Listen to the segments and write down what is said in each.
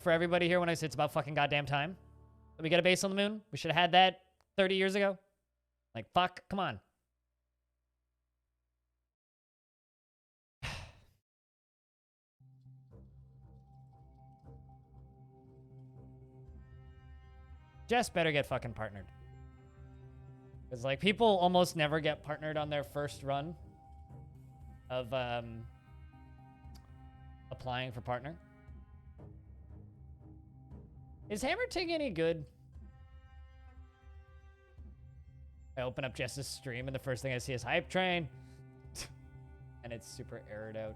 for everybody here when I say it's about fucking goddamn time that we get a base on the moon? We should have had that 30 years ago. Like, fuck, come on. Jess better get fucking partnered. Because, like, people almost never get partnered on their first run of applying for partner. Is Hammer Ting any good? I open up Jess's stream and the first thing I see is Hype Train. And it's super errored out.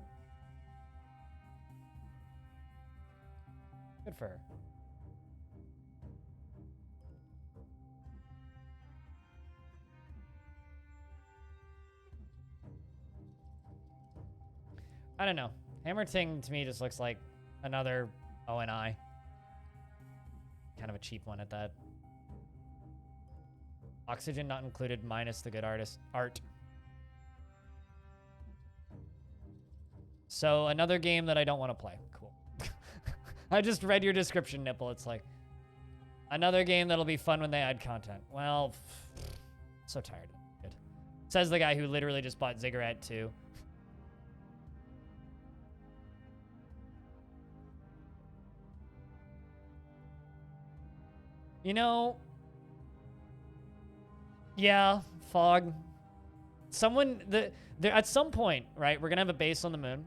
Good for her. I don't know. Hammer Ting to me just looks like another ONI. Kind of a cheap one at that. Oxygen not included minus the good art. So another game that I don't want to play. Cool. I just read your description, Nipple. It's like another game that'll be fun when they add content. Well, so tired of it. Says the guy who literally just bought Ziggurat 2. You know, yeah, fog. Someone, at some point, right, we're going to have a base on the moon.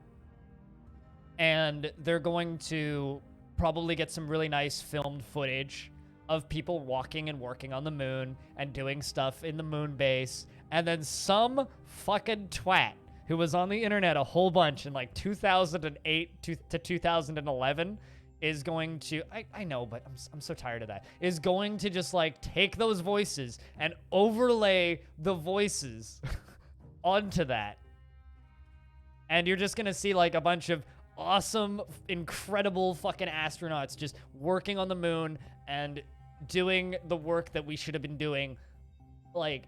And they're going to probably get some really nice filmed footage of people walking and working on the moon and doing stuff in the moon base. And then some fucking twat who was on the internet a whole bunch in like 2008 to 2011 is going to, I know, but I'm so tired of that, is going to just like take those voices and overlay the voices onto that. And you're just going to see like a bunch of awesome, incredible fucking astronauts just working on the moon and doing the work that we should have been doing like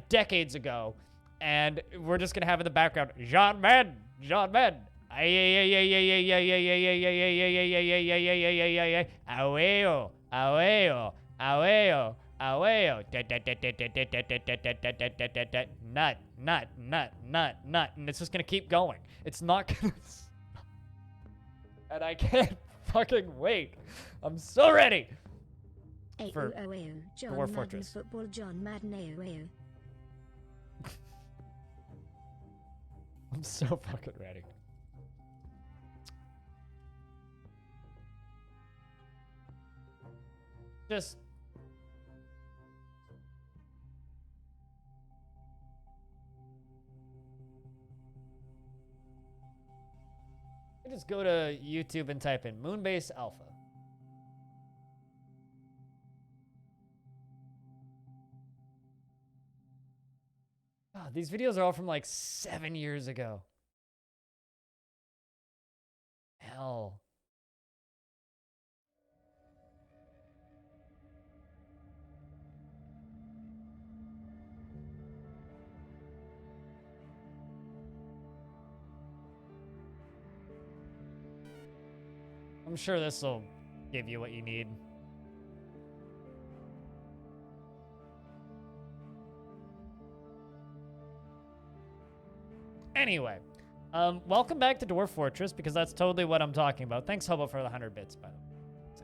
decades ago. And we're just going to have in the background, Jean Man. Aweo. Nut. And it's just gonna keep going. It's not gonna stop. And I can't fucking wait. I'm so ready for Dwarf Fortress. Football, John Madden, I'm so fucking ready. Just go to YouTube and type in Moonbase Alpha. God, these videos are all from like 7 years ago. Hell. I'm sure this will give you what you need. Anyway, welcome back to Dwarf Fortress, because that's totally what I'm talking about. Thanks, Hobo, for the 100 bits, by the way.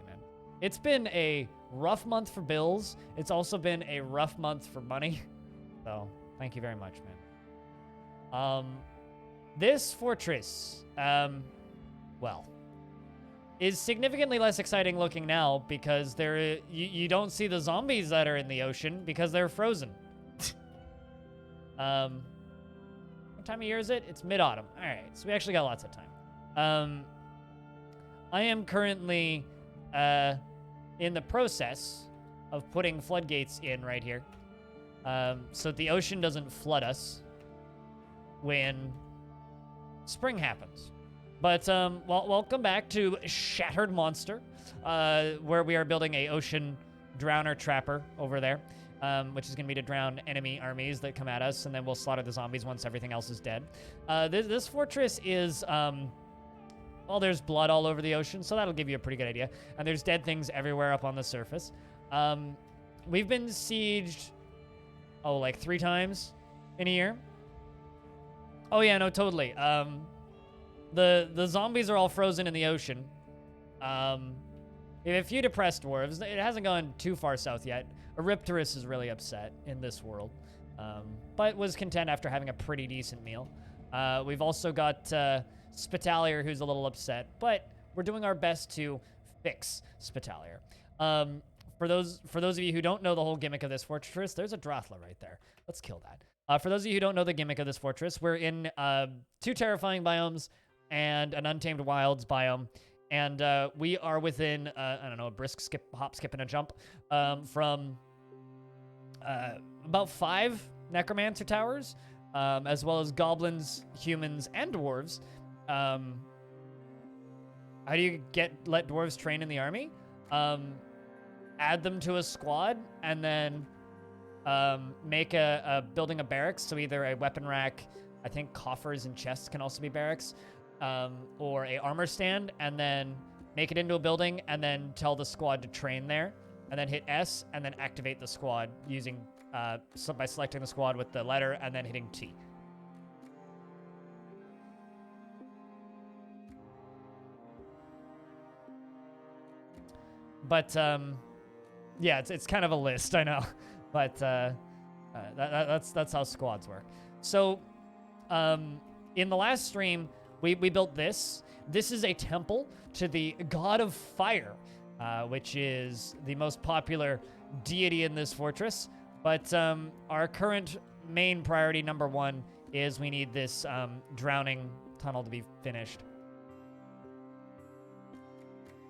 Man. It's been a rough month for bills. It's also been a rough month for money. So, thank you very much, man. This fortress, well, is significantly less exciting looking now because you don't see the zombies that are in the ocean because they're frozen. What time of year is it? It's mid-autumn. All right, so we actually got lots of time. I am currently in the process of putting floodgates in right here, so the ocean doesn't flood us when spring happens. But welcome back to Shatteredmonster, where we are building a ocean drowner trapper over there, which is going to be to drown enemy armies that come at us, and then we'll slaughter the zombies once everything else is dead. This fortress is Well, there's blood all over the ocean, so that'll give you a pretty good idea. And there's dead things everywhere up on the surface. We've been sieged, like 3 times in a year. Oh yeah, no, totally. The zombies are all frozen in the ocean. We have a few depressed dwarves. It hasn't gone too far south yet. Eurypterus is really upset in this world, but was content after having a pretty decent meal. We've also got Spitalier, who's a little upset, but we're doing our best to fix Spitalier. For those of you who don't know the whole gimmick of this fortress, there's a Drothla right there. Let's kill that. For those of you who don't know the gimmick of this fortress, we're in 2 terrifying biomes and an untamed wilds biome. And we are within, I don't know, a brisk hop, skip, and a jump from about 5 necromancer towers, as well as goblins, humans, and dwarves. How do you let dwarves train in the army? Add them to a squad, and then make building a barracks, so either a weapon rack, I think coffers and chests can also be barracks, or a armor stand, and then make it into a building, and then tell the squad to train there, and then hit S, and then activate the squad using by selecting the squad with the letter, and then hitting T. But yeah, it's kind of a list, I know, but that's how squads work. So in the last stream, we built this. This is a temple to the god of fire, which is the most popular deity in this fortress. But our current main priority, number 1, is we need this drowning tunnel to be finished.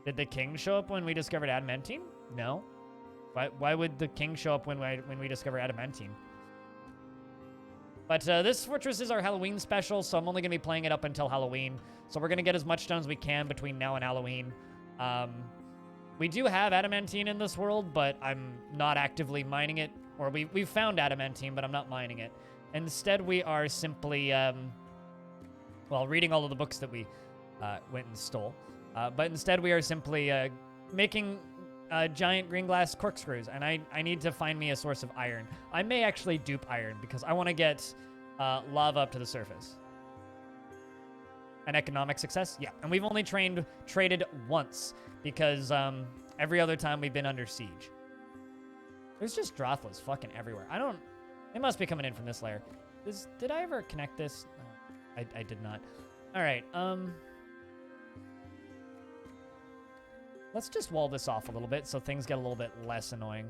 Did the king show up when we discovered adamantine? No. Why would the king show up when we discover adamantine? But this fortress is our Halloween special, so I'm only going to be playing it up until Halloween. So we're going to get as much done as we can between now and Halloween. We do have adamantine in this world, but I'm not actively mining it. Or we've found adamantine, but I'm not mining it. Instead, we are simply, reading all of the books that we went and stole. But instead, we are simply making giant green glass corkscrews, and I need to find me a source of iron. I may actually dupe iron, because I want to get lava up to the surface. An economic success? Yeah, and we've only traded once, because every other time we've been under siege. There's just Drothlas fucking everywhere. They must be coming in from this layer. Did I ever connect this? Oh, I did not. All right, let's just wall this off a little bit so things get a little bit less annoying.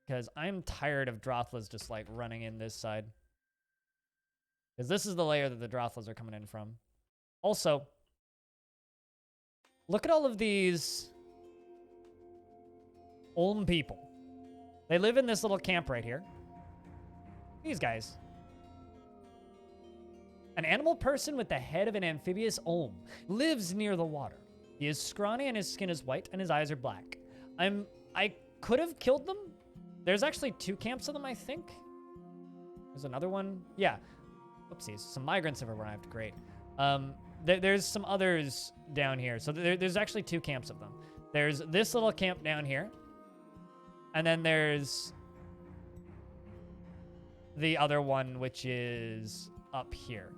Because I'm tired of Drothlas just, like, running in this side. Because this is the layer that the Drothlas are coming in from. Also, look at all of these Ulm people. They live in this little camp right here. These guys. An animal person with the head of an amphibious Ulm lives near the water. He is scrawny and his skin is white and his eyes are black. I could have killed them. There's actually 2 camps of them, I think. There's another one. Yeah. Oopsies. Some migrants have arrived. Great. There's some others down here. So there's actually 2 camps of them. There's this little camp down here. And then there's the other one, which is up here.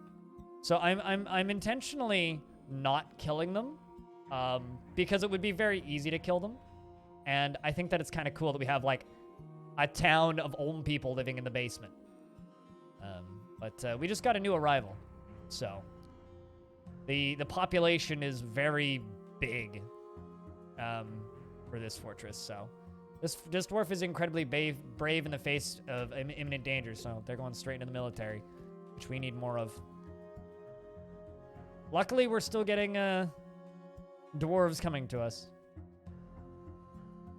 So I'm intentionally not killing them, because it would be very easy to kill them. And I think that it's kind of cool that we have, like, a town of Ulm people living in the basement. But we just got a new arrival. So the population is very big for this fortress. So this dwarf is incredibly brave in the face of imminent danger. So they're going straight into the military, which we need more of. Luckily, we're still getting dwarves coming to us.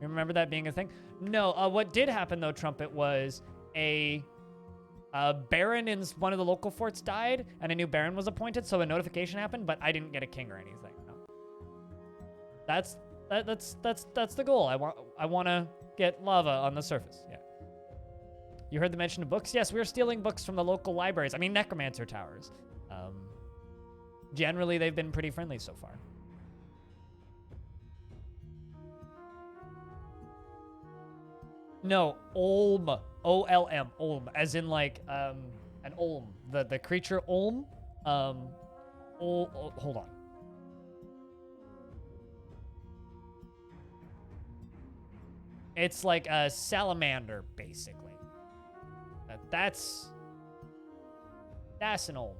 You remember that being a thing? No, what did happen, though, Trumpet, was a baron in one of the local forts died, and a new baron was appointed, so a notification happened, but I didn't get a king or anything. No. That's the goal. I want to get lava on the surface. Yeah. You heard the mention of books? Yes, we are stealing books from the local libraries. I mean, necromancer towers. generally they've been pretty friendly so far. No, Olm. O-L-M. Olm. As in like an Olm. The creature Olm. Hold on. It's like a salamander, basically. That's an Olm.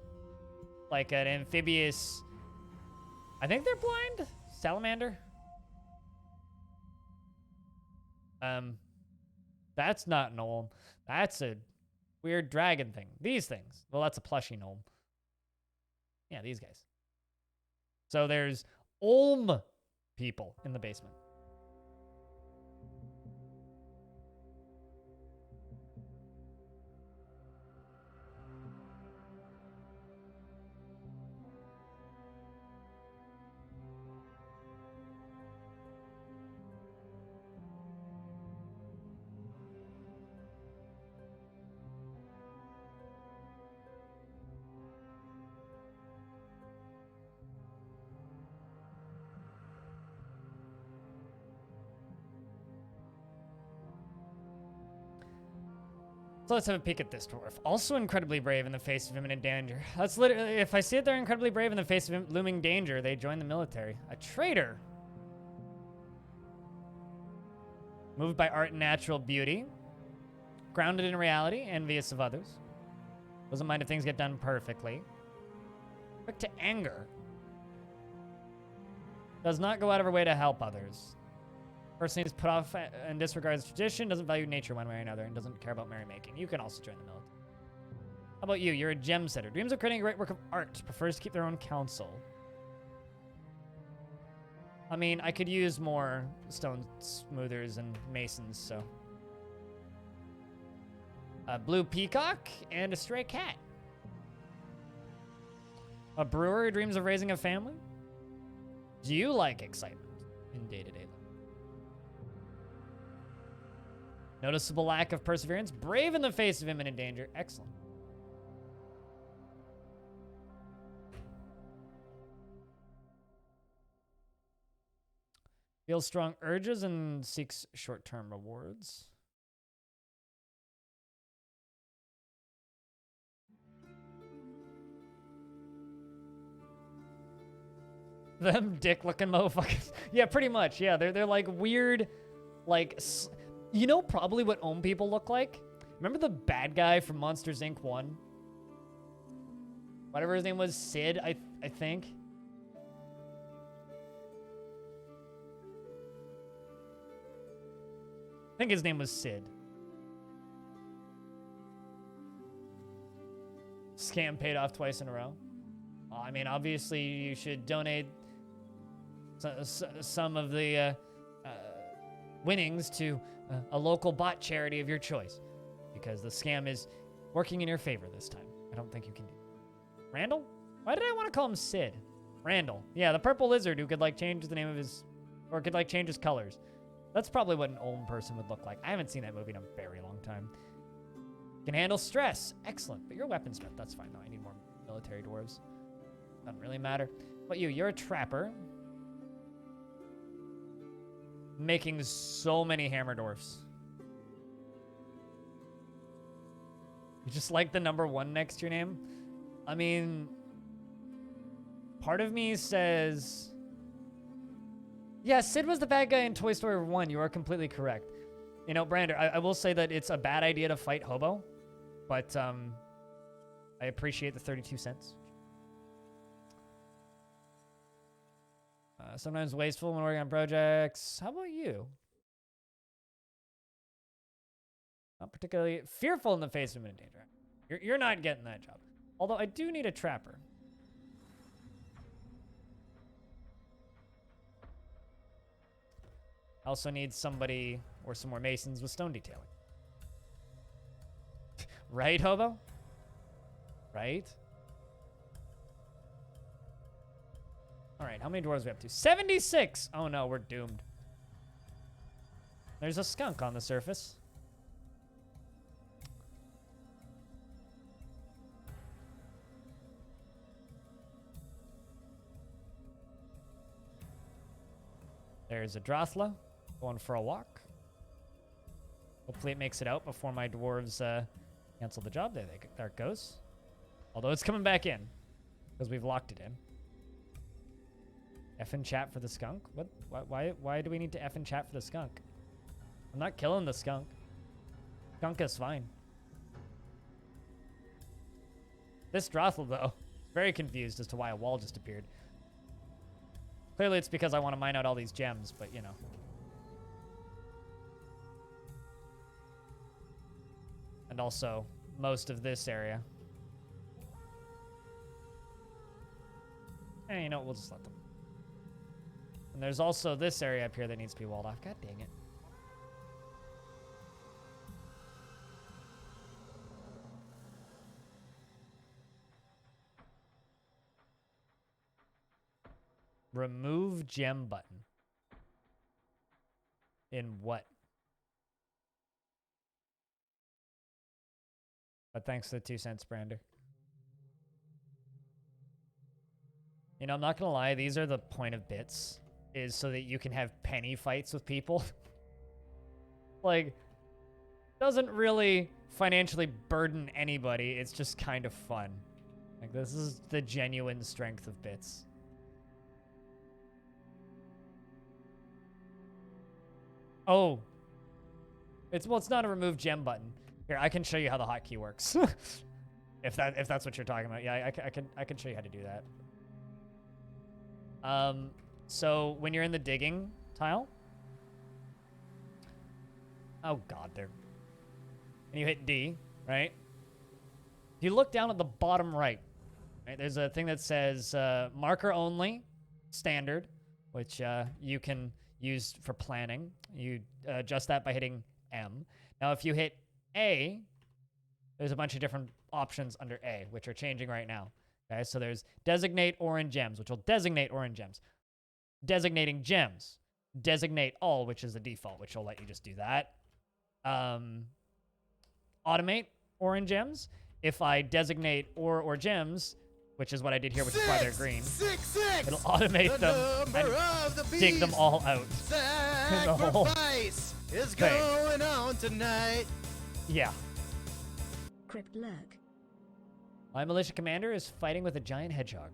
Like an amphibious... I think they're blind? Salamander? That's not an Olm. That's a weird dragon thing. These things. Well, that's a plushy Olm. Yeah, these guys. So there's Olm people in the basement. So let's have a peek at this dwarf. Also incredibly brave in the face of imminent danger. That's literally, if I see it, they're incredibly brave in the face of looming danger, they join the military. A traitor. Moved by art and natural beauty. Grounded in reality, envious of others. Doesn't mind if things get done perfectly. Quick to anger. Does not go out of her way to help others. Person who's put off and disregards tradition, doesn't value nature one way or another, and doesn't care about merrymaking. You can also join the military. How about you? You're a gem setter. Dreams of creating a great work of art. Prefers to keep their own counsel. I mean, I could use more stone smoothers and masons, so. A blue peacock and a stray cat. A brewer who dreams of raising a family. Do you like excitement in day-to-day life? Noticeable lack of perseverance. Brave in the face of imminent danger. Excellent. Feels strong urges and seeks short-term rewards. Them dick-looking motherfuckers. Yeah, pretty much. Yeah, they're like weird, like... You know probably what Ohm people look like? Remember the bad guy from Monsters, Inc. 1? Whatever his name was, Sid, I think. I think his name was Sid. Scam paid off twice in a row. I mean, obviously you should donate some of the winnings to a local bot charity of your choice, because the scam is working in your favor this time. I don't think you can do it. Randall? Why did I want to call him Sid? Randall. Yeah, the purple lizard who could like change the name of his, or could like change his colors. That's probably what an Olm person would look like. I haven't seen that movie in a very long time. Can handle stress. Excellent. But you're a weaponsmith. That's fine. No, I need more military dwarves. Doesn't really matter. But you're a trapper. Making so many hammer dwarfs. You just like the number 1 next to your name? I mean, part of me says... Yeah, Sid was the bad guy in Toy Story 1. You are completely correct. You know, Brander, I will say that it's a bad idea to fight Hobo, but I appreciate the 32 cents. Sometimes wasteful when working on projects. How about you? Not particularly fearful in the face of imminent danger. You're not getting that job. Although I do need a trapper. I also need somebody or some more masons with stone detailing. Right, Hobo? Right? All right, how many dwarves are we up to? 76! Oh no, we're doomed. There's a skunk on the surface. There's a Drothla going for a walk. Hopefully it makes it out before my dwarves cancel the job. There it goes. Although it's coming back in because we've locked it in. F in chat for the skunk? What? Why do we need to F in chat for the skunk? I'm not killing the skunk. Skunk is fine. This Drothel, though, very confused as to why a wall just appeared. Clearly it's because I want to mine out all these gems, but you know. And also, most of this area. And you know, we'll just let them. And there's also this area up here that needs to be walled off. God dang it. Remove gem button. In what? But thanks for the 2 cents, Brander. You know, I'm not gonna lie, these are the point of bits, is so that you can have penny fights with people. Like, doesn't really financially burden anybody, it's just kind of fun. Like, this is the genuine strength of bits. Oh. It's not a remove gem button. Here, I can show you how the hotkey works. if that's what you're talking about. Yeah, I can show you how to do that. So when you're in the digging tile. Oh god, there. And you hit D, right? If you look down at the bottom right, there's a thing that says marker only, standard, which you can use for planning. You adjust that by hitting M. Now, if you hit A, there's a bunch of different options under A, which are changing right now. Okay, so there's designate orange gems, which will designate orange gems. Designating gems. Designate all, which is the default, which will let you just do that. Automate orange gems. If I designate or gems, which is what I did here, which is why they're green, it'll automate them and dig them all out. The whole is thing. Going on tonight. Yeah. Crypt Lurk. My militia commander is fighting with a giant hedgehog.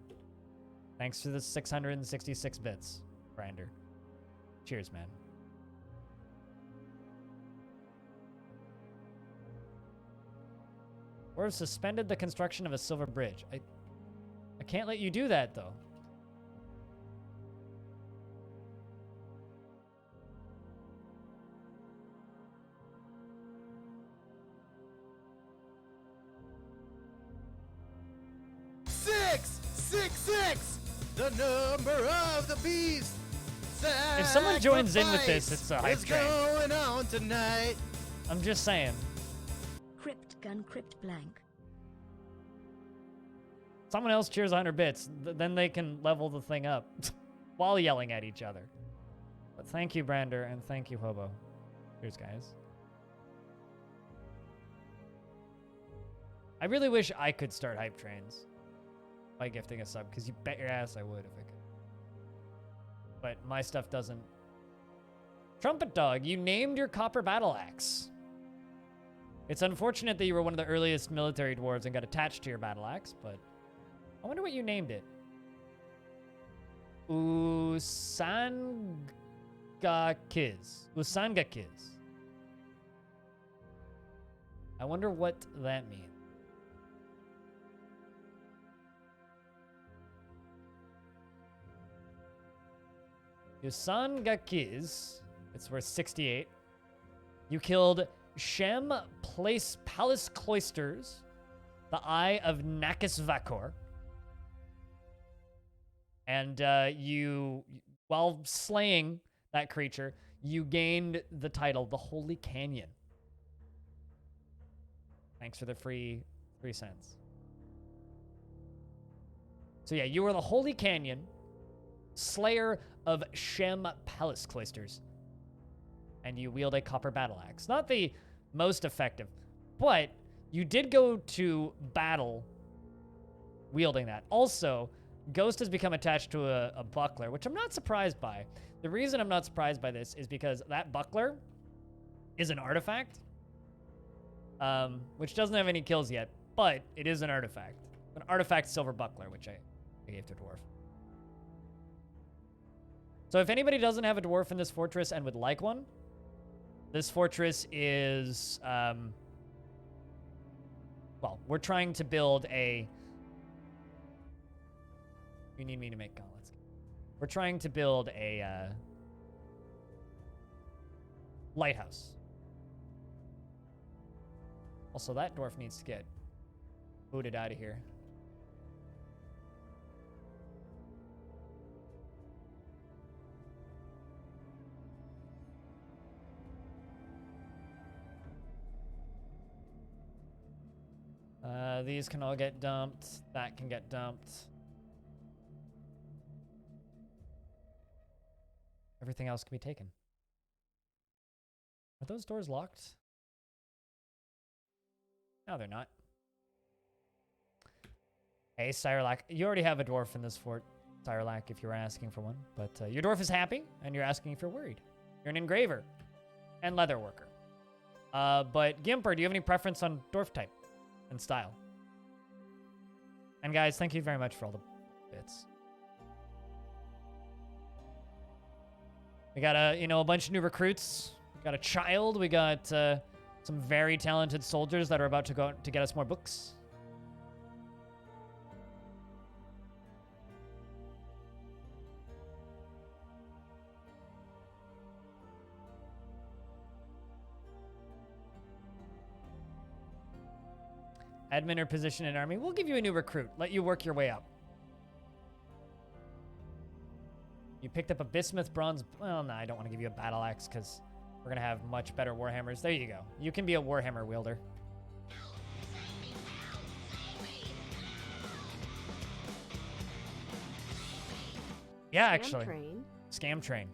Thanks to the 666 bits, Brander. Cheers, man. Or have suspended the construction of a silver bridge. I can't let you do that, though. Six, the number of the beast. If someone joins in with this, it's a hype is train. going on tonight. I'm just saying. Crypt Gun Crypt Blank. Someone else cheers 100 bits, then they can level the thing up while yelling at each other. But thank you, Brander, and thank you, Hobo. Cheers, guys. I really wish I could start hype trains by gifting a sub, because you bet your ass I would if I could. But my stuff doesn't. Trumpet Dog, you named your copper battle axe. It's unfortunate that you were one of the earliest military dwarves and got attached to your battle axe, but I wonder what you named it. Usangakiz. Usangakiz. I wonder what that means. Usangakiz. It's worth 68. You killed Shem Palace Cloisters, the Eye of Nakus Vakor. And you, while slaying that creature, you gained the title, the Holy Canyon. Thanks for the free 3 cents. So yeah, you were the Holy Canyon, Slayer of Shem Palace Cloisters. And you wield a copper battle axe. Not the most effective, but you did go to battle wielding that. Also, Ghost has become attached to a buckler, which I'm not surprised by. The reason I'm not surprised by this is because that buckler is an artifact, which doesn't have any kills yet, but it is an artifact. An artifact silver buckler, which I gave to Dwarf. So if anybody doesn't have a Dwarf in this fortress and would like one, this fortress is, well, we're trying to build a... You need me to make gauntlets. We're trying to build a lighthouse. Also, that dwarf needs to get booted out of here. These can all get dumped. That can get dumped. Everything else can be taken. Are those doors locked? No, they're not. Hey, Cyrlac. You already have a dwarf in this fort, Cyrlac, if you were asking for one. But your dwarf is happy, and you're asking if you're worried. You're an engraver and leather worker. But Gimper, do you have any preference on dwarf type and style? And guys, thank you very much for all the bits. We got a bunch of new recruits. We got a child. We got some very talented soldiers that are about to go to get us more books. Admin or position in army. We'll give you a new recruit. Let you work your way up. You picked up a bismuth bronze. Well, no, I don't want to give you a battle axe because we're going to have much better warhammers. There you go. You can be a warhammer wielder. Yeah, actually. Scam train.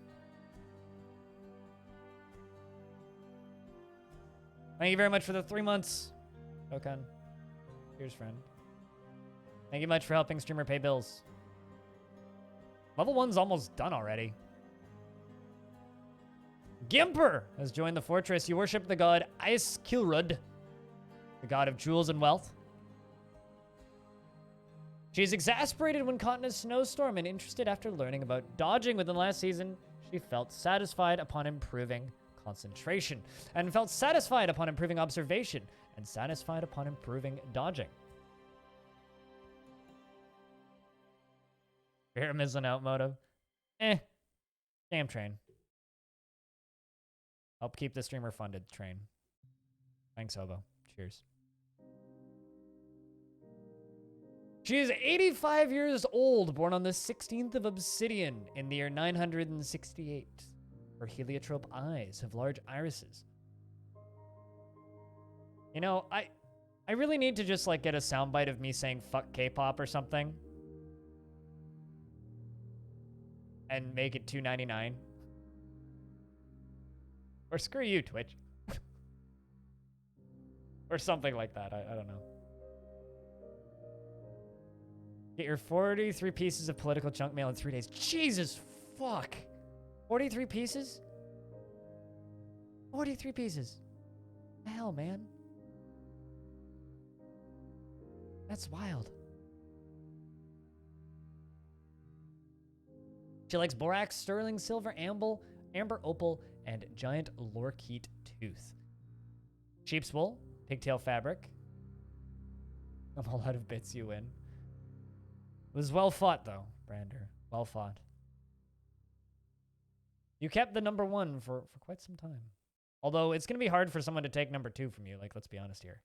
Thank you very much for the 3 months, Okan. Cheers, friend. Thank you much for helping streamer pay bills. Level 1's almost done already. Gimper has joined the fortress. You worship the god Ice-Kilrud, the god of jewels and wealth. She is exasperated when caught in a snowstorm and interested after learning about dodging within last season. She felt satisfied upon improving concentration, and felt satisfied upon improving observation, and satisfied upon improving dodging. Fear missing out motive. Damn train. Help keep the streamer funded train. Thanks, Hobo. Cheers. She is 85 years old, born on the 16th of Obsidian in the year 968. Her heliotrope eyes have large irises. You know, I really need to just like get a soundbite of me saying fuck K-pop or something. And make it $2.99. Or screw you, Twitch. Or something like that. I don't know. Get your 43 pieces of political junk mail in 3 days. Jesus fuck. 43 pieces? 43 pieces. The hell, man? That's wild. She likes borax, sterling, silver, amber, opal, and giant lorikeet tooth. Sheep's wool, pigtail fabric. I'm all out of bits, you win. It was well fought, though, Brander. Well fought. You kept the number 1 for quite some time. Although, it's going to be hard for someone to take number 2 from you. Like, let's be honest here.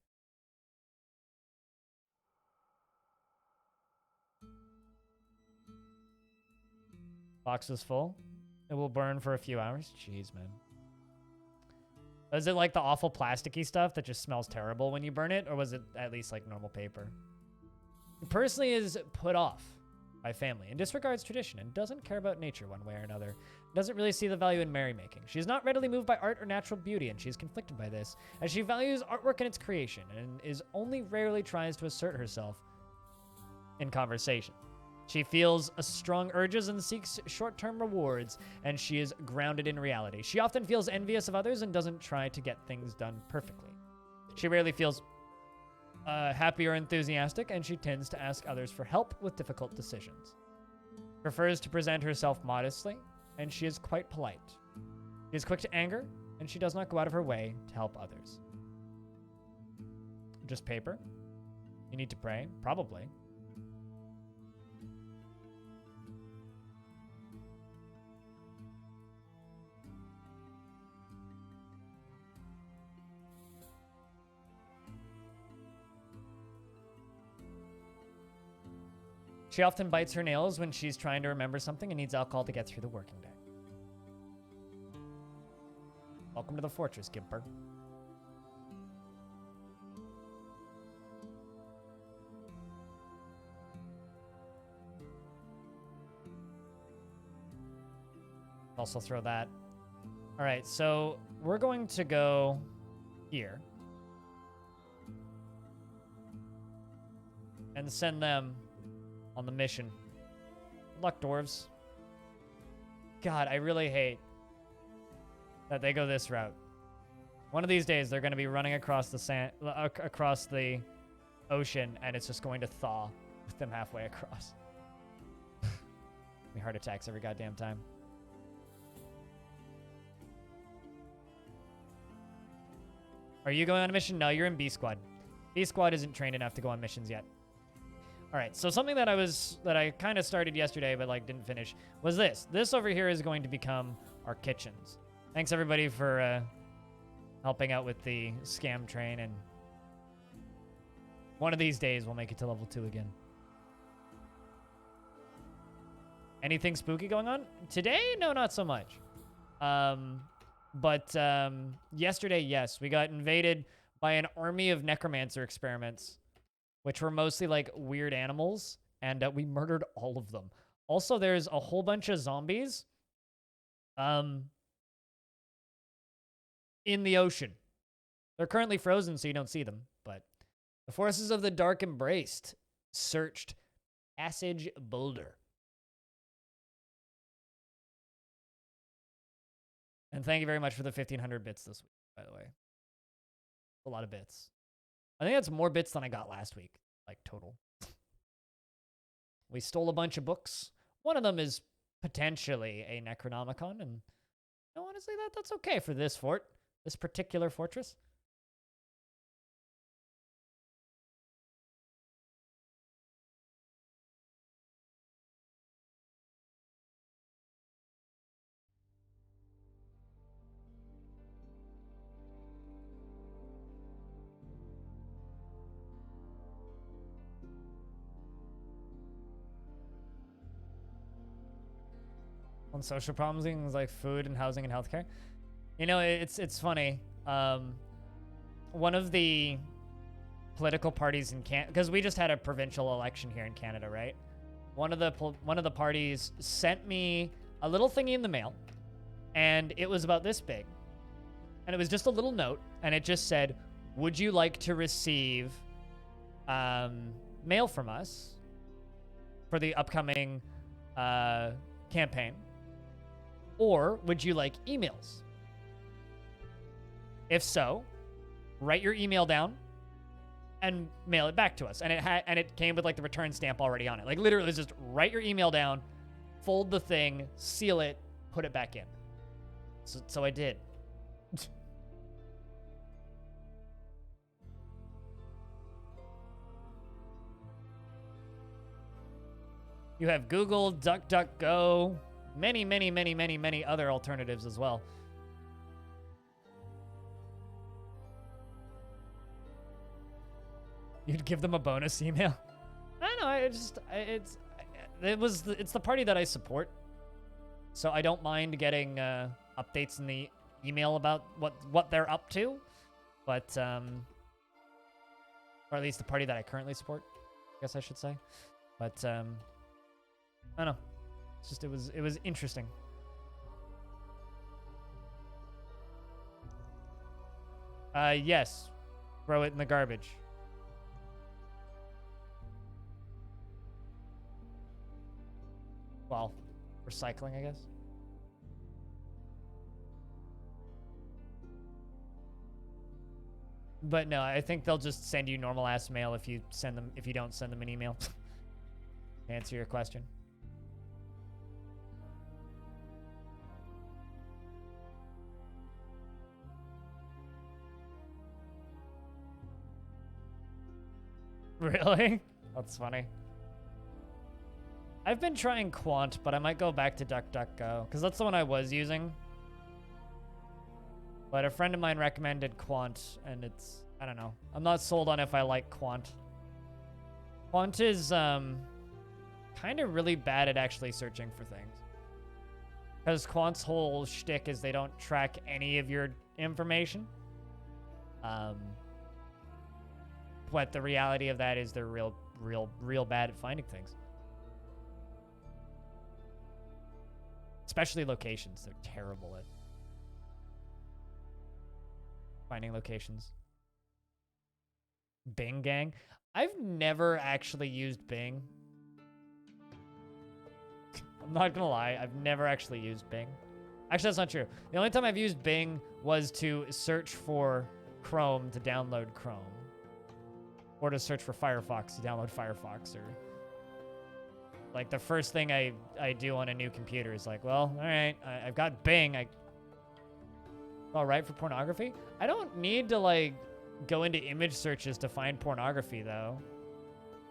Box is full. It will burn for a few hours. Jeez, man. Is it like the awful plasticky stuff that just smells terrible when you burn it? Or was it at least like normal paper? He personally is put off by family and disregards tradition and doesn't care about nature one way or another. Doesn't really see the value in merrymaking. She is not readily moved by art or natural beauty, and she is conflicted by this, as she values artwork and its creation and is only rarely tries to assert herself in conversation. She feels strong urges and seeks short-term rewards, and she is grounded in reality. She often feels envious of others and doesn't try to get things done perfectly. She rarely feels happy or enthusiastic, and she tends to ask others for help with difficult decisions. Prefers to present herself modestly, and she is quite polite. She is quick to anger, and she does not go out of her way to help others. Just paper? You need to pray? Probably. She often bites her nails when she's trying to remember something and needs alcohol to get through the working day. Welcome to the fortress, Gimper. Also throw that. All right, so we're going to go here and send them on the mission. Good luck, dwarves. God, I really hate that they go this route. One of these days, they're going to be running across the across the ocean, and it's just going to thaw with them halfway across. Me heart attacks every goddamn time. Are you going on a mission? No, you're in B Squad. B Squad isn't trained enough to go on missions yet. All right, so something that I kind of started yesterday but like didn't finish was this. This over here is going to become our kitchens. Thanks everybody for helping out with the scam train, and one of these days we'll make it to level 2 again. Anything spooky going on? Today? No, not so much. But yesterday, yes, we got invaded by an army of necromancer experiments, which were mostly like weird animals, and we murdered all of them. Also, there's a whole bunch of zombies in the ocean. They're currently frozen, so you don't see them, but the forces of the Dark Embraced searched Passage Boulder. And thank you very much for the 1,500 bits this week, by the way. A lot of bits. I think that's more bits than I got last week, like total. We stole a bunch of books. One of them is potentially a Necronomicon, and no, honestly, that's okay for this fort, this particular fortress. On social problems, things like food and housing and healthcare. You know, it's funny. One of the political parties in Canada, because we just had a provincial election here in Canada, right? One of the parties sent me a little thingy in the mail, and it was about this big, and it was just a little note, and it just said, "Would you like to receive mail from us for the upcoming campaign? Or would you like emails? If so, write your email down and mail it back to us." And it came with like the return stamp already on it. Like literally just write your email down, fold the thing, seal it, put it back in. So I did. You have Google, DuckDuckGo, many other alternatives as well. You'd give them a bonus email? I don't know. It's the party that I support, so I don't mind getting updates in the email about what they're up to, but or at least the party that I currently support, I guess I should say. But I don't know. It's just it was interesting. Yes. Throw it in the garbage. Well, recycling, I guess. But no, I think they'll just send you normal ass mail if you don't send them an email. To answer your question. Really? That's funny. I've been trying Quant, but I might go back to DuckDuckGo, because that's the one I was using. But a friend of mine recommended Quant, and it's, I don't know. I'm not sold on if I like Quant. Quant is kind of really bad at actually searching for things. Because Quant's whole shtick is they don't track any of your information. But the reality of that is they're real bad at finding things. Especially locations. They're terrible at finding locations. Bing gang. I've never actually used Bing. I'm not gonna lie. I've never actually used Bing. Actually, that's not true. The only time I've used Bing was to search for Chrome to download Chrome. Or to search for Firefox to download Firefox. Or like the first thing I do on a new computer is like, well, all right, I've got Bing. All right for pornography? I don't need to like go into image searches to find pornography though.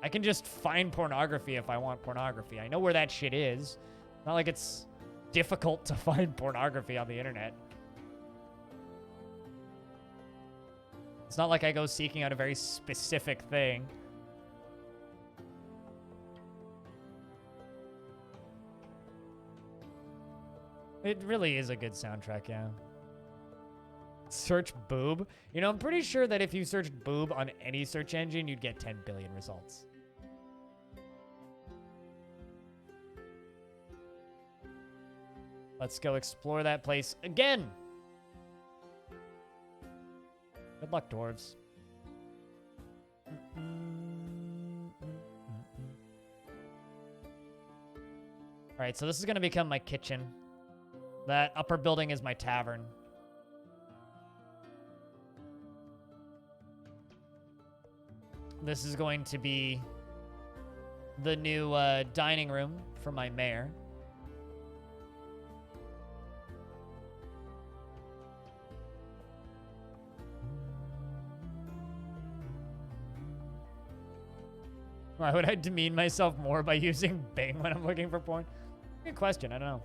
I can just find pornography if I want pornography. I know where that shit is. Not like it's difficult to find pornography on the internet. It's not like I go seeking out a very specific thing. It really is a good soundtrack, yeah. Search boob. You know, I'm pretty sure that if you searched boob on any search engine, you'd get 10 billion results. Let's go explore that place again. Good luck, dwarves. All right, so this is going to become my kitchen. That upper building is my tavern. This is going to be the new dining room for my mayor. Why would I demean myself more by using Bing when I'm looking for porn? Good question. I don't know.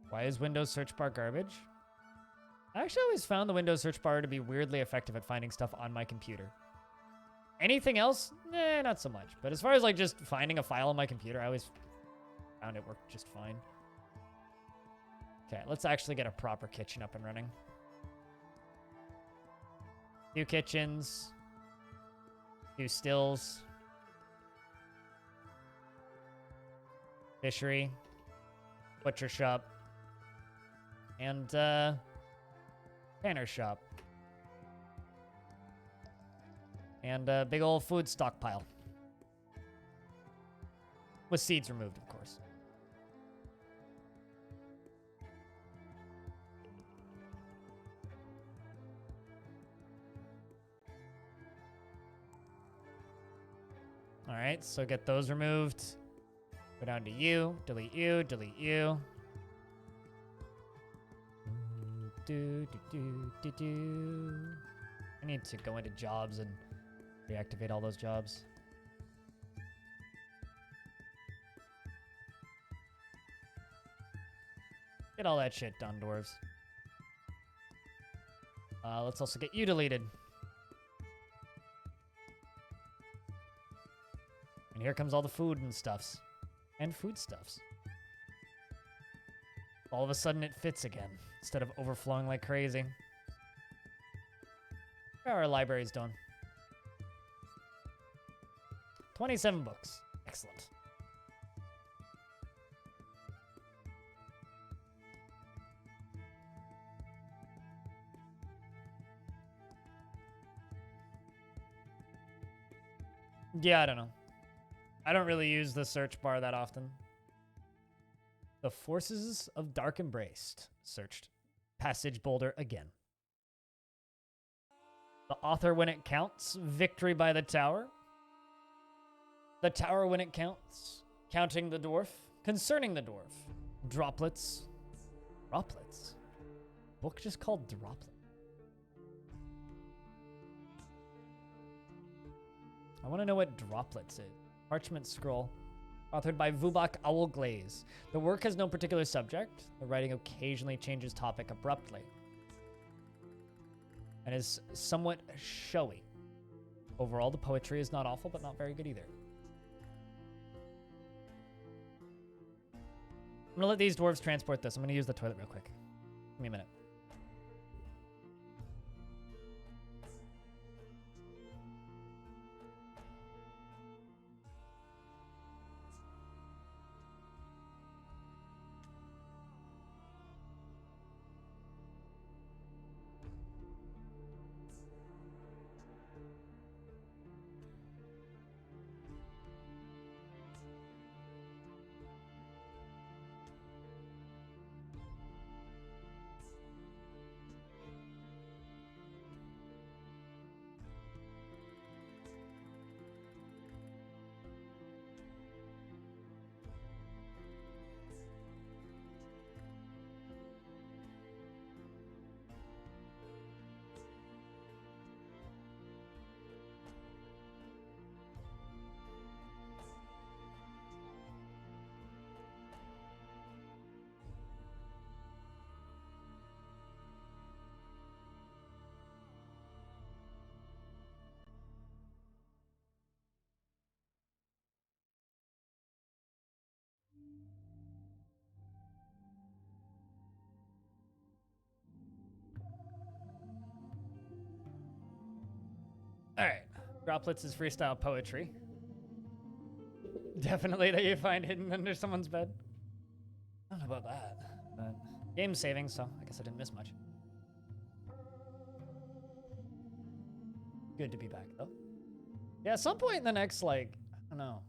Why is Windows search bar garbage? I actually always found the Windows search bar to be weirdly effective at finding stuff on my computer. Anything else? Nah, not so much. But as far as like just finding a file on my computer, I always found it worked just fine. Okay, let's actually get a proper kitchen up and running. Few kitchens. Few stills. Fishery. Butcher shop. And, tanner shop. And a big old food stockpile. With seeds removed, of course. All right, so get those removed. Go down to you, delete you, delete you. I need to go into jobs and reactivate all those jobs. Get all that shit done, dwarves. Let's also get you deleted. And here comes all the food and stuffs. And foodstuffs. All of a sudden it fits again, instead of overflowing like crazy. How are our libraries doing? 27 books. Excellent. Yeah, I don't know. I don't really use the search bar that often. The Forces of Dark Embraced. Searched. Passage Boulder again. The Author when it counts. Victory by the Tower. The Tower when it counts. Counting the Dwarf. Concerning the Dwarf. Droplets. Droplets? Book just called Droplet. I want to know what Droplets is. Parchment Scroll. Authored by Vubak Owlglaze. The work has no particular subject. The writing occasionally changes topic abruptly. And is somewhat showy. Overall, the poetry is not awful, but not very good either. I'm gonna let these dwarves transport this. I'm gonna use the toilet real quick. Give me a minute. All right. Droplets is freestyle poetry. Definitely that you find hidden under someone's bed. I don't know about that, but game saving, so I guess I didn't miss much. Good to be back, though. Yeah, at some point in the next, like, I don't know.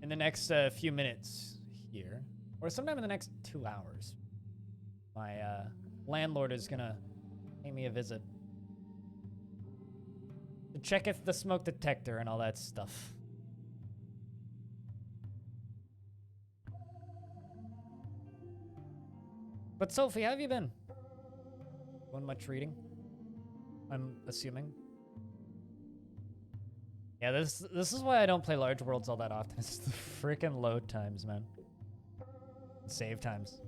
In the next few minutes here, or sometime in the next 2 hours, my landlord is gonna pay me a visit to check if the smoke detector and all that stuff. But Sophie, how have you been? Doing much reading? I'm assuming. Yeah, this is why I don't play Large Worlds all that often. It's the freaking load times, man. Save times.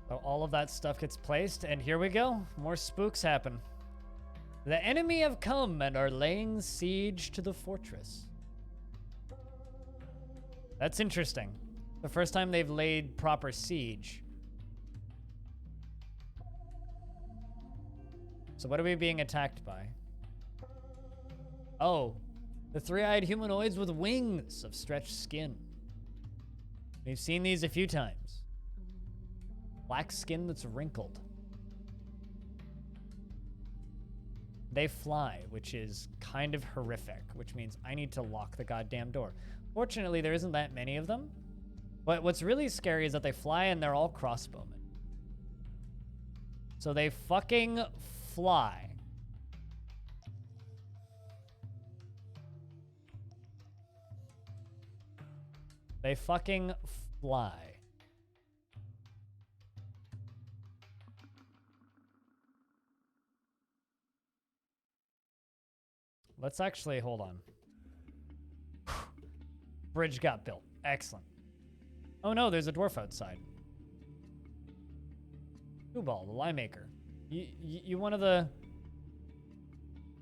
So all of that stuff gets placed, and here we go. More spooks happen. The enemy have come and are laying siege to the fortress. That's interesting. The first time they've laid proper siege. So what are we being attacked by? Oh, the three-eyed humanoids with wings of stretched skin. We've seen these a few times. Black skin that's wrinkled. They fly, which is kind of horrific, which means I need to lock the goddamn door. Fortunately, there isn't that many of them. But what's really scary is that they fly and they're all crossbowmen. So they fucking fly. They fucking fly. Let's actually, hold on. Bridge got built. Excellent. Oh no, there's a dwarf outside. Kubal, the lie maker. You one of the...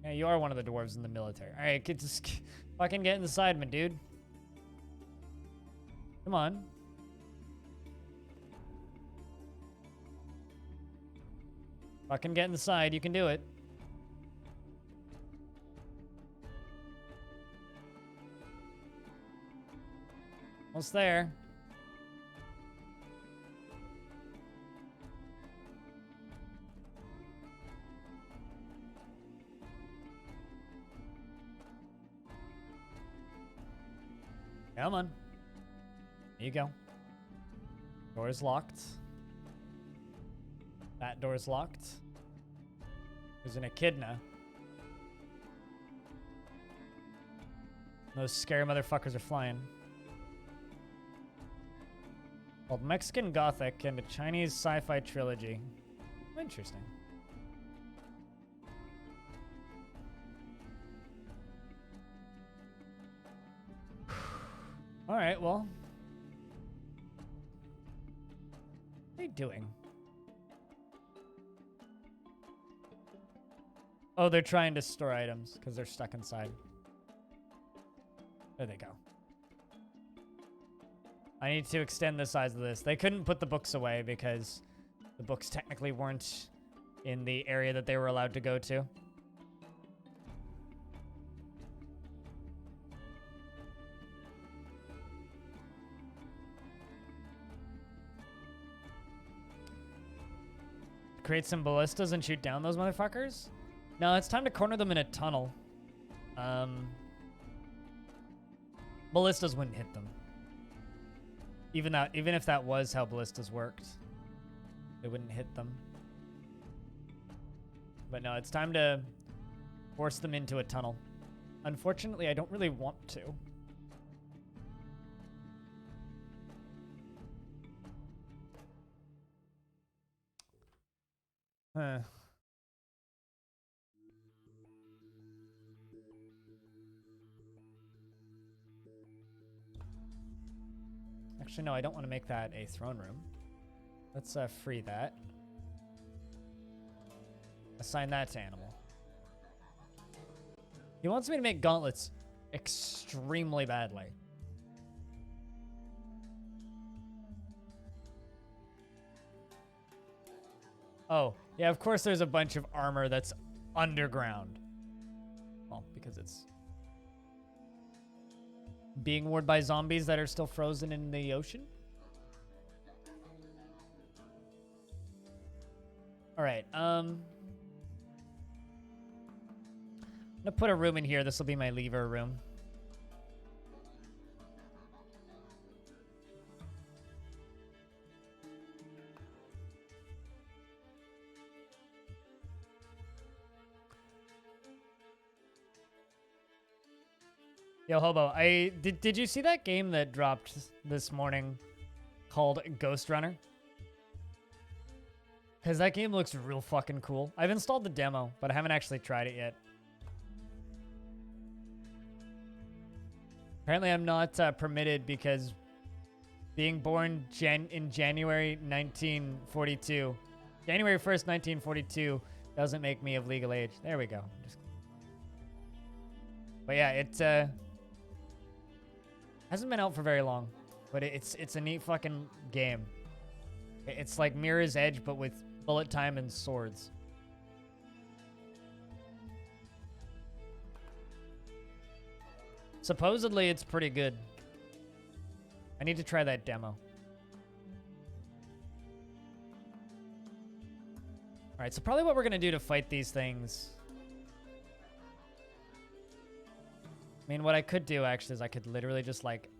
Yeah, you are one of the dwarves in the military. All right, just fucking get inside, my dude. Come on. Fucking get inside. You can do it. Almost there. Come on. There you go. Door is locked. That door is locked. There's an echidna. Those scary motherfuckers are flying. Called Mexican Gothic and a Chinese sci-fi trilogy. Interesting. All right, well. What are they doing? Oh, they're trying to store items because they're stuck inside. There they go. I need to extend the size of this. They couldn't put the books away because the books technically weren't in the area that they were allowed to go to. Create some ballistas and shoot down those motherfuckers? No, it's time to corner them in a tunnel. Ballistas wouldn't hit them. Even if that was how ballistas worked, they wouldn't hit them. But no, it's time to force them into a tunnel. Unfortunately, I don't really want to. Huh. Actually, no, I don't want to make that a throne room. Let's free that. Assign that to animal. He wants me to make gauntlets extremely badly. Oh, yeah, of course there's a bunch of armor that's underground. Well, because it's being worn by zombies that are still frozen in the ocean. All right, I'm gonna put a room in here. This will be my lever room. Yo, Hobo, did you see that game that dropped this morning called Ghost Runner? Because that game looks real fucking cool. I've installed the demo, but I haven't actually tried it yet. Apparently I'm not permitted because being born in January 1942, January 1st, 1942, doesn't make me of legal age. There we go. But yeah, it hasn't been out for very long, but it's a neat fucking game. It's like Mirror's Edge, but with bullet time and swords. Supposedly, it's pretty good. I need to try that demo. All right, so probably what we're going to do to fight these things... I mean, what I could do, actually, is I could literally just, like,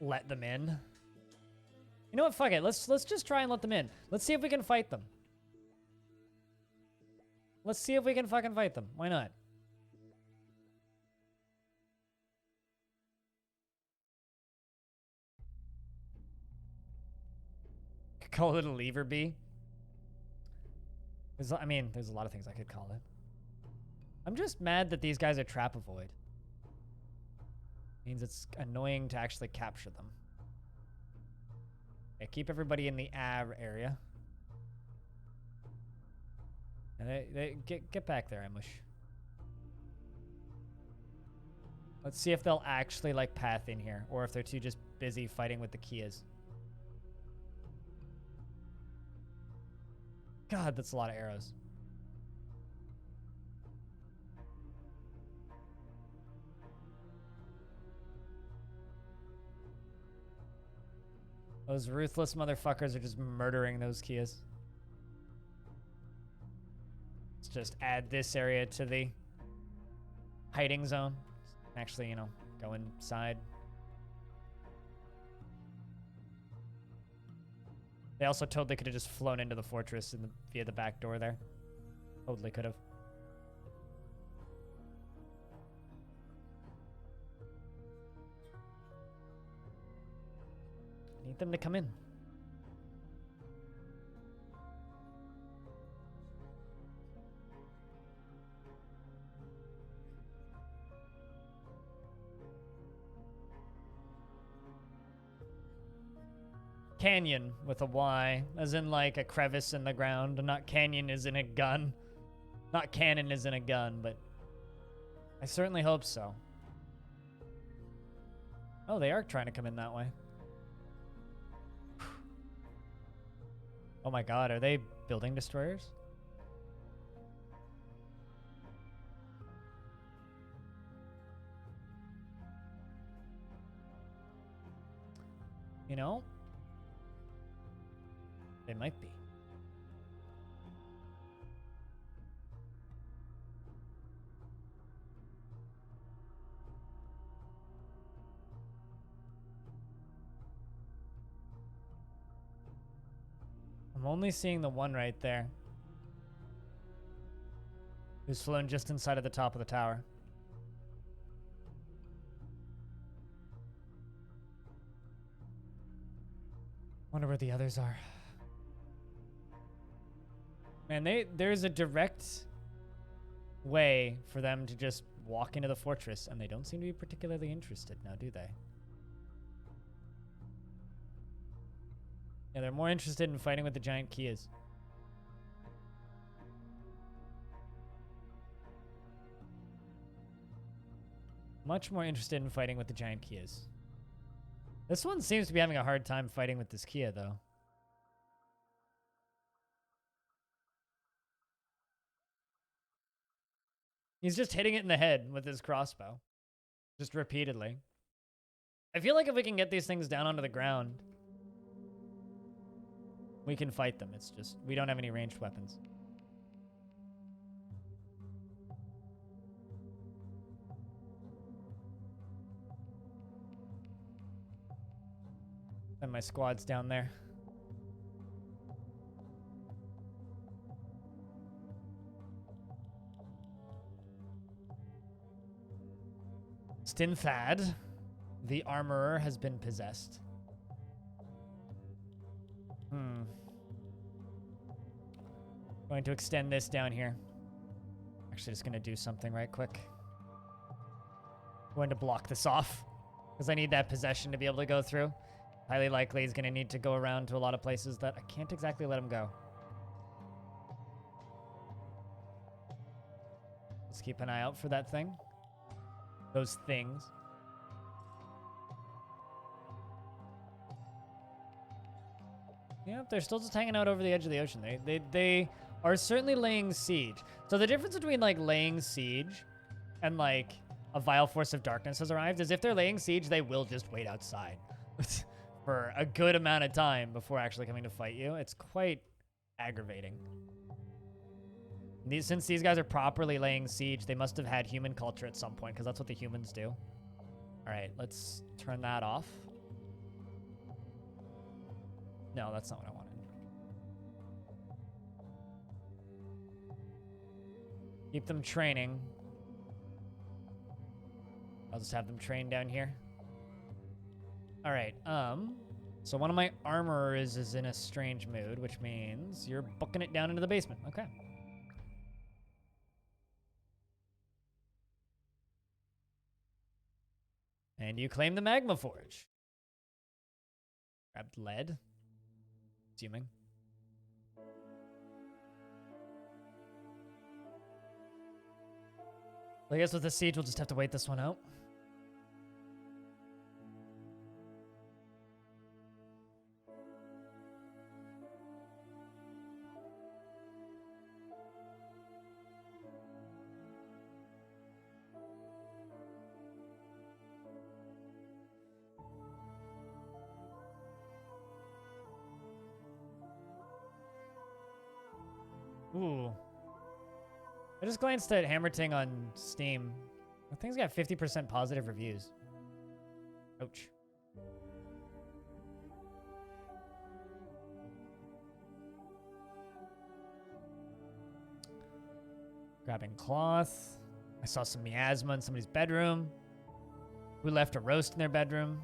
let them in. You know what? Fuck it. Let's just try and let them in. Let's see if we can fight them. Let's see if we can fucking fight them. Why not? Could call it a lever bee. I mean, there's a lot of things I could call it. I'm just mad that these guys are trap avoid. Means it's annoying to actually capture them. Okay, keep everybody in the Av area. And they get back there, Ambush. Let's see if they'll actually like path in here, or if they're too just busy fighting with the Kias. God, that's a lot of arrows. Those ruthless motherfuckers are just murdering those Kias. Let's just add this area to the hiding zone. Actually, you know, go inside. They also totally could have just flown into the fortress via the back door there. Totally could have. Need them to come in. Canyon with a Y, as in like a crevice in the ground, not canyon is in a gun. Not cannon is in a gun, but I certainly hope so. Oh, they are trying to come in that way. Oh my god, are they building destroyers? You know? They might be. I'm only seeing the one right there. Who's flown just inside of the top of the tower. Wonder where the others are. Man, there's a direct way for them to just walk into the fortress, and they don't seem to be particularly interested now, do they? Yeah, they're more interested in fighting with the giant Kias. Much more interested in fighting with the giant Kias. This one seems to be having a hard time fighting with this Kia, though. He's just hitting it in the head with his crossbow. Just repeatedly. I feel like if we can get these things down onto the ground, we can fight them. It's just, we don't have any ranged weapons. And my squad's down there. Stinthad, the armorer, has been possessed. Going to extend this down here. Actually, just going to do something right quick. Going to block this off because I need that possession to be able to go through. Highly likely he's going to need to go around to a lot of places that I can't exactly let him go. Let's keep an eye out for that thing. Those things. Yeah, they're still just hanging out over the edge of the ocean. They are certainly laying siege. So the difference between like laying siege and like a vile force of darkness has arrived is if they're laying siege, they will just wait outside for a good amount of time before actually coming to fight you. It's quite aggravating. Since these guys are properly laying siege, they must have had human culture at some point because that's what the humans do. All right, let's turn that off. No, that's not what I wanted. Keep them training. I'll just have them train down here. All right, so one of my armorers is in a strange mood, which means you're booking it down into the basement. Okay. And you claim the Magma Forge. Grabbed lead. Assuming. I guess with the siege, we'll just have to wait this one out. Ooh. I just glanced at Hammerting on Steam. I think it's got 50% positive reviews. Ouch. Grabbing cloth. I saw some miasma in somebody's bedroom. Who left a roast in their bedroom?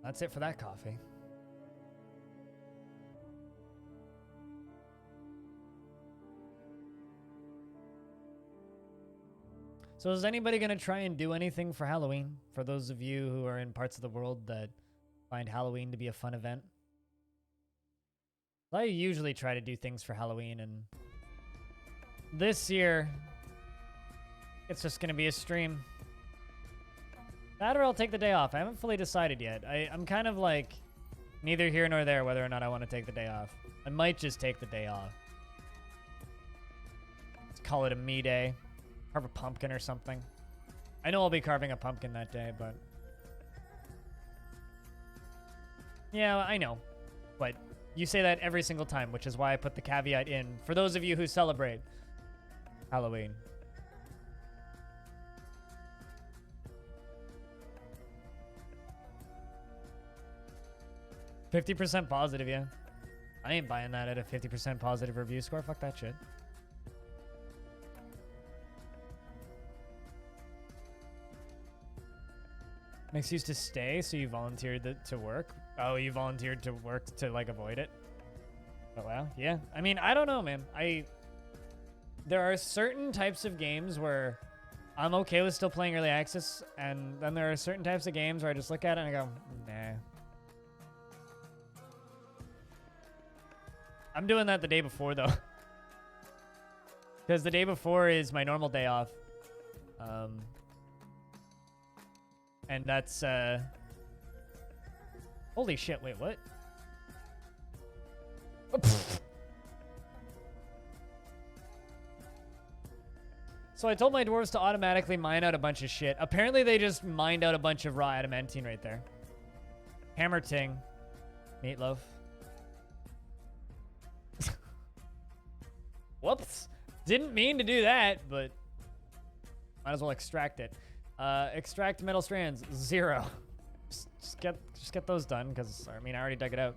That's it for that coffee. So is anybody going to try and do anything for Halloween? For those of you who are in parts of the world that find Halloween to be a fun event? I usually try to do things for Halloween, and this year, it's just going to be a stream. That or I'll take the day off. I haven't fully decided yet. I'm kind of like neither here nor there whether or not I want to take the day off. I might just take the day off. Let's call it a me day. Carve a pumpkin or something. I know I'll be carving a pumpkin that day, but... Yeah, I know. But you say that every single time, which is why I put the caveat in for those of you who celebrate Halloween. %50 positive, yeah. I ain't buying that at a 50% positive review score. Fuck that shit. An excuse to stay, so you volunteered to work? Oh, you volunteered to work to, like, avoid it? Oh, wow. Yeah. I mean, I don't know, man. There are certain types of games where I'm okay with still playing early access, and then there are certain types of games where I just look at it and I go, nah. I'm doing that the day before, though. Because the day before is my normal day off. And that's, holy shit, wait, what? So I told my dwarves to automatically mine out a bunch of shit. Apparently they just mined out a bunch of raw adamantine right there. Hammer ting. Meatloaf. Whoops. Didn't mean to do that, but might as well extract it. Extract metal strands, 0. Just get those done, because I mean I already dug it out.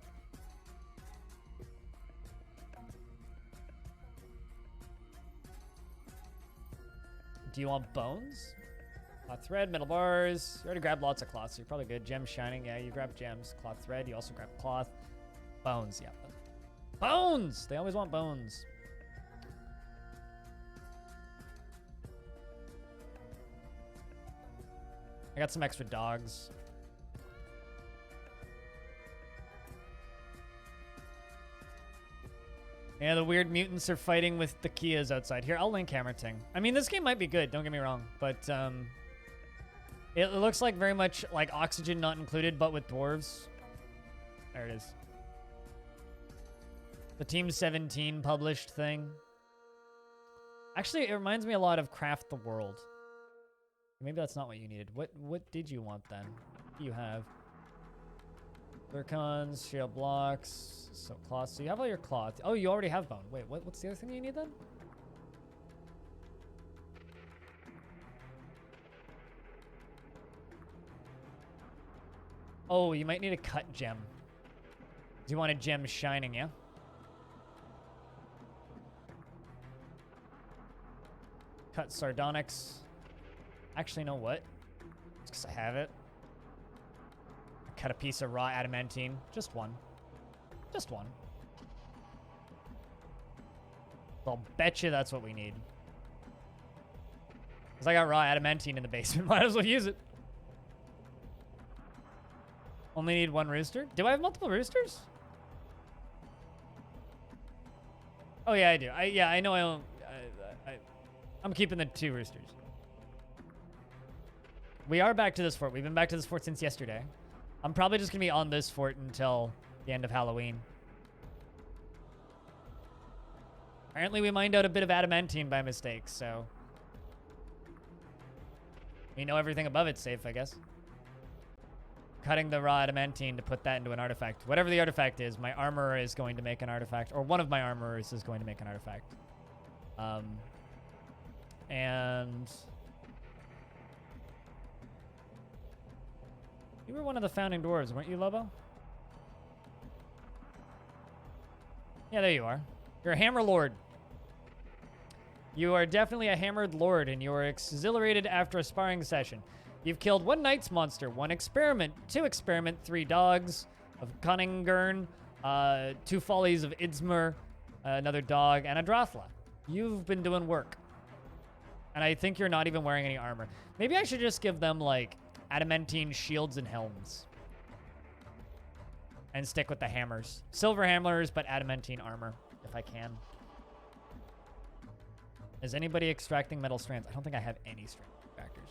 Do you want bones? Cloth thread, metal bars. You already grabbed lots of cloth, so you're probably good. Gems shining, yeah, you grabbed gems. Cloth thread, you also grabbed cloth. Bones, yeah. Bones! They always want bones. I got some extra dogs. Yeah, the weird mutants are fighting with the Kias outside. Here, I'll link Hammerting. I mean, this game might be good, don't get me wrong. But, it looks like very much like Oxygen Not Included, but with dwarves. There it is. The Team 17 published thing. Actually, it reminds me a lot of Craft the World. Maybe that's not what you needed. What did you want then? What do you have? Zircons, shield blocks, so cloth. So you have all your cloth. Oh, you already have bone. Wait, what's the other thing you need then? Oh, you might need a cut gem. Do you want a gem shining, yeah? Cut sardonyx. Actually, you know what? Just because I have it. Cut a piece of raw adamantine. Just one. Just one. I'll bet you that's what we need. Because I got raw adamantine in the basement. Might as well use it. Only need one rooster? Do I have multiple roosters? Oh, yeah, I do. I know I'm keeping the 2 roosters. We are back to this fort. We've been back to this fort since yesterday. I'm probably just going to be on this fort until the end of Halloween. Apparently, we mined out a bit of adamantine by mistake, so... we know everything above it's safe, I guess. Cutting the raw adamantine to put that into an artifact. Whatever the artifact is, my armorer is going to make an artifact, or one of my armorers is going to make an artifact. And... you were one of the founding dwarves, weren't you, Lobo? Yeah, there you are. You're a hammer lord. You are definitely a hammered lord, and you are exhilarated after a sparring session. You've killed 1 knight's monster, 1 experiment, 2 experiment, 3 dogs of Cunningham, 2 follies of Idsmer, another dog, and a Drothla. You've been doing work. And I think you're not even wearing any armor. Maybe I should just give them, like, adamantine shields and helms. And stick with the hammers. Silver hammers, but adamantine armor, if I can. Is anybody extracting metal strands? I don't think I have any strand extractors.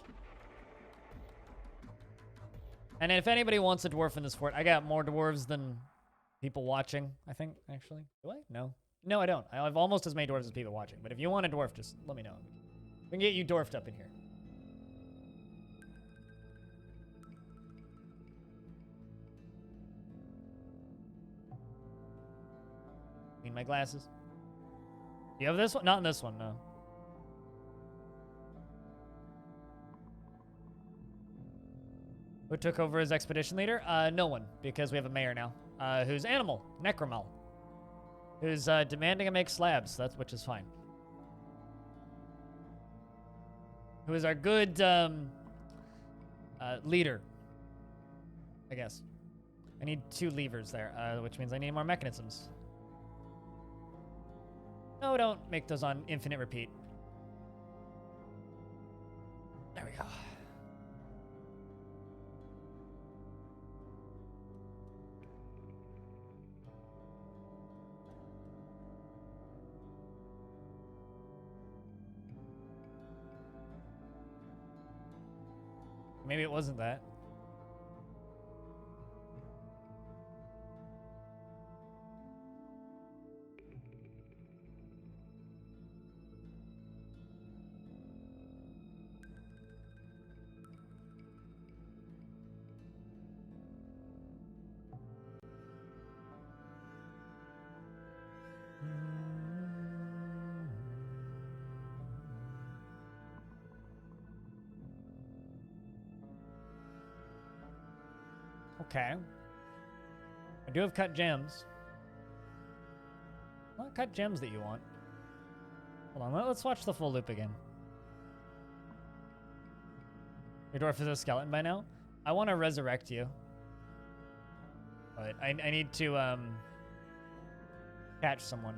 And if anybody wants a dwarf in this fort, I got more dwarves than people watching, I think, actually. Do I? No. No, I don't. I have almost as many dwarves as people watching. But if you want a dwarf, just let me know. We can get you dwarfed up in here. Need my glasses. Do you have this one? Not in this one, no. Who took over as expedition leader? No one, because we have a mayor now, who's animal, Necromal, who's demanding I make slabs, which is fine. Who is our good leader, I guess. I need 2 levers there, which means I need more mechanisms. No, don't make those on infinite repeat. There we go. Maybe it wasn't that. Okay. I do have cut gems. Not cut gems that you want. Hold on, let's watch the full loop again. Your dwarf is a skeleton by now? I want to resurrect you. But I need to catch someone.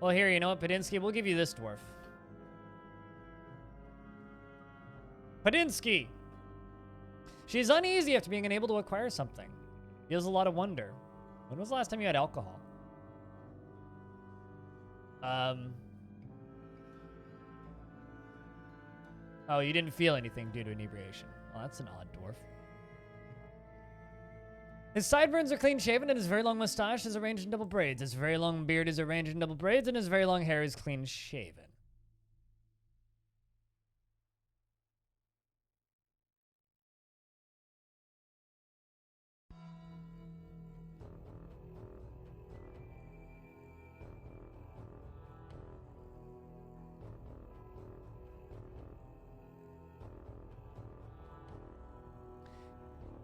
Well, here, you know what, Padinsky? We'll give you this dwarf. Padinsky! She's uneasy after being unable to acquire something. Feels a lot of wonder. When was the last time you had alcohol? Oh, you didn't feel anything due to inebriation. Well, that's an odd dwarf. His sideburns are clean-shaven, and his very long mustache is arranged in double braids. His very long beard is arranged in double braids, and his very long hair is clean-shaven.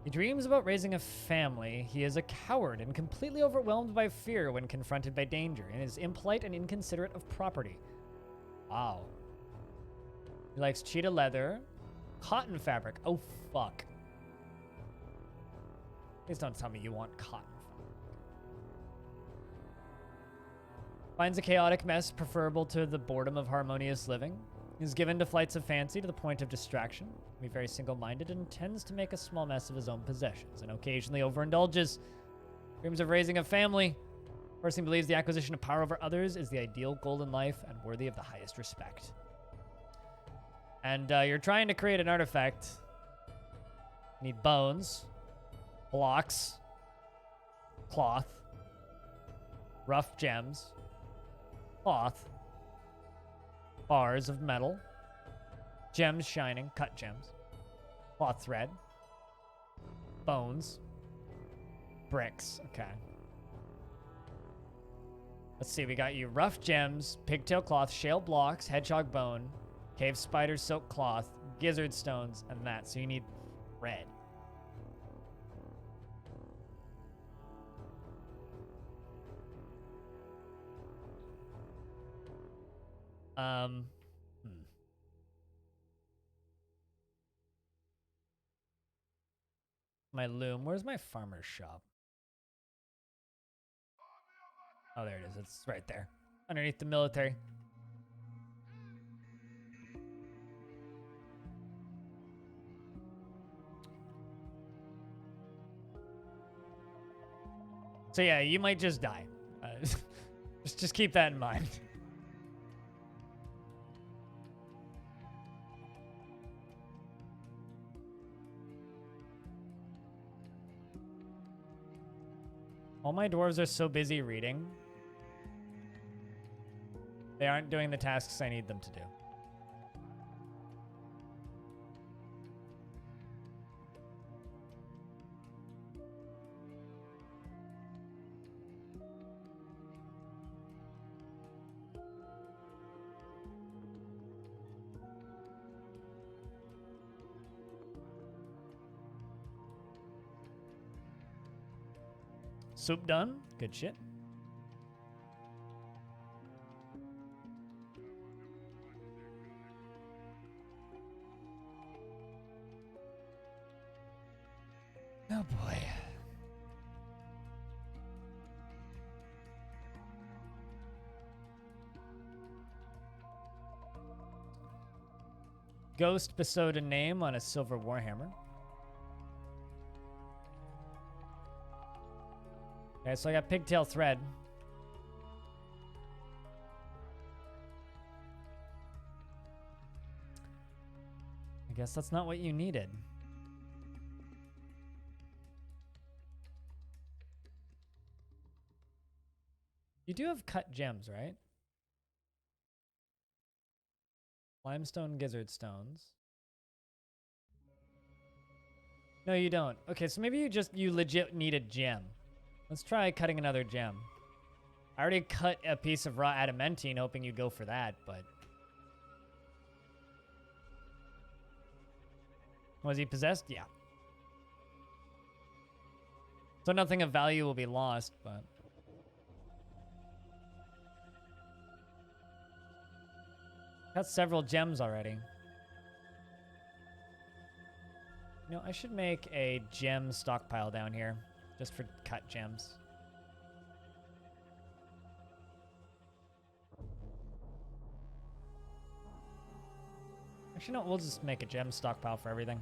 He dreams about raising a family. He is a coward and completely overwhelmed by fear when confronted by danger, and is impolite and inconsiderate of property. Wow. He likes cheetah leather. Cotton fabric. Oh, fuck. Please don't tell me you want cotton fabric. Finds a chaotic mess preferable to the boredom of harmonious living. Is given to flights of fancy to the point of distraction. Can be very single-minded and tends to make a small mess of his own possessions and occasionally overindulges. Dreams of raising a family. Person believes the acquisition of power over others is the ideal goal in life and worthy of the highest respect. And you're trying to create an artifact. You need bones, blocks, cloth, rough gems, cloth, bars of metal, gems shining, cut gems, cloth thread, bones, bricks. Okay. Let's see, we got you rough gems, pigtail cloth, shale blocks, hedgehog bone, cave spider silk cloth, gizzard stones, and that. So you need red. My loom. Where's my farmer's shop? Oh, there it is. It's right there. Underneath the military. So yeah, you might just die. Just keep that in mind. All my dwarves are so busy reading. They aren't doing the tasks I need them to do. Soup done. Good shit. Oh boy. Ghost bestowed a name on a silver warhammer. Okay, so I got pigtail thread. I guess that's not what you needed. You do have cut gems, right? Limestone gizzard stones. No, you don't. Okay, so maybe you legit need a gem. Let's try cutting another gem. I already cut a piece of raw adamantine, hoping you'd go for that, but... Was he possessed? Yeah. So nothing of value will be lost, but... Got several gems already. You know, I should make a gem stockpile down here, just for cut gems. Actually, no, we'll just make a gem stockpile for everything.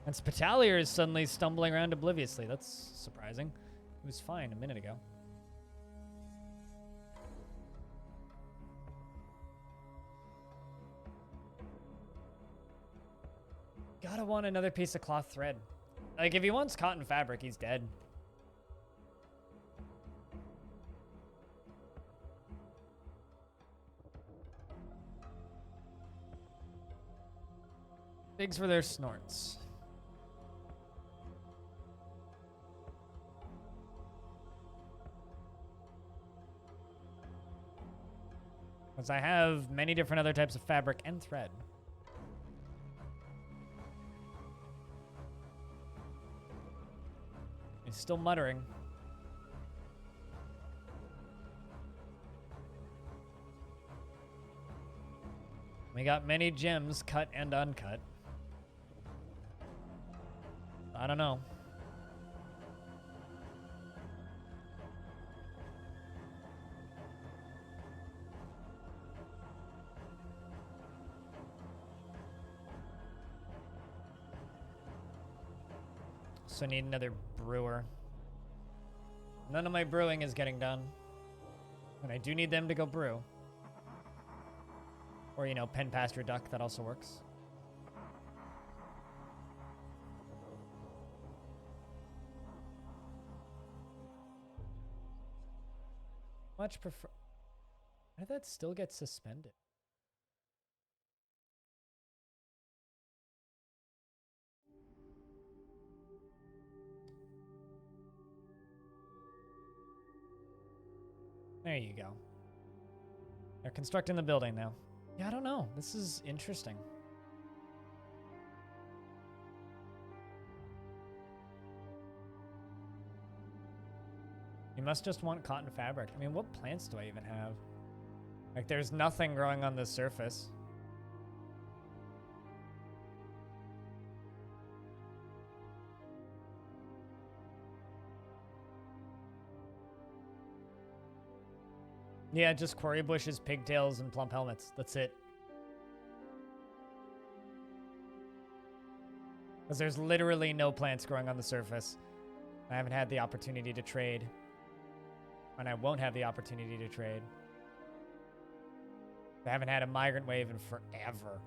And Spitalier is suddenly stumbling around obliviously. That's surprising. He was fine a minute ago. Gotta want another piece of cloth thread. Like, if he wants cotton fabric, he's dead. Pigs for their snorts. Because I have many different other types of fabric and thread. He's still muttering. We got many gems, cut and uncut. I don't know. So I need another brewer. None of my brewing is getting done. And I do need them to go brew. Or, you know, pen pasture duck, that also works. Much prefer... Why did that still get suspended? There you go. They're constructing the building now. Yeah, I don't know. This is interesting. You must just want cotton fabric. I mean, what plants do I even have? Like, there's nothing growing on the surface. Yeah, just quarry bushes, pigtails, and plump helmets. That's it. Because there's literally no plants growing on the surface. I haven't had the opportunity to trade. And I won't have the opportunity to trade. I haven't had a migrant wave in forever.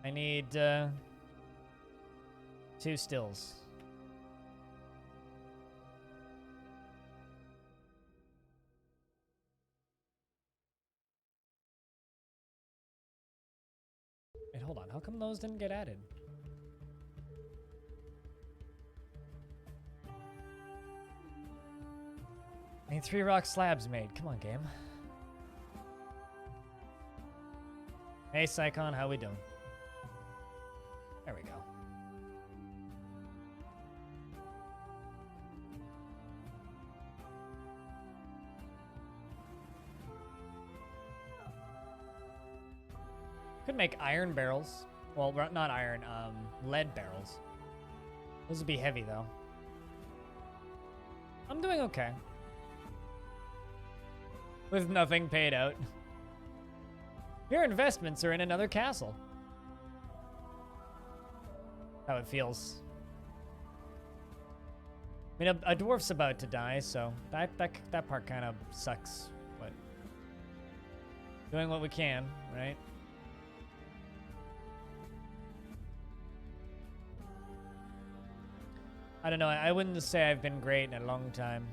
I need 2 stills. Wait, hold on. How come those didn't get added? I need 3 rock slabs made. Come on, game. Hey, Psychon, how we doing? There we go. Could make iron barrels. Well, not iron, lead barrels. Those would be heavy, though. I'm doing okay. With nothing paid out. Your investments are in another castle. How it feels. I mean, a dwarf's about to die, so that part kind of sucks. But doing what we can, right? I don't know. I wouldn't say I've been great in a long time.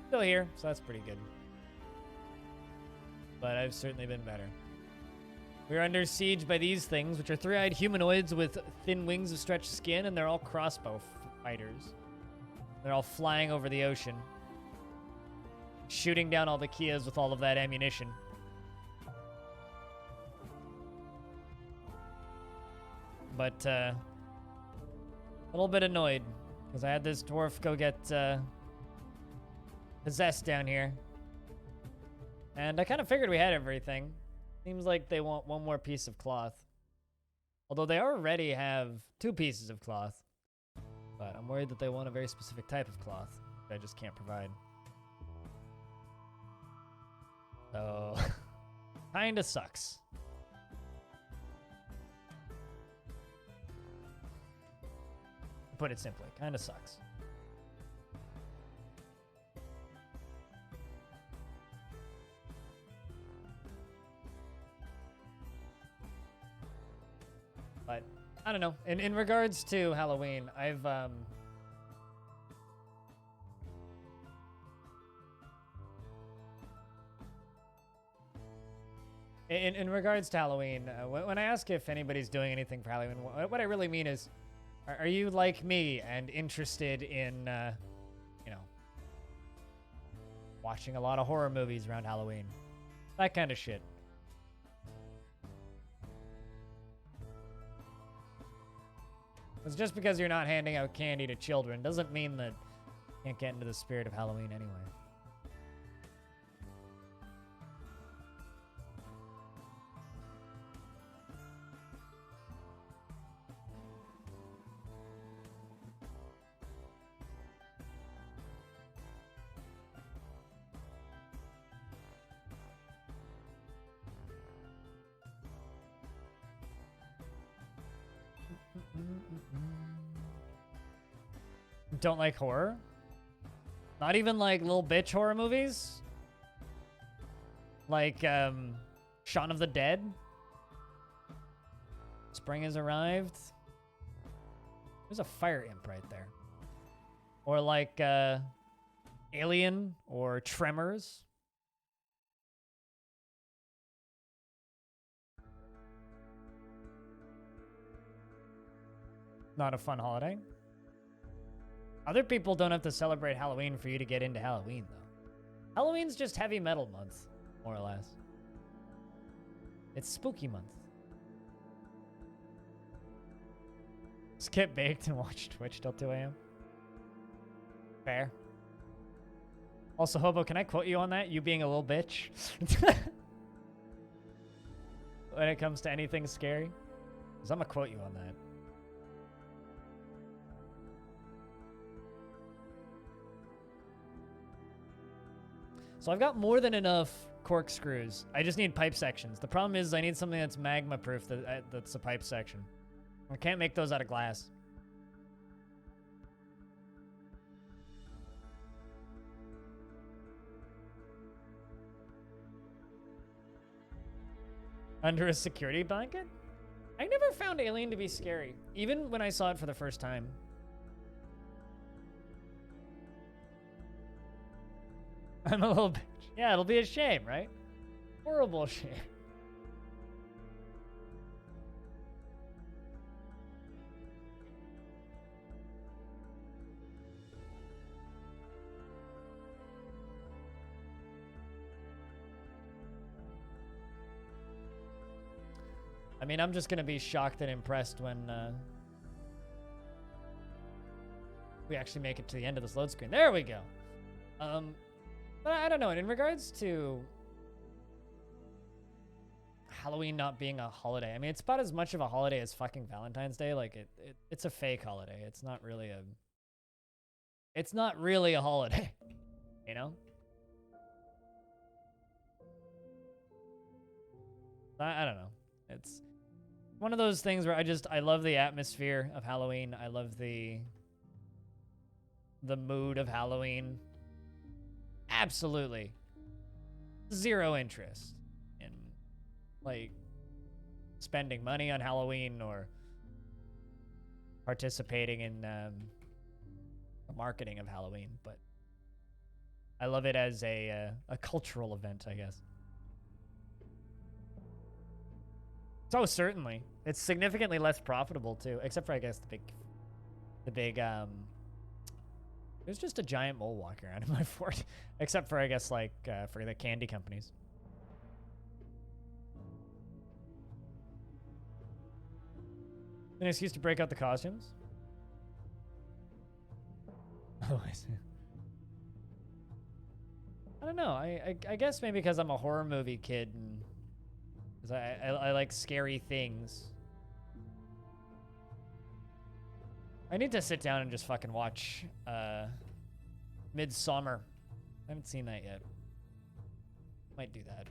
Still here, so that's pretty good. But I've certainly been better. We're under siege by these things, which are 3-eyed humanoids with thin wings of stretched skin, and they're all crossbow fighters. They're all flying over the ocean, shooting down all the Kias with all of that ammunition. But, a little bit annoyed, because I had this dwarf go get, possessed down here. And I kind of figured we had everything. Seems like they want 1 more piece of cloth. Although they already have 2 pieces of cloth. But I'm worried that they want a very specific type of cloth that I just can't provide. So, kinda sucks. To put it simply, kinda sucks. But I don't know. In regards to Halloween, I've in regards to Halloween, when I ask if anybody's doing anything for Halloween, what I really mean is, are you like me and interested in, you know, watching a lot of horror movies around Halloween. That kind of shit. It's just because you're not handing out candy to children doesn't mean that you can't get into the spirit of Halloween anyway. Don't like horror? Not even like little bitch horror movies? Like, Shaun of the Dead? Spring has arrived? There's a fire imp right there. Or like, Alien or Tremors? Not a fun holiday. Other people don't have to celebrate Halloween for you to get into Halloween, though. Halloween's just heavy metal month, more or less. It's spooky month. Skip baked and watch Twitch till 2 a.m. Fair. Also, Hobo, can I quote you on that? You being a little bitch? When it comes to anything scary? Because I'm going to quote you on that. So I've got more than enough corkscrews. I just need pipe sections. The problem is I need something that's magma proof that's a pipe section. I can't make those out of glass. Under a security blanket? I never found Alien to be scary, even when I saw it for the first time. I'm a little bitch. Yeah, it'll be a shame, right? Horrible shame. I mean, I'm just gonna be shocked and impressed when we actually make it to the end of this load screen. There we go. But I don't know. In regards to Halloween not being a holiday, I mean, it's about as much of a holiday as fucking Valentine's Day. Like, it's a fake holiday. It's not really a... It's not really a holiday, you know? I don't know. It's one of those things where I love the atmosphere of Halloween. I love the mood of Halloween. Absolutely zero interest in like spending money on Halloween or participating in the marketing of Halloween, but I love it as a cultural event, I guess. So certainly, it's significantly less profitable too, except for I guess the big there's just a giant mole walking around in my fort. Except for, I guess, like, for the candy companies. An excuse to break out the costumes? Oh, I see. I don't know. I guess maybe because I'm a horror movie kid and... Because I like scary things. I need to sit down and just fucking watch Midsummer. I haven't seen that yet. Might do that.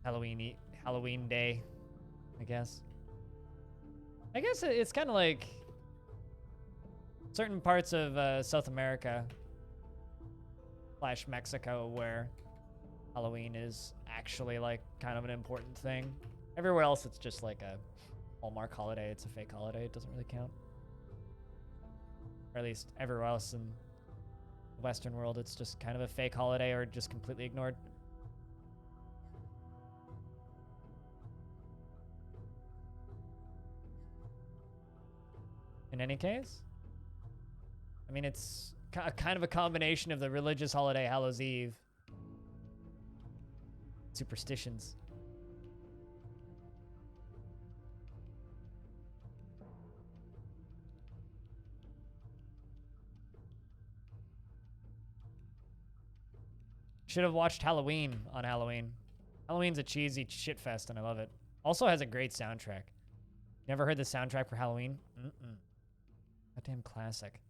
Halloween day, I guess. I guess it's kind of like certain parts of South America / Mexico where Halloween is actually like kind of an important thing. Everywhere else it's just like a Hallmark holiday. It's a fake holiday. It doesn't really count. Or at least everywhere else in the Western world, it's just kind of a fake holiday or just completely ignored. In any case, I mean, it's kind of a combination of the religious holiday Hallows Eve. Superstitions. Should have watched Halloween on Halloween. Halloween's a cheesy shitfest, and I love it. Also has a great soundtrack. Never heard the soundtrack for Halloween? Mm-mm. Goddamn classic.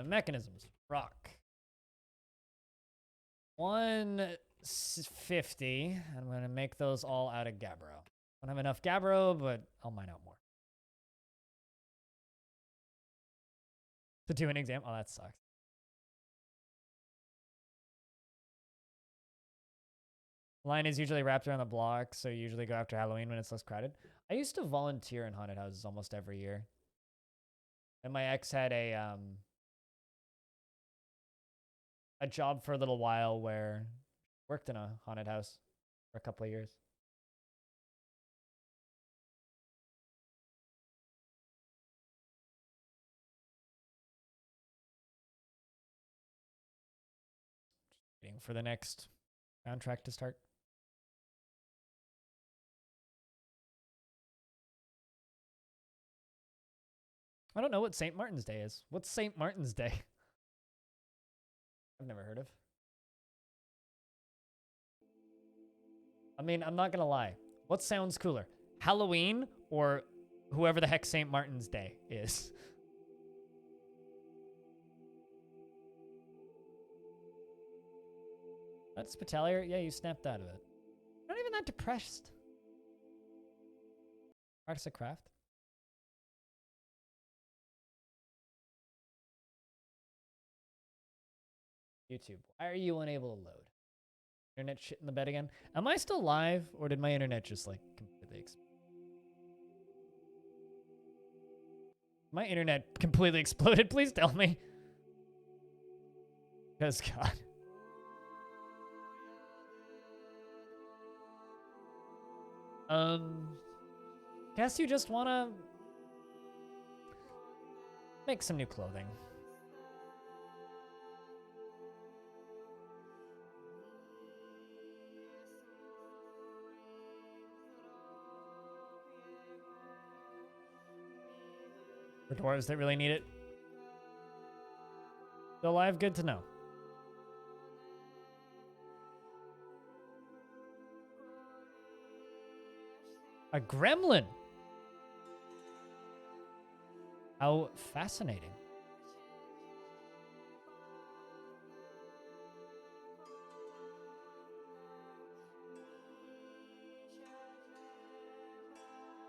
Mechanisms. Rock. 150. I'm going to make those all out of Gabbro. I don't have enough Gabbro, but I'll mine out more. To do an exam? Oh, that sucks. Line is usually wrapped around the block, so you usually go after Halloween when it's less crowded. I used to volunteer in haunted houses almost every year. And my ex had a job for a little while where worked in a haunted house for a couple of years. Waiting for the next soundtrack to start. I don't know what St. Martin's Day is. What's St. Martin's Day? I've never heard of. I mean, I'm not going to lie. What sounds cooler? Halloween or whoever the heck St. Martin's Day is? That's Spitalier? Yeah, you snapped out of it. Not even that depressed. Practice a craft? YouTube. Why are you unable to load? Internet shit in the bed again? Am I still live, or did my internet just, like, completely explode? My internet completely exploded. Please tell me. Because, God. Guess you just want to make some new clothing. For dwarves that really need it. Still alive? Good to know. A gremlin. How fascinating.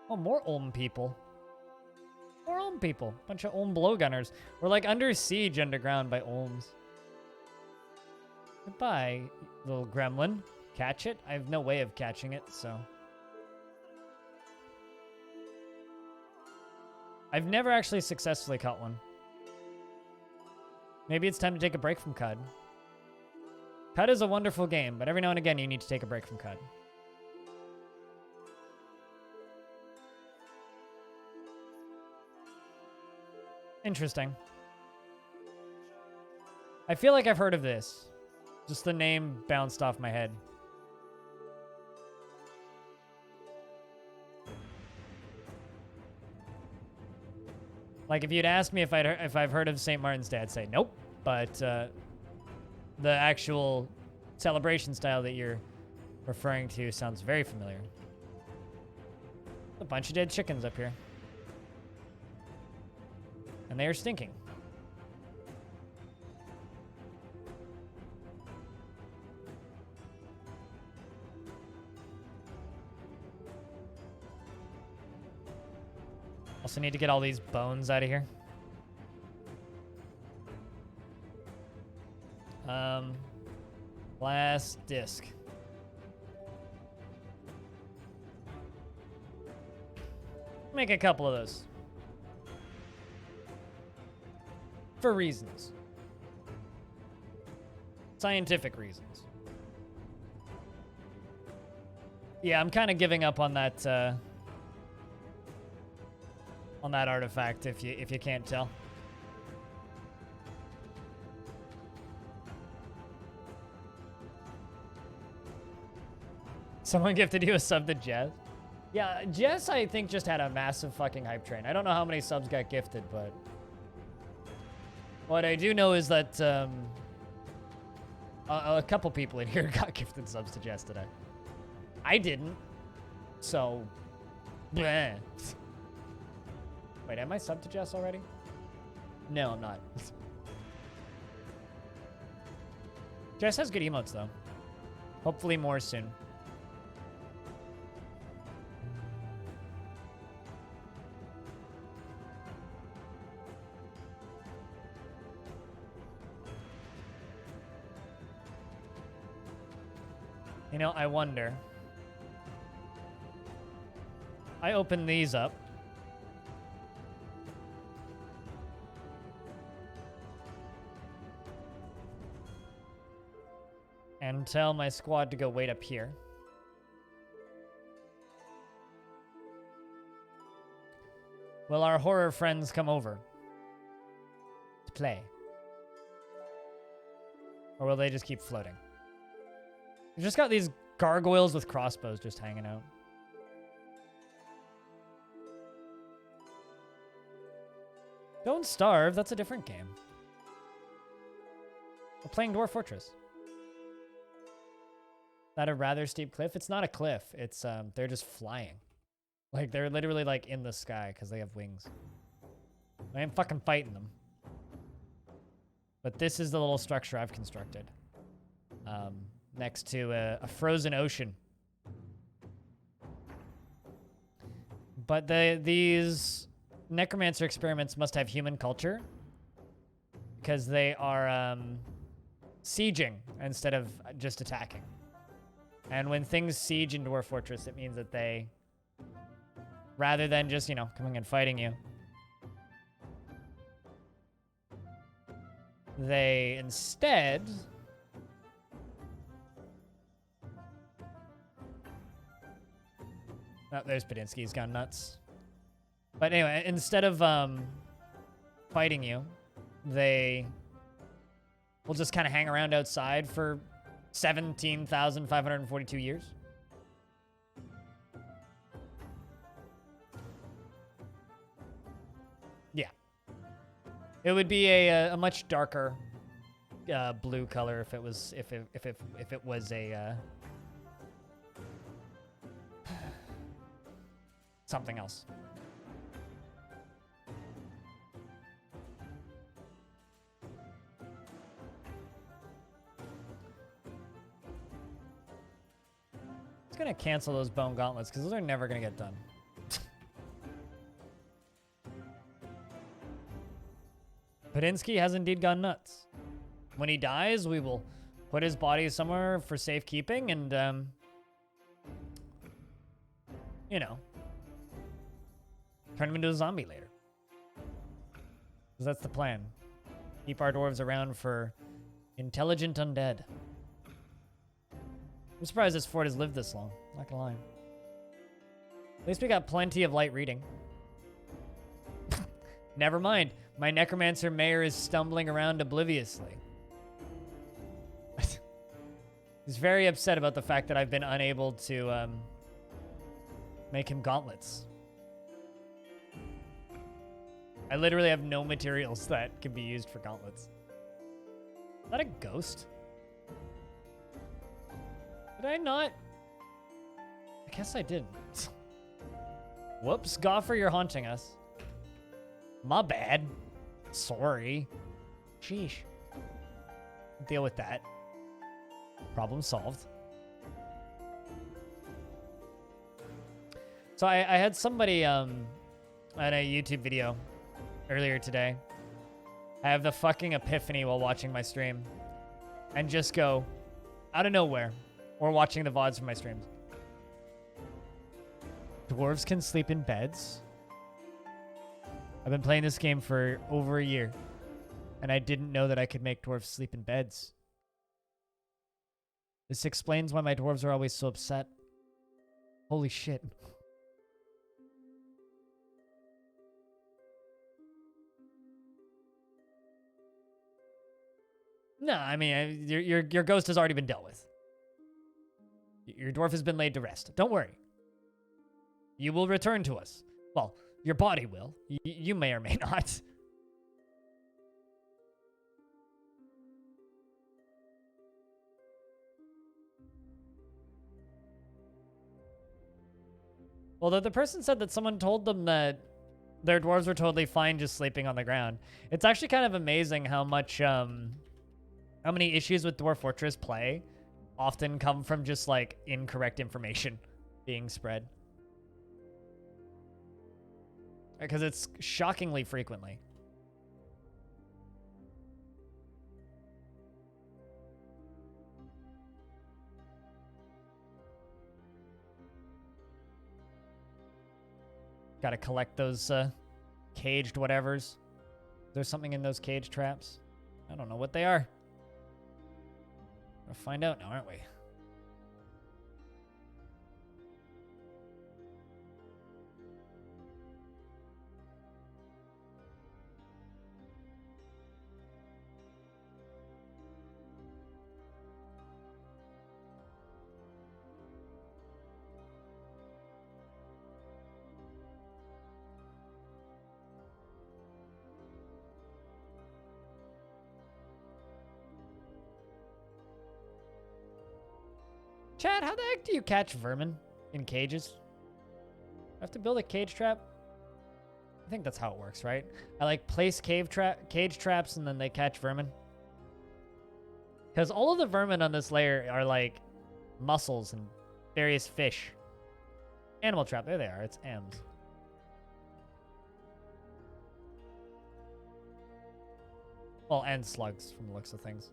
Oh, more Ulm people. More Ulm people. Bunch of Ulm blowgunners. We're like under siege underground by Ulms. Goodbye, little gremlin. Catch it? I have no way of catching it, so. I've never actually successfully caught one. Maybe it's time to take a break from CUD. CUD is a wonderful game, but every now and again you need to take a break from CUD. Interesting. I feel like I've heard of this. Just the name bounced off my head. Like, if you'd asked me if I've heard of St. Martin's Day, I'd say nope. But the actual celebration style that you're referring to sounds very familiar. A bunch of dead chickens up here. And they are stinking. Also need to get all these bones out of here. Last disc. Make a couple of those. For reasons. Scientific reasons. Yeah, I'm kind of giving up on that artifact if you can't tell. Someone gifted you a sub to Jess. Yeah, Jess, I think, just had a massive fucking hype train. I don't know how many subs got gifted, but what I do know is that a couple people in here got gifted subs to Jess today. I didn't, so bleh. Wait, am I subbed to Jess already? No, I'm not. Jess has good emotes, though. Hopefully more soon. You know, I wonder. I open these up. And tell my squad to go wait up here. Will our horror friends come over to play? Or will they just keep floating? We've just got these gargoyles with crossbows just hanging out. Don't Starve, that's a different game. We're playing Dwarf Fortress. Is that a rather steep cliff? It's not a cliff. It's, they're just flying. Like, they're literally, like, in the sky because they have wings. I ain't fucking fighting them. But this is the little structure I've constructed. Next to a frozen ocean. But these necromancer experiments must have human culture because they are sieging instead of just attacking. And when things siege in Dwarf Fortress, it means that they, rather than just, you know, coming and fighting you, they instead oh, there's Padinsky. He's gone nuts. But anyway, instead of fighting you, they will just kind of hang around outside for 17,542 years. Yeah. It would be a much darker blue color if it was if it was a something else. It's gonna cancel those bone gauntlets because those are never gonna get done. Padinsky has indeed gone nuts. When he dies, we will put his body somewhere for safekeeping and, you know, turn him into a zombie later. Because that's the plan. Keep our dwarves around for intelligent undead. I'm surprised this fort has lived this long. Not gonna lie. At least we got plenty of light reading. Never mind. My necromancer mayor is stumbling around obliviously. He's very upset about the fact that I've been unable to make him gauntlets. I literally have no materials that can be used for gauntlets. Is that a ghost? Did I not? I guess I didn't. Whoops, Goffer, you're haunting us. My bad. Sorry. Sheesh. Deal with that. Problem solved. So I had somebody at a YouTube video earlier today. I have the fucking epiphany while watching my stream. And just go, out of nowhere, or watching the VODs from my streams. Dwarves can sleep in beds? I've been playing this game for over a year, and I didn't know that I could make dwarves sleep in beds. This explains why my dwarves are always so upset. Holy shit. No, I mean, your ghost has already been dealt with. Your dwarf has been laid to rest. Don't worry. You will return to us. Well, your body will. You may or may not. Well, the person said that someone told them that their dwarves were totally fine just sleeping on the ground. It's actually kind of amazing how much, how many issues with Dwarf Fortress play often come from just, like, incorrect information being spread. Because it's shockingly frequently. Gotta collect those caged whatevers. There's something in those cage traps. I don't know what they are. We'll find out now, aren't we? Chad, how the heck do you catch vermin in cages? I have to build a cage trap? I think that's how it works, right? I like place cage traps and then they catch vermin. Because all of the vermin on this layer are like mussels and various fish. Animal trap, there they are, it's M's. Well, and slugs from the looks of things.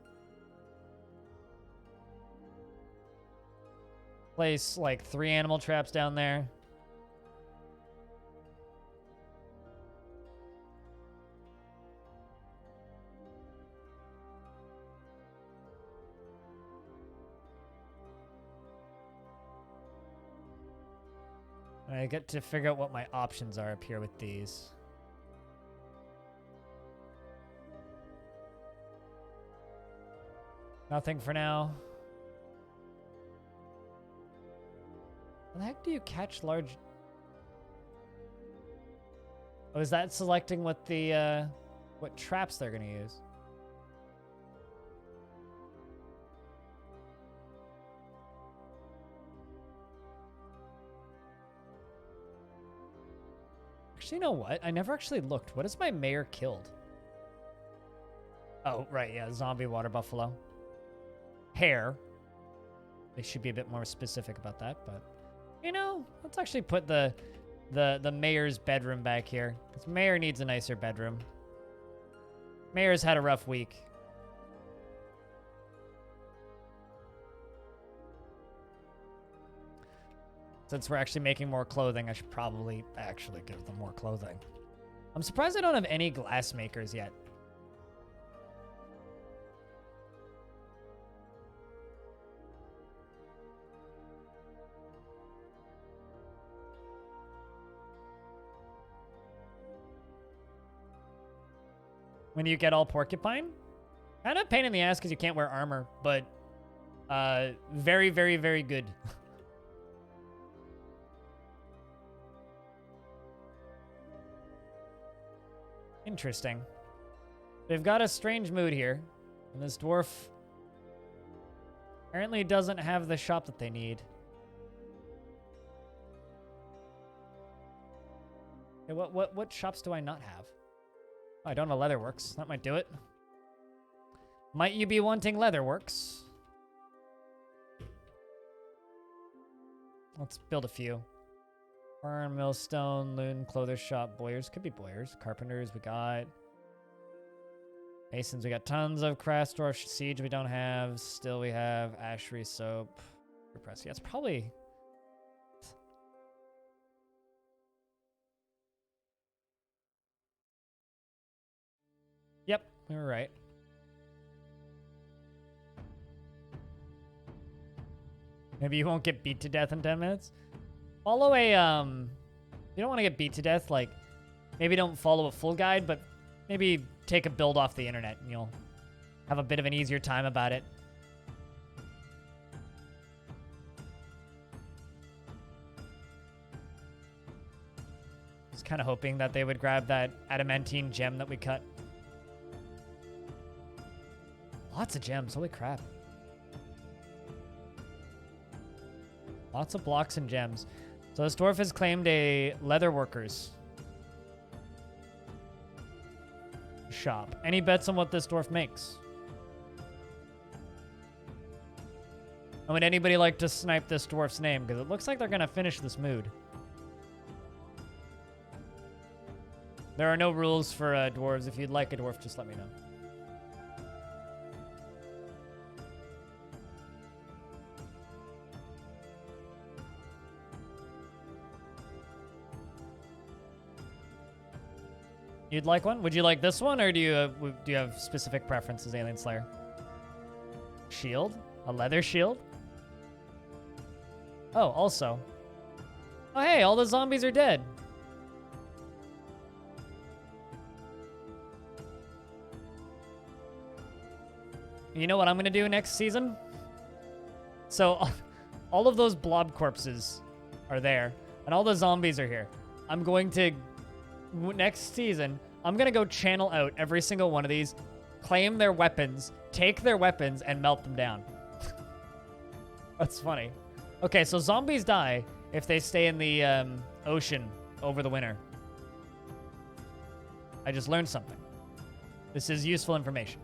Place like 3 animal traps down there. I get to figure out what my options are up here with these. Nothing for now. How the heck do you catch large... Oh, is that selecting what the, what traps they're gonna use? Actually, you know what? I never actually looked. What is my mayor killed? Oh, right, yeah, zombie water buffalo. Hare. They should be a bit more specific about that, but... You know, let's actually put the mayor's bedroom back here. Because mayor needs a nicer bedroom. Mayor's had a rough week. Since we're actually making more clothing, I should probably actually give them more clothing. I'm surprised I don't have any glass makers yet. When you get all porcupine? Kind of pain in the ass because you can't wear armor, but very, very, very good. Interesting. They've got a strange mood here. And this dwarf apparently doesn't have the shop that they need. Okay, what shops do I not have? Oh, I don't have Leatherworks. That might do it. Might you be wanting Leatherworks? Let's build a few. Burn, millstone, loon, clother shop, boyers. Could be boyers. Carpenters, we got. Masons, we got tons of. Craft store, siege, we don't have. Still, we have. Ashery, soap. Press. Yeah, it's probably. Yep, we were right. Maybe you won't get beat to death in 10 minutes. Follow a, you don't want to get beat to death, like, maybe don't follow a full guide, but maybe take a build off the internet and you'll have a bit of an easier time about it. Just kind of hoping that they would grab that adamantine gem that we cut. Lots of gems, holy crap. Lots of blocks and gems. So this dwarf has claimed a leather workers shop. Any bets on what this dwarf makes? And would anybody like to snipe this dwarf's name? Because it looks like they're going to finish this mood. There are no rules for dwarves. If you'd like a dwarf, just let me know. You'd like one? Would you like this one, or do you have specific preferences, Alien Slayer? Shield? A leather shield? Oh, also. Oh, hey, all the zombies are dead. You know what I'm going to do next season? So, all of those blob corpses are there, and all the zombies are here. I'm going to, next season, I'm going to go channel out every single one of these, claim their weapons, take their weapons, and melt them down. That's funny. Okay, so zombies die if they stay in the ocean over the winter. I just learned something. This is useful information.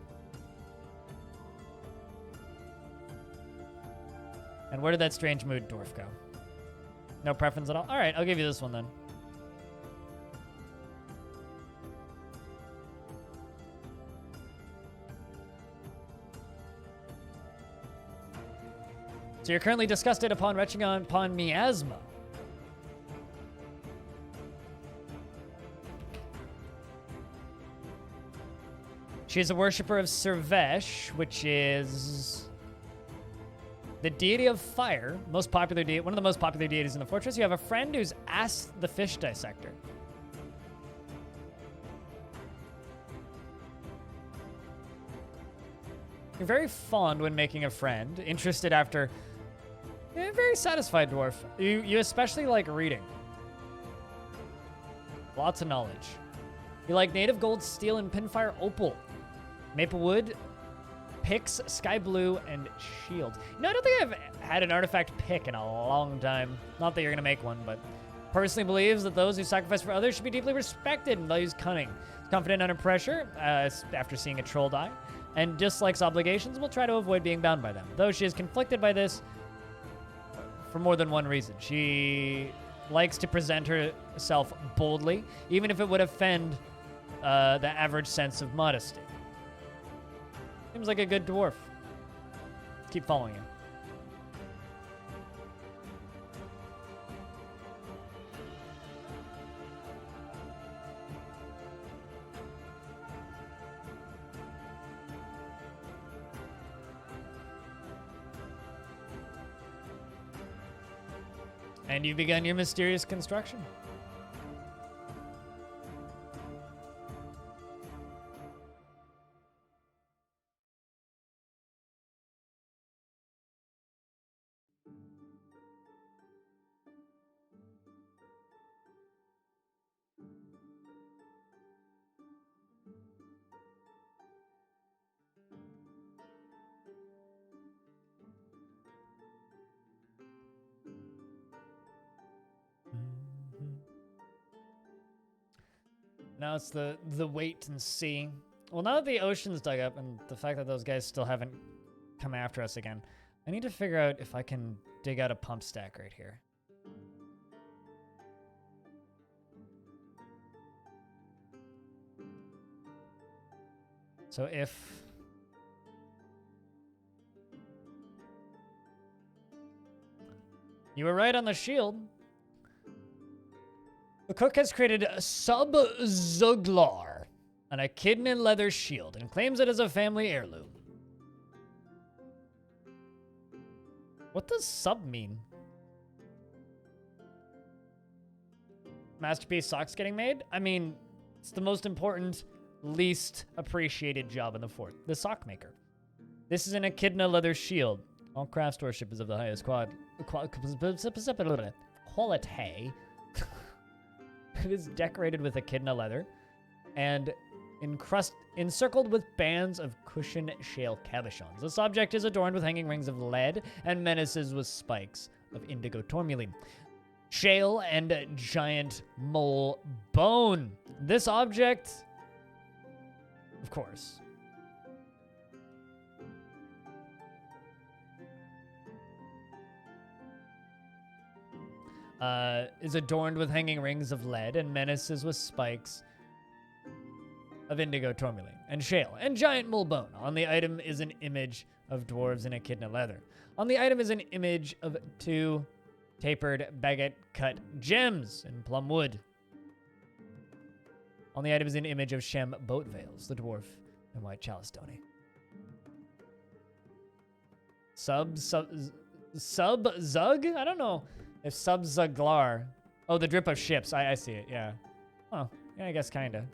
And where did that strange mood dwarf go? No preference at all? All right, I'll give you this one then. So you're currently disgusted upon retching upon miasma. She is a worshiper of Servesh, which is the deity of fire, most popular deity, one of the most popular deities in the fortress. You have a friend who's Ass the Fish Dissector. You're very fond when making a friend, interested after. You're a very satisfied dwarf. You especially like reading. Lots of knowledge. You like native gold, steel, and pinfire opal. Maple wood, picks, sky blue, and shield. You know, I don't think I've had an artifact pick in a long time. Not that you're going to make one, but personally believes that those who sacrifice for others should be deeply respected and values cunning. Is confident under pressure after seeing a troll die, and dislikes obligations and will try to avoid being bound by them. Though she is conflicted by this for more than one reason. She likes to present herself boldly, even if it would offend the average sense of modesty. Seems like a good dwarf. Keep following him. And you've begun your mysterious construction. Now it's the wait and see. Well, now that the ocean's dug up and the fact that those guys still haven't come after us again, I need to figure out if I can dig out a pump stack right here. So if you were right on the shield, the cook has created a sub-zuglar, an echidna leather shield, and claims it as a family heirloom. What does sub mean? masterpiece socks getting made. I mean, it's the most important, least appreciated job in the fort. The sock maker. This is an echidna leather shield. All craft storeship is of the highest quality. It is decorated with echidna leather and encircled with bands of cushion shale cabochons. This object is adorned with hanging rings of lead and menaces with spikes of indigo tourmaline, shale, and giant mole bone. This object, of course, is adorned with hanging rings of lead and menaces with spikes of indigo tourmaline and shale and giant mole bone. On the item is an image of dwarves in echidna leather. On the item is an image of 2 tapered baguette cut gems in plum wood. On the item is an image of Shem boat veils, the dwarf, and white chalice stony. Sub Zug? I don't know if Sub Zuglar. Oh, the drip of ships. I see it, yeah. Oh, yeah, I guess kinda.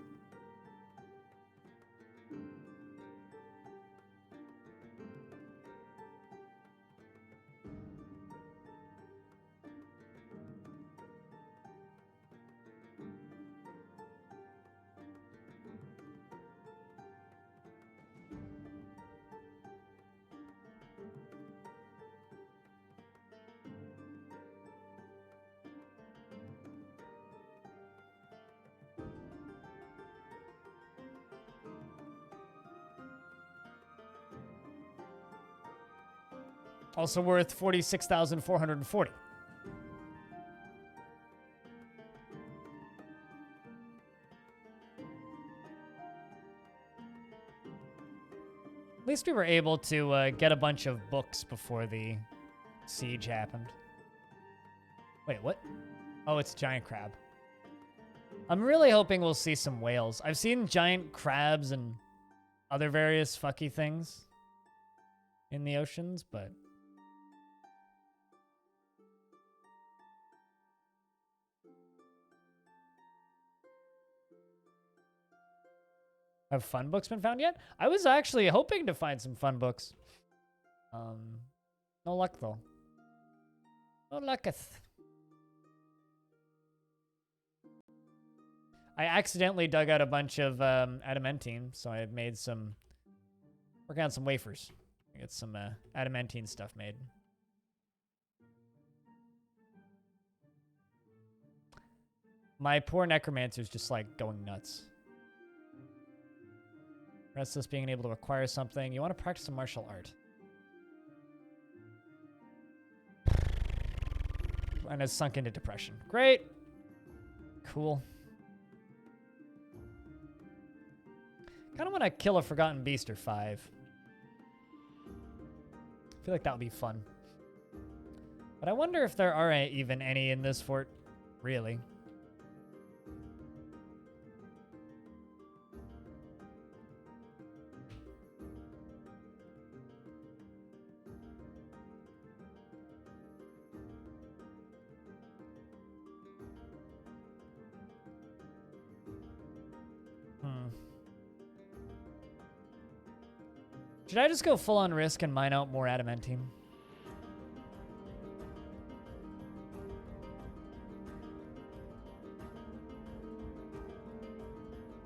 Also worth 46,440. At least we were able to get a bunch of books before the siege happened. Wait, what? Oh, it's giant crab. I'm really hoping we'll see some whales. I've seen giant crabs and other various fucky things in the oceans, but... Have fun books been found yet? I was actually hoping to find some fun books. No luck though. No lucketh. I accidentally dug out a bunch of adamantine, so I made some... Working on some wafers. I get some adamantine stuff made. My poor necromancer's just like going nuts. Restless being able to acquire something. You want to practice a martial art. And has sunk into depression. Great. Cool. Kind of want to kill a forgotten beast or 5. I feel like that would be fun. But I wonder if there are even any in this fort, really. Should I just go full on risk and mine out more adamantine?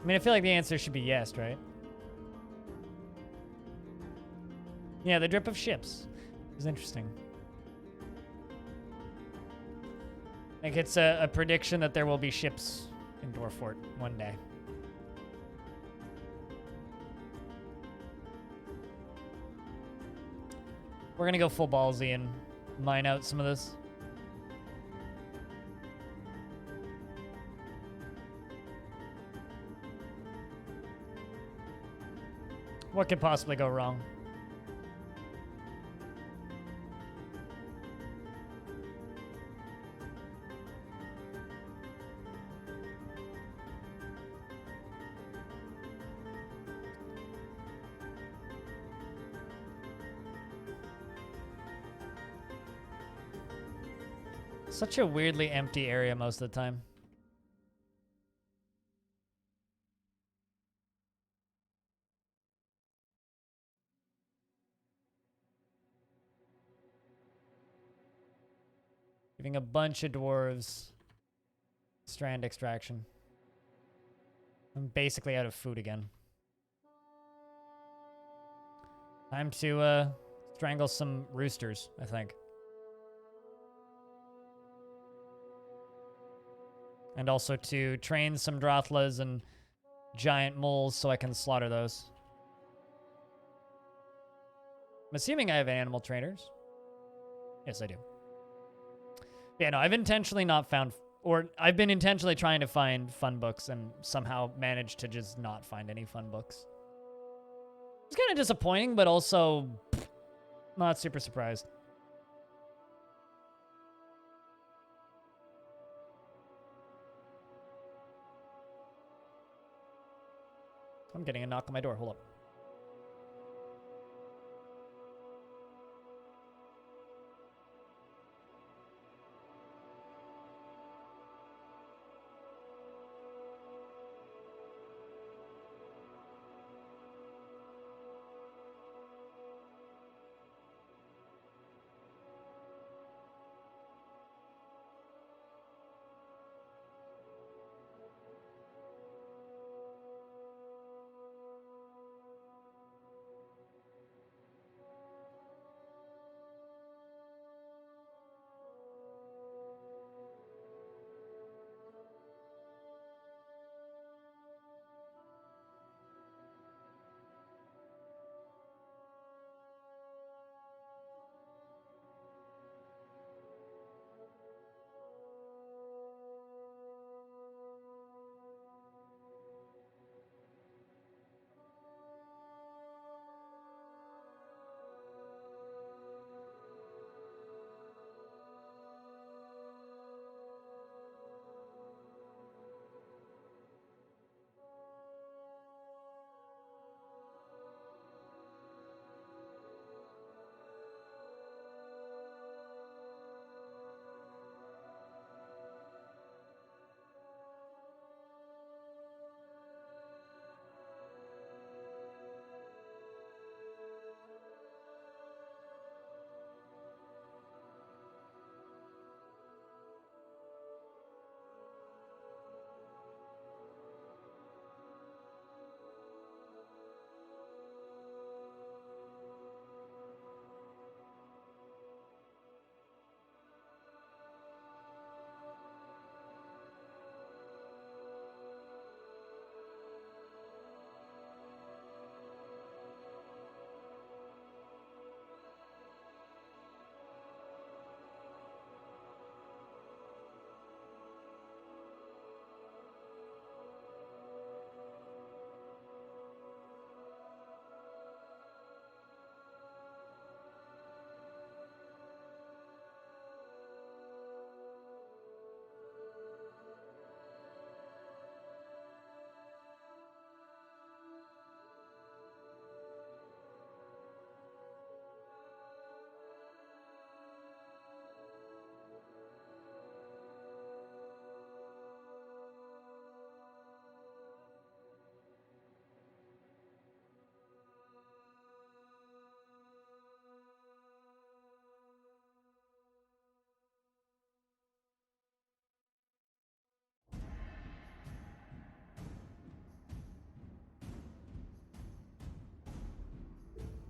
I mean, I feel like the answer should be yes, right? Yeah, the drip of ships is interesting. Like it's a prediction that there will be ships in Dwarf Fort one day. We're gonna go full ballsy and mine out some of this. What could possibly go wrong? Such a weirdly empty area most of the time. Giving a bunch of dwarves strand extraction. I'm basically out of food again. Time to strangle some roosters, I think. And also to train some Drothlas and giant moles so I can slaughter those. I'm assuming I have animal trainers. Yes, I do. Yeah, no, I've intentionally not found... Or I've been intentionally trying to find fun books and somehow managed to just not find any fun books. It's kind of disappointing, but also not super surprised. I'm getting a knock on my door. Hold up.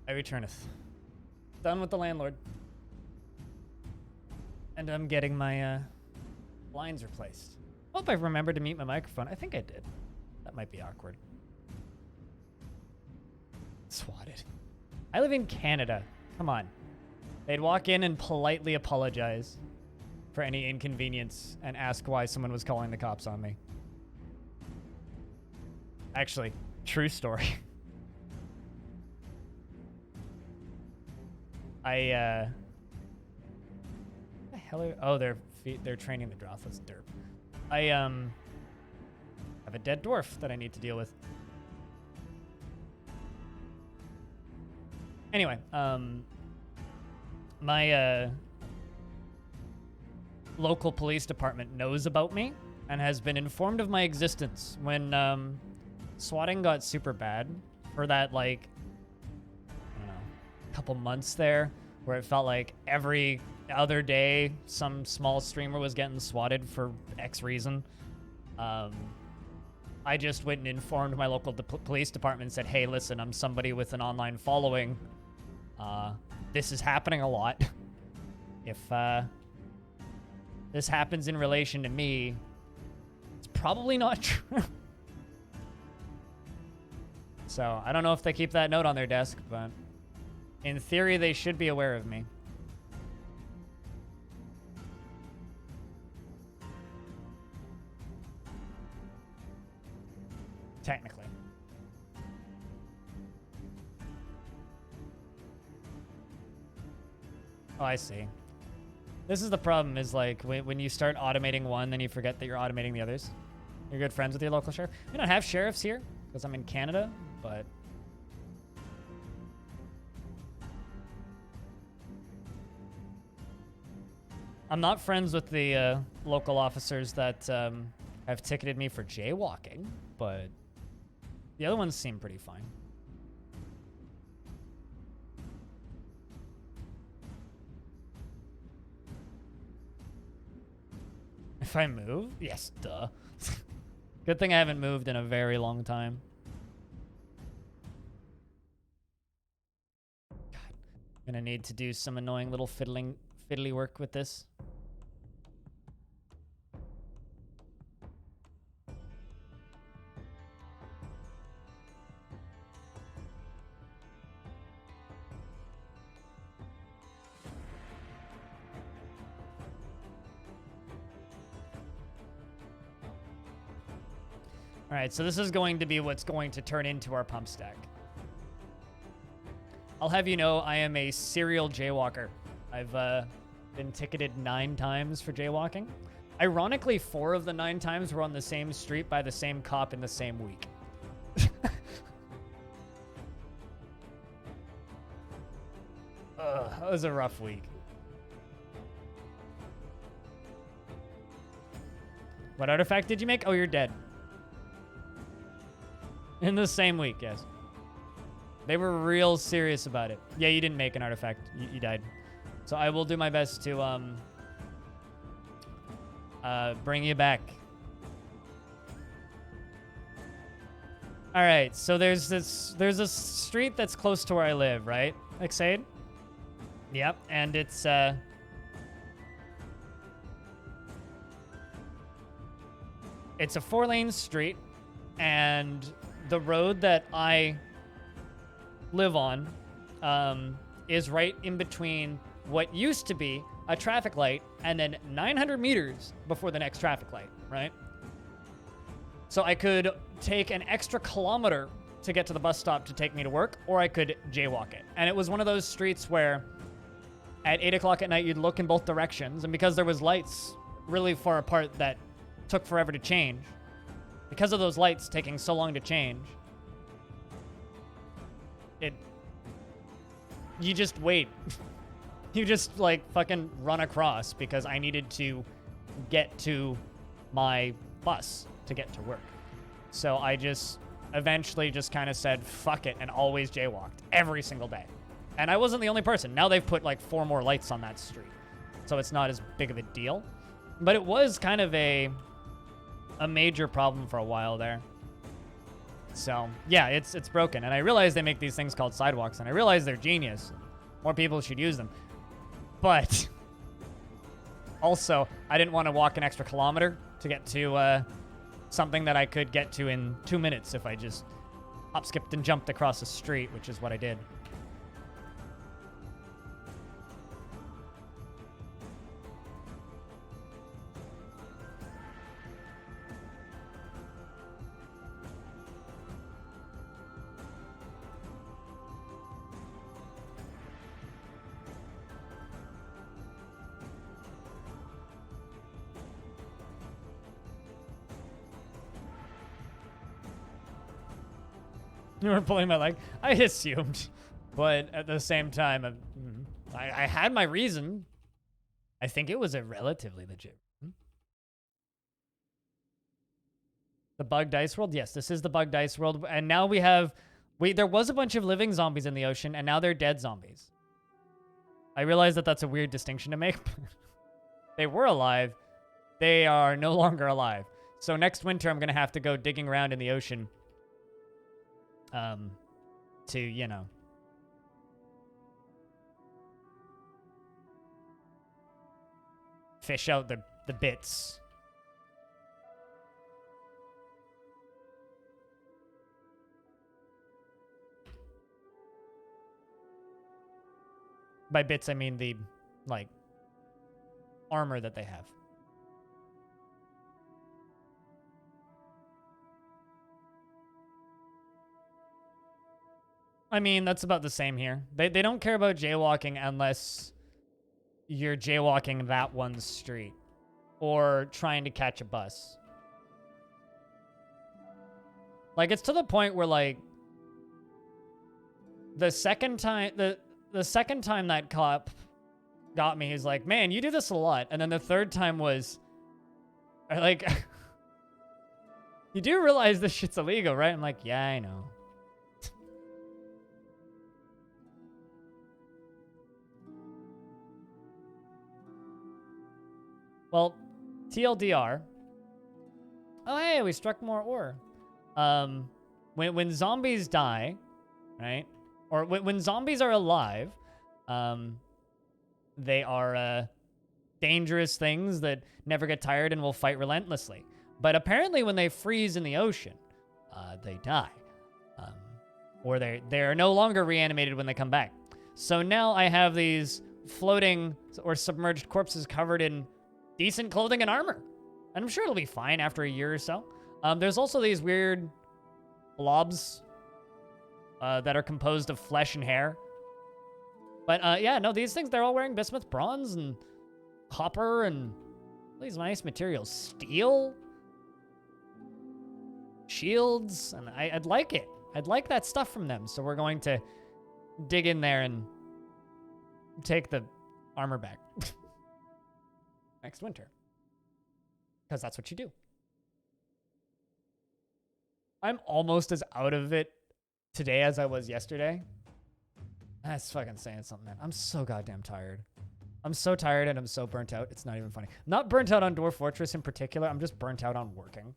I returneth. Done with the landlord. And I'm getting my blinds replaced. Hope I remembered to mute my microphone. I think I did. That might be awkward. Swatted. I live in Canada. Come on. They'd walk in and politely apologize for any inconvenience and ask why someone was calling the cops on me. Actually, true story. The hell are, oh, they're training the Drothlas. Derp. I have a dead dwarf that I need to deal with. Anyway, my local police department knows about me and has been informed of my existence when swatting got super bad for that, like, I don't know, couple months there where it felt like every other day, some small streamer was getting swatted for X reason. I just went and informed my local police department and said, hey, listen, I'm somebody with an online following. This is happening a lot. If this happens in relation to me, it's probably not true. So I don't know if they keep that note on their desk, but in theory, they should be aware of me. Technically. Oh, I see. This is the problem, is like when you start automating one, then you forget that you're automating the others. You're good friends with your local sheriff. We don't have sheriffs here because I'm in Canada, but I'm not friends with the local officers that have ticketed me for jaywalking, but the other ones seem pretty fine. If I move? Yes, duh. Good thing I haven't moved in a very long time. God, I'm gonna need to do some annoying little fiddly work with this. All right, so this is going to be what's going to turn into our pump stack. I'll have you know, I am a serial jaywalker. I've been ticketed 9 times for jaywalking. Ironically, 4 of the 9 times were on the same street by the same cop in the same week. That was a rough week. What artifact did you make? Oh, you're dead. In the same week, yes. They were real serious about it. Yeah, you didn't make an artifact. You died. So I will do my best to bring you back. All right, so there's a street that's close to where I live, right? Exade? Yep, and it's a 4-lane street, and the road that I live on is right in between what used to be a traffic light and then 900 meters before the next traffic light, right? So I could take an extra kilometer to get to the bus stop to take me to work, or I could jaywalk it. And it was one of those streets where at 8 o'clock at night, you'd look in both directions, and because there was lights really far apart that took forever to change, because of those lights taking so long to change, you just wait. You just, like, fucking run across because I needed to get to my bus to get to work. So I just eventually just kind of said, fuck it, and always jaywalked every single day. And I wasn't the only person. Now they've put, like, 4 more lights on that street. So it's not as big of a deal. But it was kind of a major problem for a while there. So, yeah, it's broken. And I realize they make these things called sidewalks, and I realize they're genius. More people should use them. But also, I didn't want to walk an extra kilometer to get to something that I could get to in 2 minutes if I just hop, skipped, and jumped across the street, which is what I did. You were pulling my leg. I assumed. But at the same time, I had my reason. I think it was a relatively legit. The bugged ice world? Yes, this is the bugged ice world. And now we have... there was a bunch of living zombies in the ocean, and now they're dead zombies. I realize that that's a weird distinction to make. They were alive. They are no longer alive. So next winter, I'm going to have to go digging around in the ocean. To, you know. Fish out the bits. By bits, I mean the, like, armor that they have. I mean, that's about the same here. They don't care about jaywalking unless you're jaywalking that one street or trying to catch a bus. Like, it's to the point where, like, the second time that cop got me, he's like, man, you do this a lot. And then the third time was, like, you do realize this shit's illegal, right? I'm like, yeah, I know. Well, TLDR. Oh, hey, we struck more ore. When zombies die, right? Or when zombies are alive, they are dangerous things that never get tired and will fight relentlessly. But apparently when they freeze in the ocean, they die. Or they're no longer reanimated when they come back. So now I have these floating or submerged corpses covered in decent clothing and armor. And I'm sure it'll be fine after a year or so. There's also these weird blobs that are composed of flesh and hair. But yeah, no, these things, they're all wearing bismuth bronze and copper and these nice materials. Steel? Shields? And I'd like it. I'd like that stuff from them. So we're going to dig in there and take the armor back. Next winter. Because that's what you do. I'm almost as out of it today as I was yesterday. That's fucking saying something, man. I'm so goddamn tired. I'm so tired and I'm so burnt out. It's not even funny. I'm not burnt out on Dwarf Fortress in particular. I'm just burnt out on working.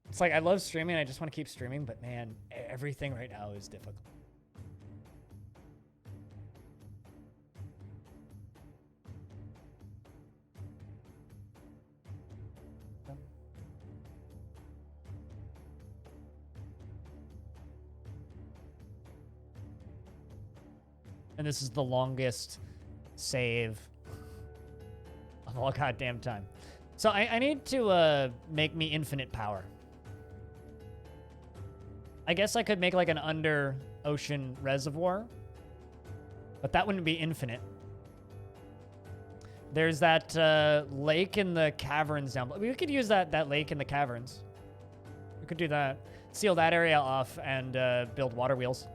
It's like I love streaming. I just want to keep streaming. But man, everything right now is difficult. And this is the longest save of all goddamn time. So I need to make me infinite power. I guess I could make like an under ocean reservoir, but that wouldn't be infinite. There's that lake in the caverns down below. We could use that lake in the caverns. We could do that. Seal that area off and build water wheels.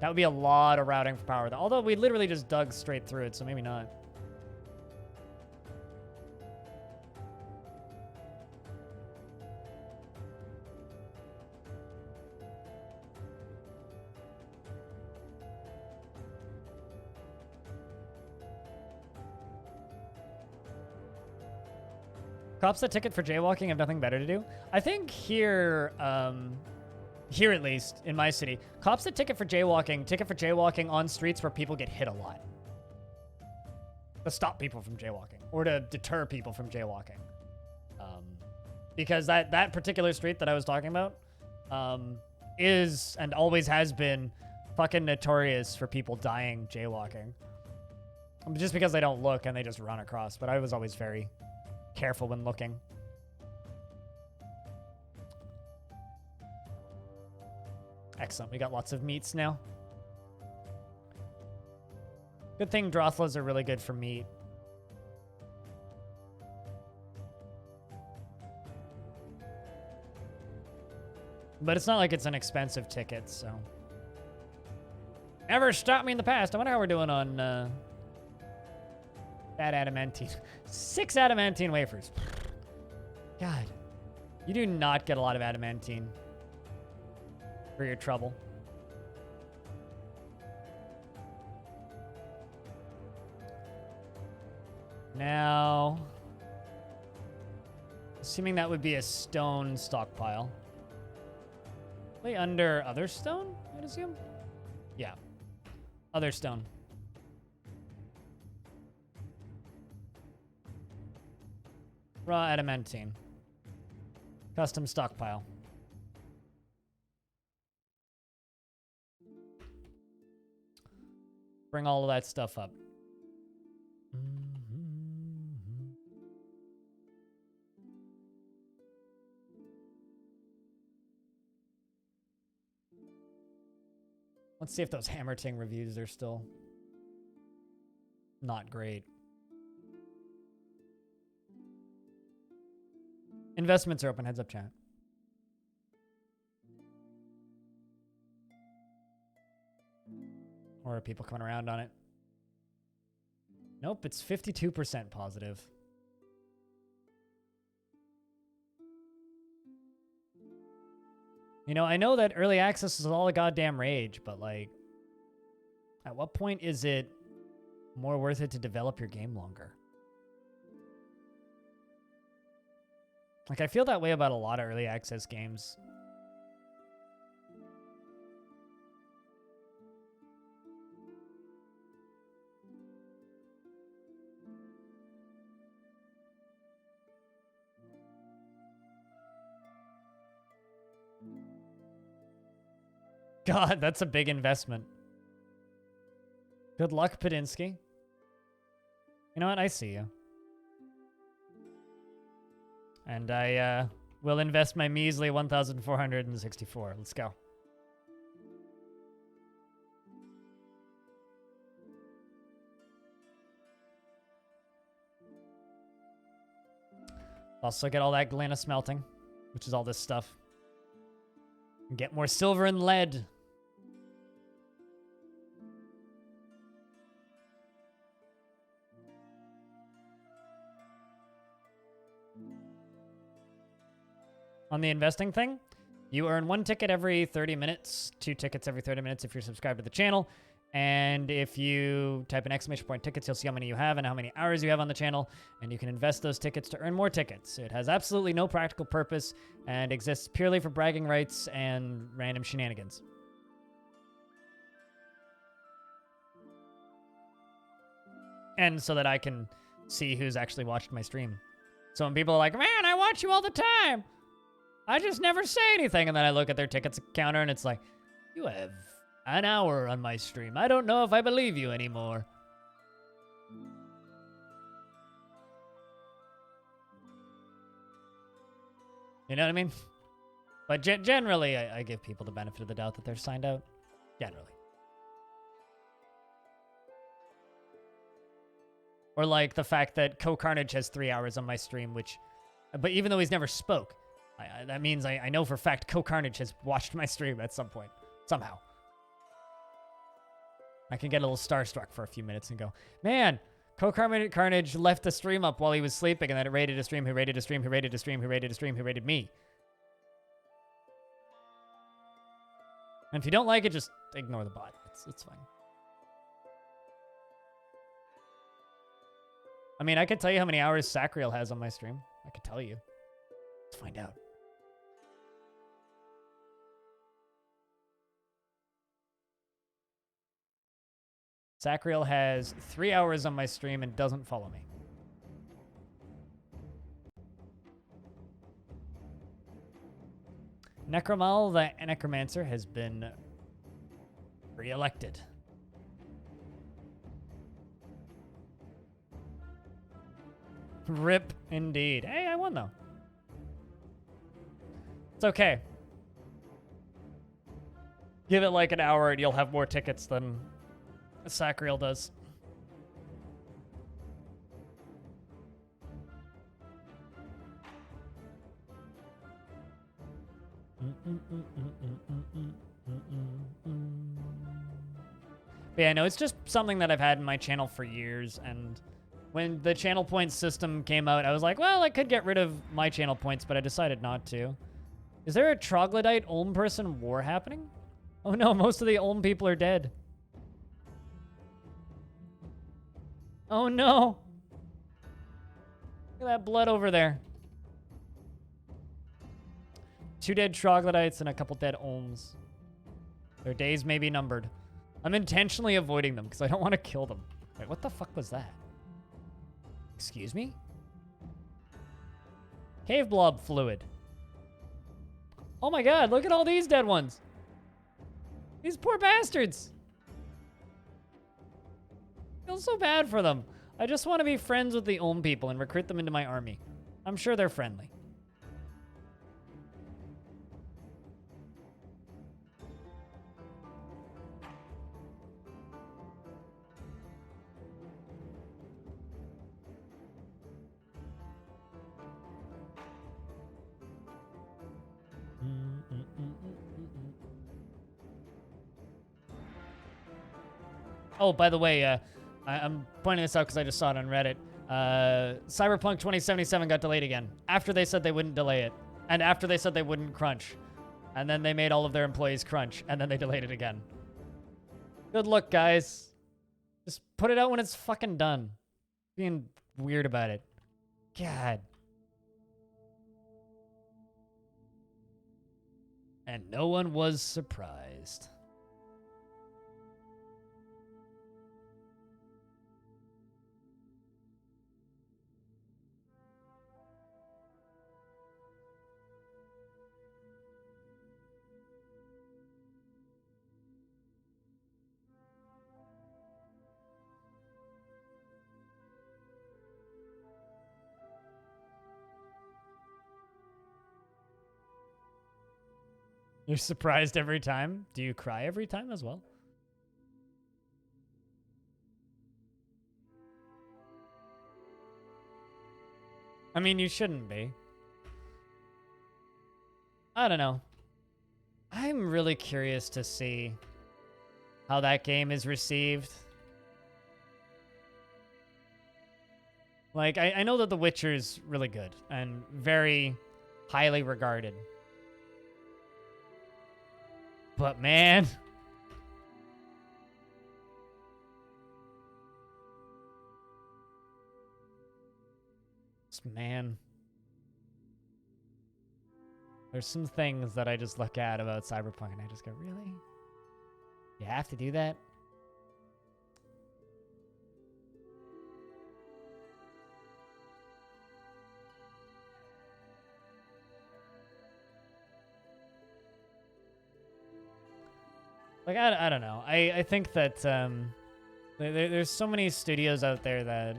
That would be a lot of routing for power. Although we literally just dug straight through it, so maybe not. Cops that ticket for jaywalking have nothing better to do. I think here, here at least, in my city, cops that ticket for jaywalking on streets where people get hit a lot. To stop people from jaywalking, or to deter people from jaywalking. Because that particular street that I was talking about is, and always has been, fucking notorious for people dying jaywalking. Just because they don't look and they just run across, but I was always very careful when looking. Excellent. We got lots of meats now. Good thing Drothlas are really good for meat. But it's not like it's an expensive ticket, so. Never stopped me in the past. I wonder how we're doing on that adamantine. 6 adamantine wafers. God. You do not get a lot of adamantine for your trouble. Now, assuming that would be a stone stockpile. Way under other stone, I'd assume? Yeah. Other stone. Raw adamantine. Custom stockpile. Bring all of that stuff up. Let's see if those Hammer Ting reviews are still not great. Investments are open. Heads up, chat. Or are people coming around on it? Nope, it's 52% positive. You know, I know that early access is all a goddamn rage, but like, at what point is it more worth it to develop your game longer? Like, I feel that way about a lot of early access games. God, that's a big investment. Good luck, Padinsky. You know what? I see you. And I will invest my measly 1,464. Let's go. Also get all that Galena smelting, which is all this stuff. And get more silver and lead. On the investing thing, you earn 1 ticket every 30 minutes, 2 tickets every 30 minutes if you're subscribed to the channel. And if you type an exclamation point tickets, you'll see how many you have and how many hours you have on the channel. And you can invest those tickets to earn more tickets. It has absolutely no practical purpose and exists purely for bragging rights and random shenanigans. And so that I can see who's actually watched my stream. So when people are like, man, I watch you all the time, I just never say anything. And then I look at their tickets counter and it's like, you have an hour on my stream. I don't know if I believe you anymore. You know what I mean? But generally, I give people the benefit of the doubt that they're signed out. Generally. Or like the fact that Co-Carnage has 3 hours on my stream, which... But even though he's never spoke, that means I know for a fact Co-Carnage has watched my stream at some point. Somehow. I can get a little starstruck for a few minutes and go, man, Co-Carnage left the stream up while he was sleeping and then it rated a stream, who rated a stream, who rated a stream, who rated a stream, who rated me. And if you don't like it, just ignore the bot. It's fine. I mean, I could tell you how many hours Sacriel has on my stream. I could tell you. Let's find out. Sacriel has 3 hours on my stream and doesn't follow me. Necromal, the Necromancer, has been re-elected. RIP indeed. Hey, I won though. It's okay. Give it like an hour and you'll have more tickets than Sacriel does. But yeah, no, it's just something that I've had in my channel for years, and when the channel points system came out, I was like, well, I could get rid of my channel points, but I decided not to. Is there a troglodyte Ulm person war happening? Oh no, most of the Ulm people are dead. Oh no. Look at that blood over there. 2 dead troglodytes and a couple dead Olms. Their days may be numbered. I'm intentionally avoiding them because I don't want to kill them. Wait, what the fuck was that? Excuse me? Cave blob fluid. Oh my god, look at all these dead ones. These poor bastards. I feel so bad for them. I just want to be friends with the Olm people and recruit them into my army. I'm sure they're friendly. Oh, by the way, I'm pointing this out because I just saw it on Reddit. Cyberpunk 2077 got delayed again. After they said they wouldn't delay it. And after they said they wouldn't crunch. And then they made all of their employees crunch. And then they delayed it again. Good luck, guys. Just put it out when it's fucking done. Being weird about it. God. And no one was surprised. You're surprised every time? Do you cry every time as well? I mean, you shouldn't be. I don't know. I'm really curious to see how that game is received. Like, I know that The Witcher's really good and very highly regarded. But man, there's some things that I just look at about Cyberpunk and I just go, really? You have to do that? Like, I don't know. I think that there's so many studios out there that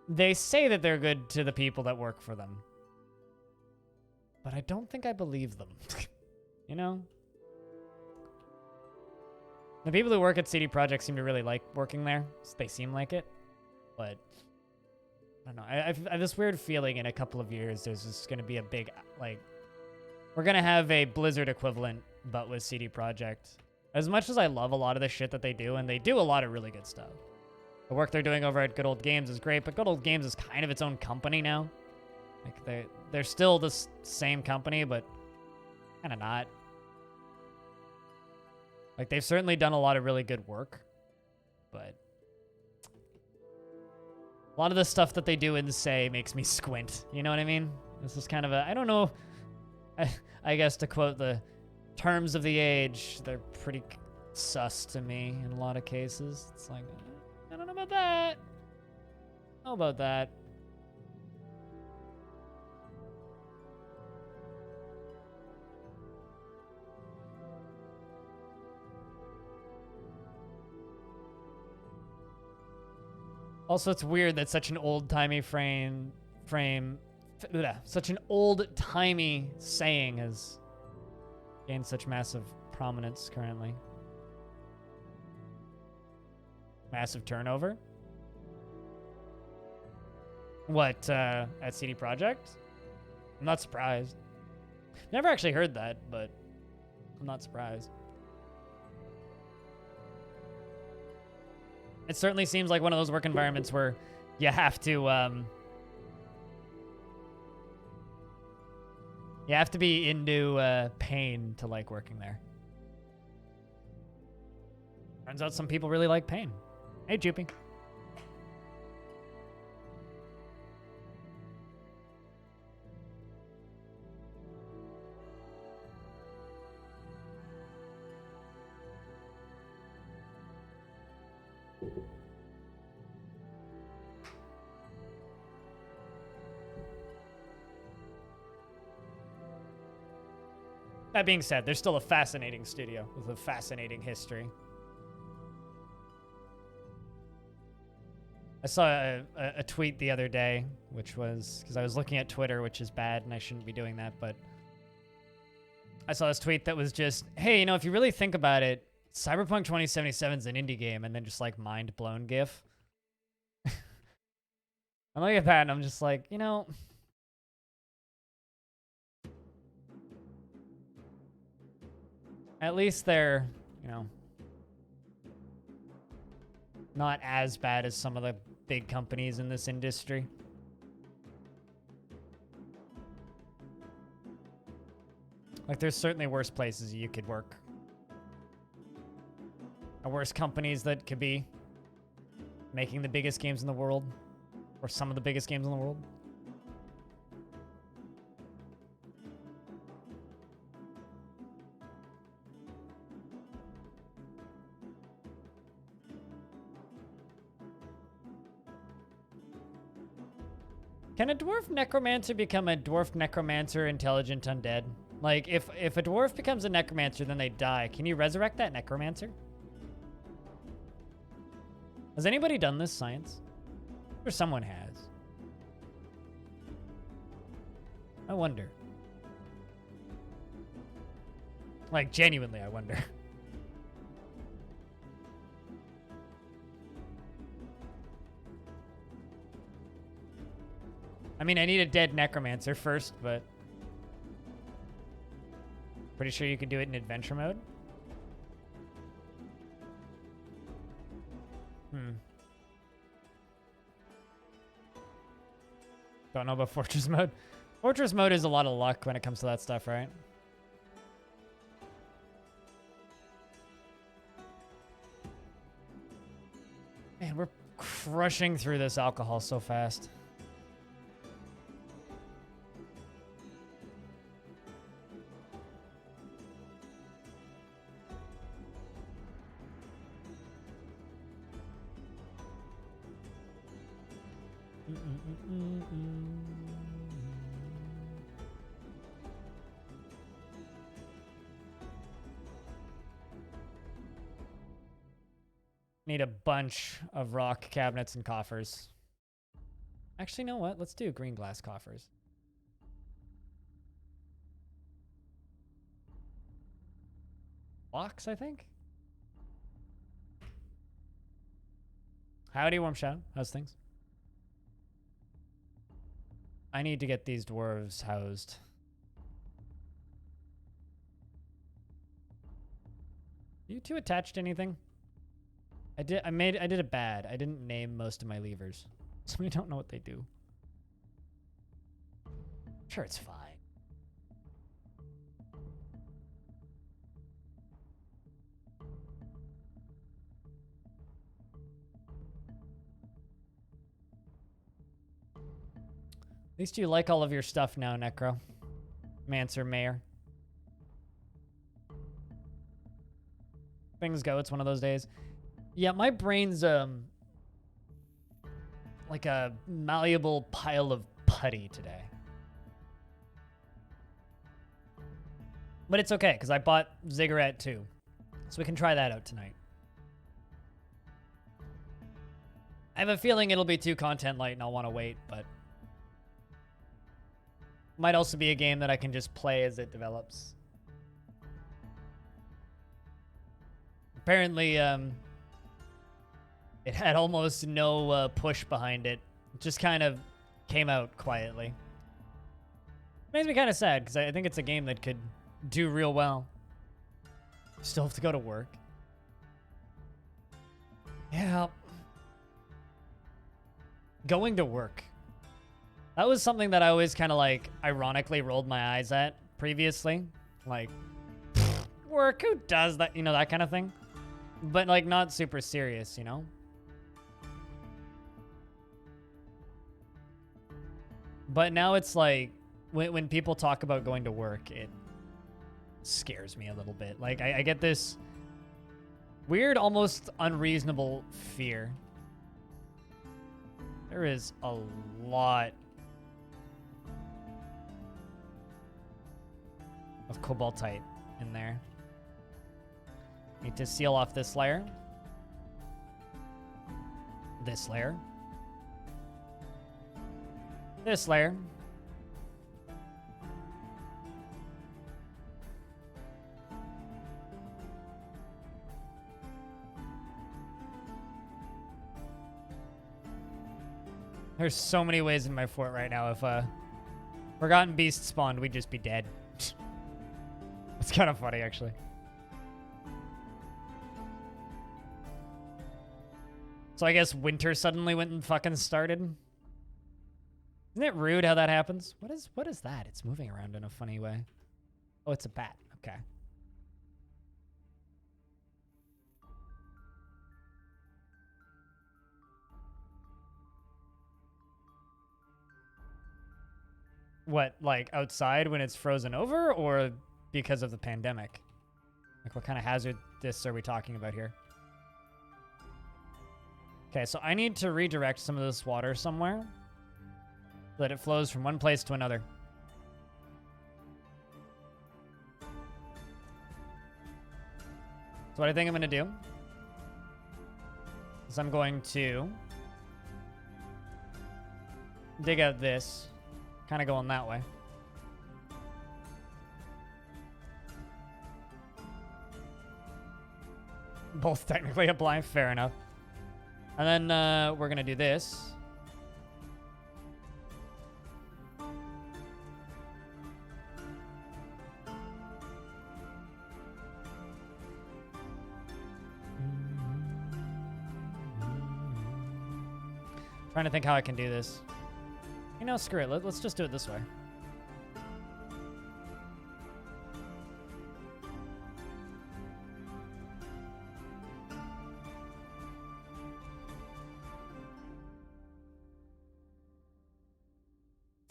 they say that they're good to the people that work for them. But I don't think I believe them. You know? The people who work at CD Projekt seem to really like working there. They seem like it. But I don't know. I have this weird feeling in a couple of years there's just going to be a big, like, we're going to have a Blizzard equivalent, but with CD Projekt. As much as I love a lot of the shit that they do, and they do a lot of really good stuff. The work they're doing over at Good Old Games is great, but Good Old Games is kind of its own company now. Like, they're still the same company, but kind of not. Like, they've certainly done a lot of really good work, but a lot of the stuff that they do and say makes me squint. You know what I mean? This is kind of a, I don't know, I guess to quote the terms of the age, they're pretty sus to me in a lot of cases. It's like, I don't know about that. How about that? Also, it's weird that such an old-timey such an old-timey saying has gained such massive prominence currently. Massive turnover? What, at CD Projekt? I'm not surprised. Never actually heard that, but I'm not surprised. It certainly seems like one of those work environments where you have to be into pain to like working there. Turns out some people really like pain. Hey, Joopy. That being said, they're still a fascinating studio with a fascinating history. I saw a tweet the other day, which was because I was looking at Twitter, which is bad, and I shouldn't be doing that, but I saw this tweet that was just, hey, you know, if you really think about it, Cyberpunk 2077 is an indie game, and then just like mind blown GIF. I'm looking at that, and I'm just like, you know, at least they're, you know, not as bad as some of the big companies in this industry. Like, there's certainly worse places you could work. Or worse companies that could be making the biggest games in the world. Or some of the biggest games in the world. Can a dwarf necromancer become a dwarf necromancer intelligent undead? Like, if a dwarf becomes a necromancer, then they die. Can you resurrect that necromancer? Has anybody done this science? Or someone has. I wonder. Like, genuinely, I wonder. I mean, I need a dead necromancer first, but pretty sure you could do it in adventure mode. Don't know about fortress mode. Fortress mode is a lot of luck when it comes to that stuff, right? Man, we're crushing through this alcohol so fast. Need a bunch of rock cabinets and coffers. Actually, you know what? Let's do green glass coffers. Blocks, I think. Howdy, Warm Shadow. How's things? I need to get these dwarves housed. You two attached to anything? I did it bad. I didn't name most of my levers. So we don't know what they do. Sure, it's fine. At least you like all of your stuff now, Necro. Mancer Mayor. Things go, it's one of those days. Yeah, my brain's like a malleable pile of putty today. But it's okay, because I bought Ziggurat too. So we can try that out tonight. I have a feeling it'll be too content light and I'll want to wait, but might also be a game that I can just play as it develops. Apparently, it had almost no push behind it. It just kind of came out quietly. Makes me kind of sad, because I think it's a game that could do real well. Still have to go to work. Yeah. Going to work. That was something that I always kind of like ironically rolled my eyes at previously. Like, work, who does that? You know, that kind of thing. But like not super serious, you know? But now it's like, when people talk about going to work, it scares me a little bit. Like, I get this Weird, almost unreasonable fear. There is a lot of cobaltite in there. Need to seal off this layer. This layer. This layer. There's so many ways in my fort right now. If Forgotten Beast spawned, we'd just be dead. It's kind of funny, actually. So I guess winter suddenly went and fucking started. Isn't it rude how that happens? What is that? It's moving around in a funny way. Oh, it's a bat. Okay. What, like outside when it's frozen over, or because of the pandemic? Like, what kind of hazard this are we talking about here? Okay, so I need to redirect some of this water somewhere so that it flows from one place to another. So what I think I'm going to do is I'm going to dig out this, kind of going that way. Both technically apply, fair enough. And then we're going to do this. Trying to think how I can do this. You know, screw it. Let's just do it this way.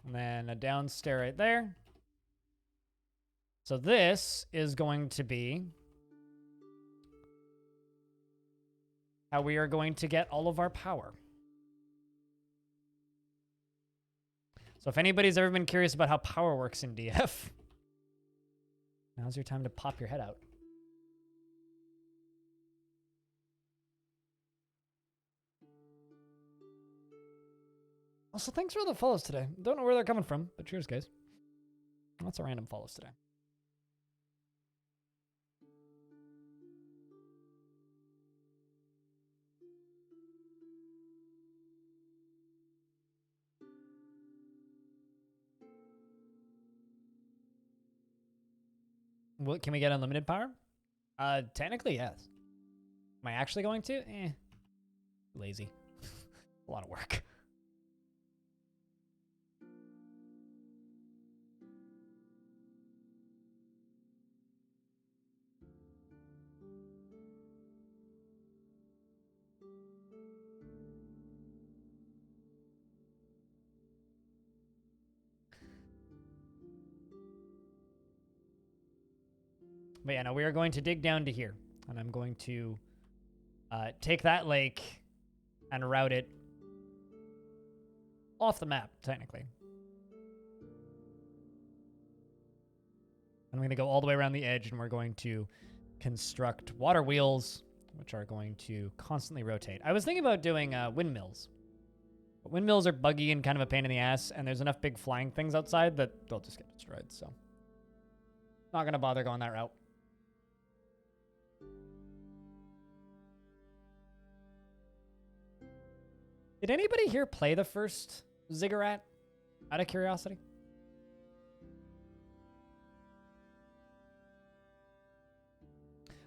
And then a down stair right there. So this is going to be how we are going to get all of our power. So if anybody's ever been curious about how power works in DF, now's your time to pop your head out. Also, thanks for the follows today. Don't know where they're coming from, but cheers, guys. Lots of random follows today. What, can we get unlimited power? Technically, yes. Am I actually going to? Lazy. A lot of work. But yeah, no, we are going to dig down to here. And I'm going to take that lake and route it off the map, technically. I'm going to go all the way around the edge, and we're going to construct water wheels, which are going to constantly rotate. I was thinking about doing windmills. But windmills are buggy and kind of a pain in the ass, and there's enough big flying things outside that they'll just get destroyed, so not going to bother going that route. Did anybody here play the first Ziggurat, out of curiosity?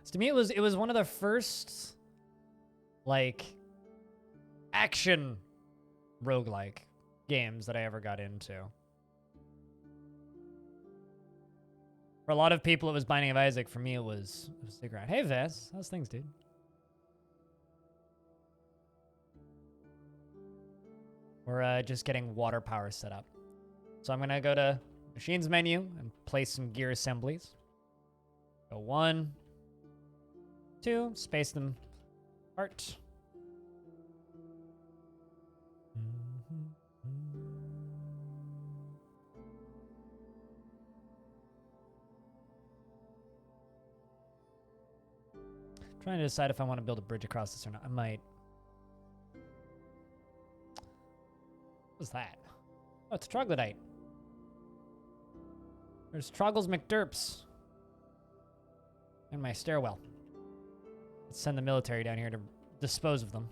So to me, it was one of the first, like, action roguelike games that I ever got into. For a lot of people, it was Binding of Isaac. For me, it was Ziggurat. Hey, Vess. How's things, dude? We're just getting water power set up. So I'm going to go to Machines menu and place some gear assemblies. Go 1, 2, space them apart. Trying to decide if I want to build a bridge across this or not. I might. What's that? Oh, it's a troglodyte. There's Troggles McDerps in my stairwell. Let's send the military down here to dispose of them.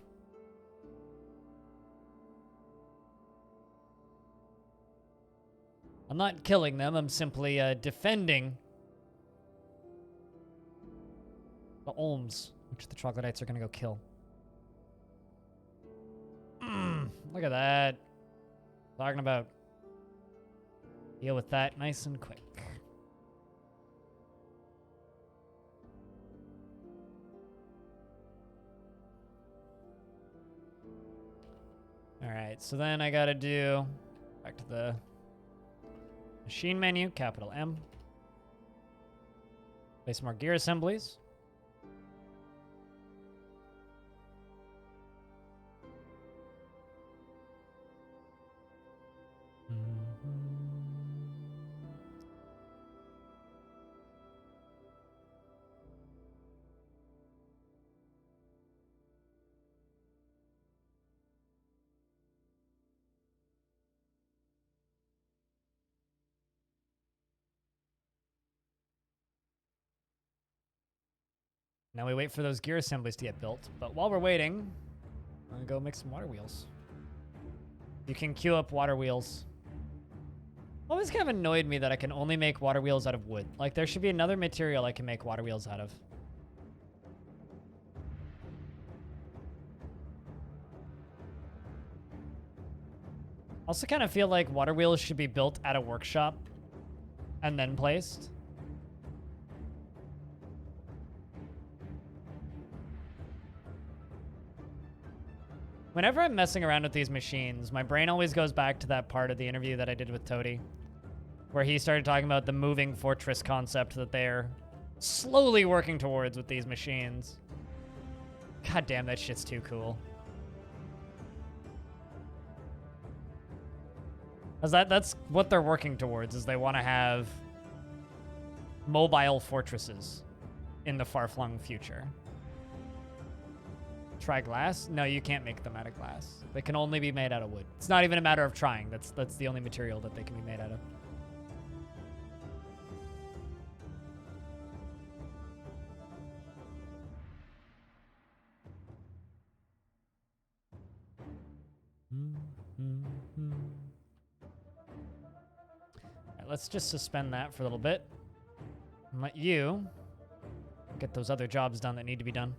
I'm not killing them. I'm simply defending the Olms, which the troglodytes are going to go kill. Look at that. Talking about deal with that nice and quick. All right, so then I got to do back to the machine menu, capital M. Place more gear assemblies. Now we wait for those gear assemblies to get built. But while we're waiting, I'm gonna go make some water wheels. You can queue up water wheels. Always kind of annoyed me that I can only make water wheels out of wood. Like, there should be another material I can make water wheels out of. Also kind of feel like water wheels should be built at a workshop and then placed. Whenever I'm messing around with these machines, my brain always goes back to that part of the interview that I did with Toady, where he started talking about the moving fortress concept that they're slowly working towards with these machines. God damn, that shit's too cool. 'Cause that's what they're working towards, is they want to have mobile fortresses in the far-flung future. Try glass? No, you can't make them out of glass. They can only be made out of wood. It's not even a matter of trying. That's the only material that they can be made out of. All right, let's just suspend that for a little bit and let you get those other jobs done that need to be done.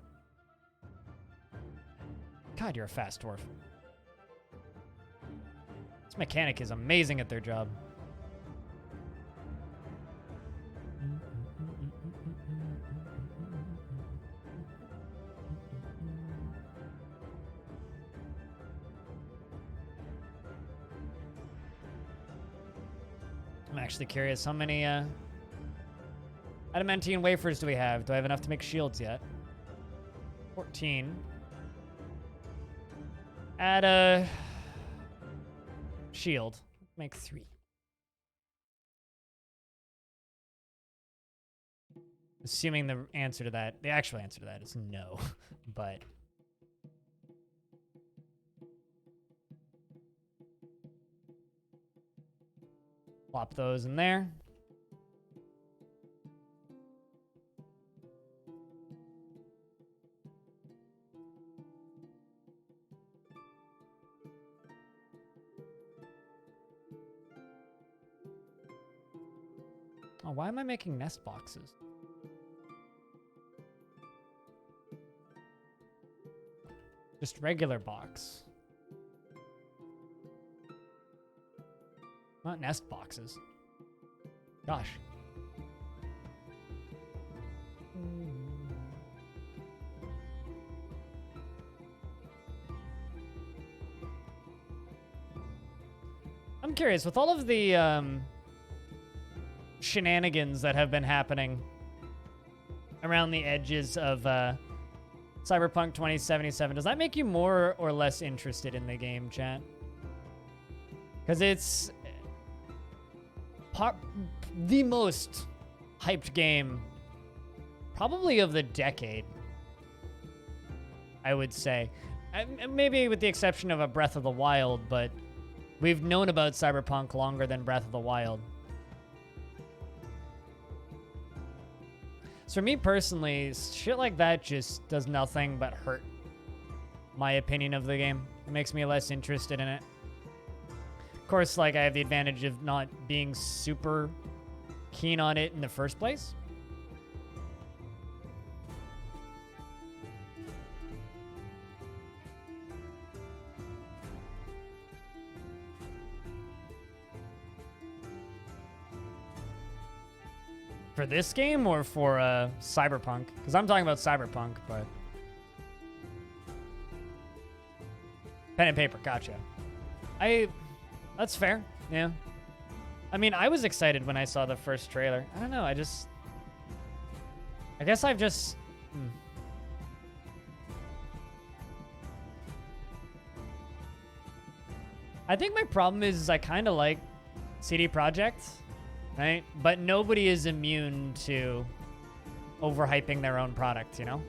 God, you're a fast dwarf. This mechanic is amazing at their job. I'm actually curious, how many adamantine wafers do we have? Do I have enough to make shields yet? 14. Add a shield. Make 3. Assuming the answer to that, the actual answer to that is no, but plop those in there. Oh, why am I making nest boxes? Just regular box. Not nest boxes. Gosh. I'm curious, with all of the shenanigans that have been happening around the edges of Cyberpunk 2077. Does that make you more or less interested in the game, chat? Because it's the most hyped game probably of the decade, I would say. Maybe with the exception of a Breath of the Wild, but we've known about Cyberpunk longer than Breath of the Wild. So for me personally, shit like that just does nothing but hurt my opinion of the game. It makes me less interested in it. Of course, like, I have the advantage of not being super keen on it in the first place. For this game or for Cyberpunk? Because I'm talking about Cyberpunk, but... Pen and paper, gotcha. That's fair, yeah. I mean, I was excited when I saw the first trailer. I don't know, I guess I've just... I think my problem is I kind of like CD Projekt, right? But nobody is immune to overhyping their own product, you know?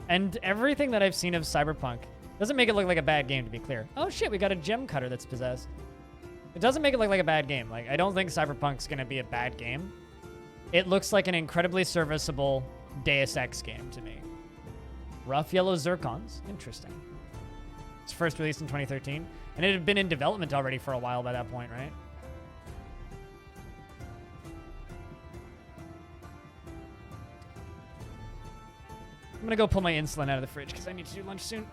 And everything that I've seen of Cyberpunk doesn't make it look like a bad game, to be clear. Oh shit, we got a gem cutter that's possessed. It doesn't make it look like a bad game. Like, I don't think Cyberpunk's gonna be a bad game. It looks like an incredibly serviceable Deus Ex game to me. Rough yellow zircons. Interesting. It's first released in 2013. And it had been in development already for a while by that point, right? I'm gonna go pull my insulin out of the fridge because I need to do lunch soon.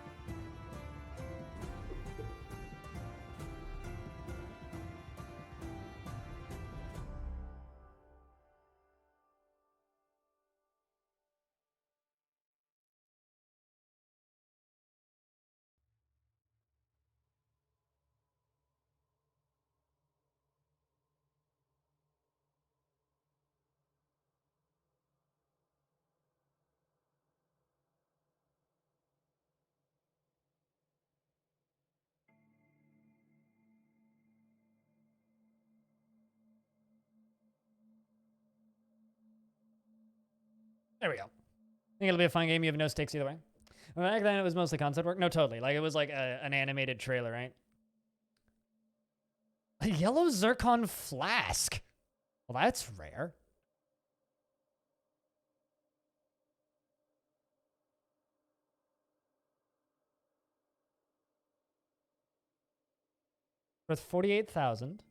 There we go. I think it'll be a fun game. You have no stakes either way. Back then, it was mostly concept work. No, totally. Like, it was like an animated trailer, right? A yellow zircon flask. Well, that's rare. Worth 48,000.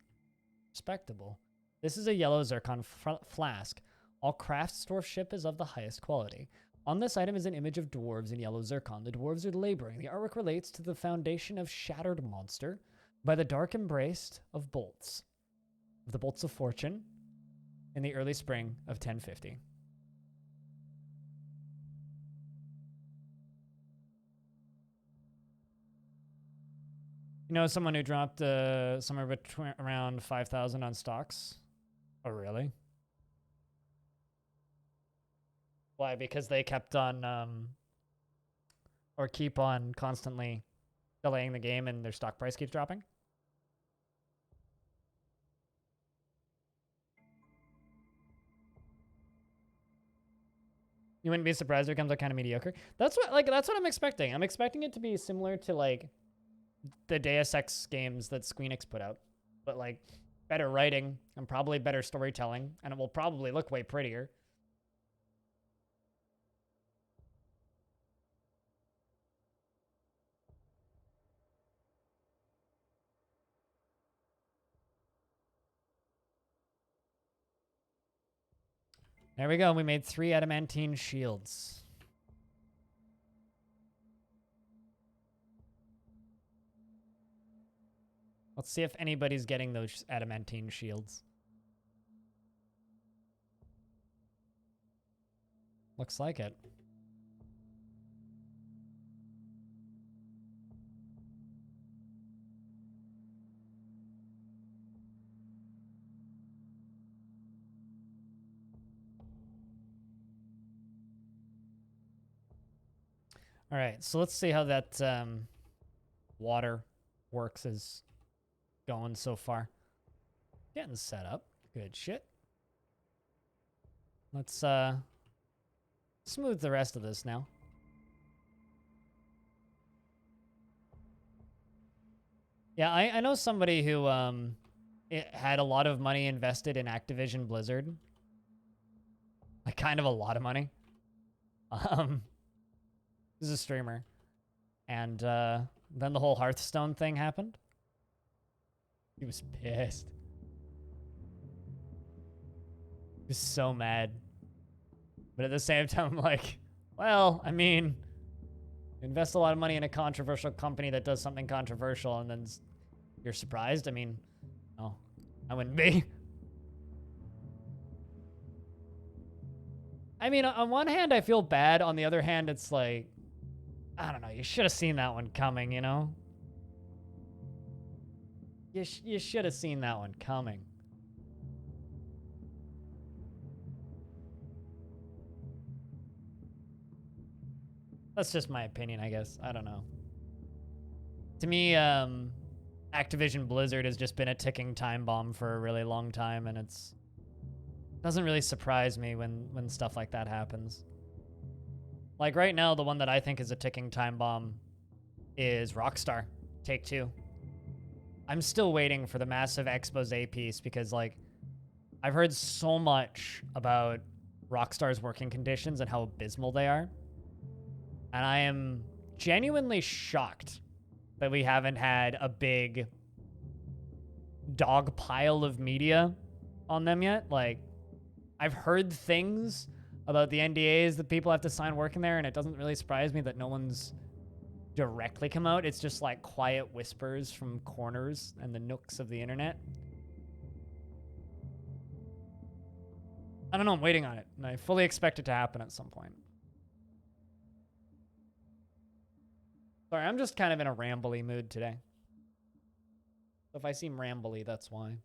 Respectable. This is a yellow zircon flask. All Craftsdorf ship is of the highest quality. On this item is an image of dwarves in yellow zircon. The dwarves are laboring. The artwork relates to the foundation of Shatteredmonster by the dark embrace of bolts. Of the bolts of fortune in the early spring of 1050. You know someone who dropped somewhere between around 5,000 on stocks? Oh, really? Why? Because they kept on, or keep on constantly delaying the game and their stock price keeps dropping? You wouldn't be surprised if it comes out kind of mediocre. That's what I'm expecting. I'm expecting it to be similar to like the Deus Ex games that Squeenix put out, but like better writing and probably better storytelling, and it will probably look way prettier. There we go. We made 3 adamantine shields. Let's see if anybody's getting those adamantine shields. Looks like it. All right, so let's see how that water works is going so far. Getting set up. Good shit. Let's smooth the rest of this now. Yeah, I know somebody who had a lot of money invested in Activision Blizzard. Like kind of a lot of money. This is a streamer. And then the whole Hearthstone thing happened. He was pissed. He was so mad. But at the same time, I'm like, well, I mean, invest a lot of money in a controversial company that does something controversial and then you're surprised? I mean, no, I wouldn't be. I mean, on one hand, I feel bad. On the other hand, it's like, I don't know. You should have seen that one coming, you know? You should have seen that one coming. That's just my opinion, I guess. I don't know. To me, Activision Blizzard has just been a ticking time bomb for a really long time, and it's doesn't really surprise me when stuff like that happens. Like right now, the one that I think is a ticking time bomb is Rockstar Take-Two. I'm still waiting for the massive expose piece because, like, I've heard so much about Rockstar's working conditions and how abysmal they are. And I am genuinely shocked that we haven't had a big dog pile of media on them yet. Like, I've heard things about the NDAs that people have to sign working there, and it doesn't really surprise me that no one's directly come out. It's just like quiet whispers from corners and the nooks of the internet. I don't know, I'm waiting on it, and I fully expect it to happen at some point. Sorry, I'm just kind of in a rambly mood today. So if I seem rambly, that's why.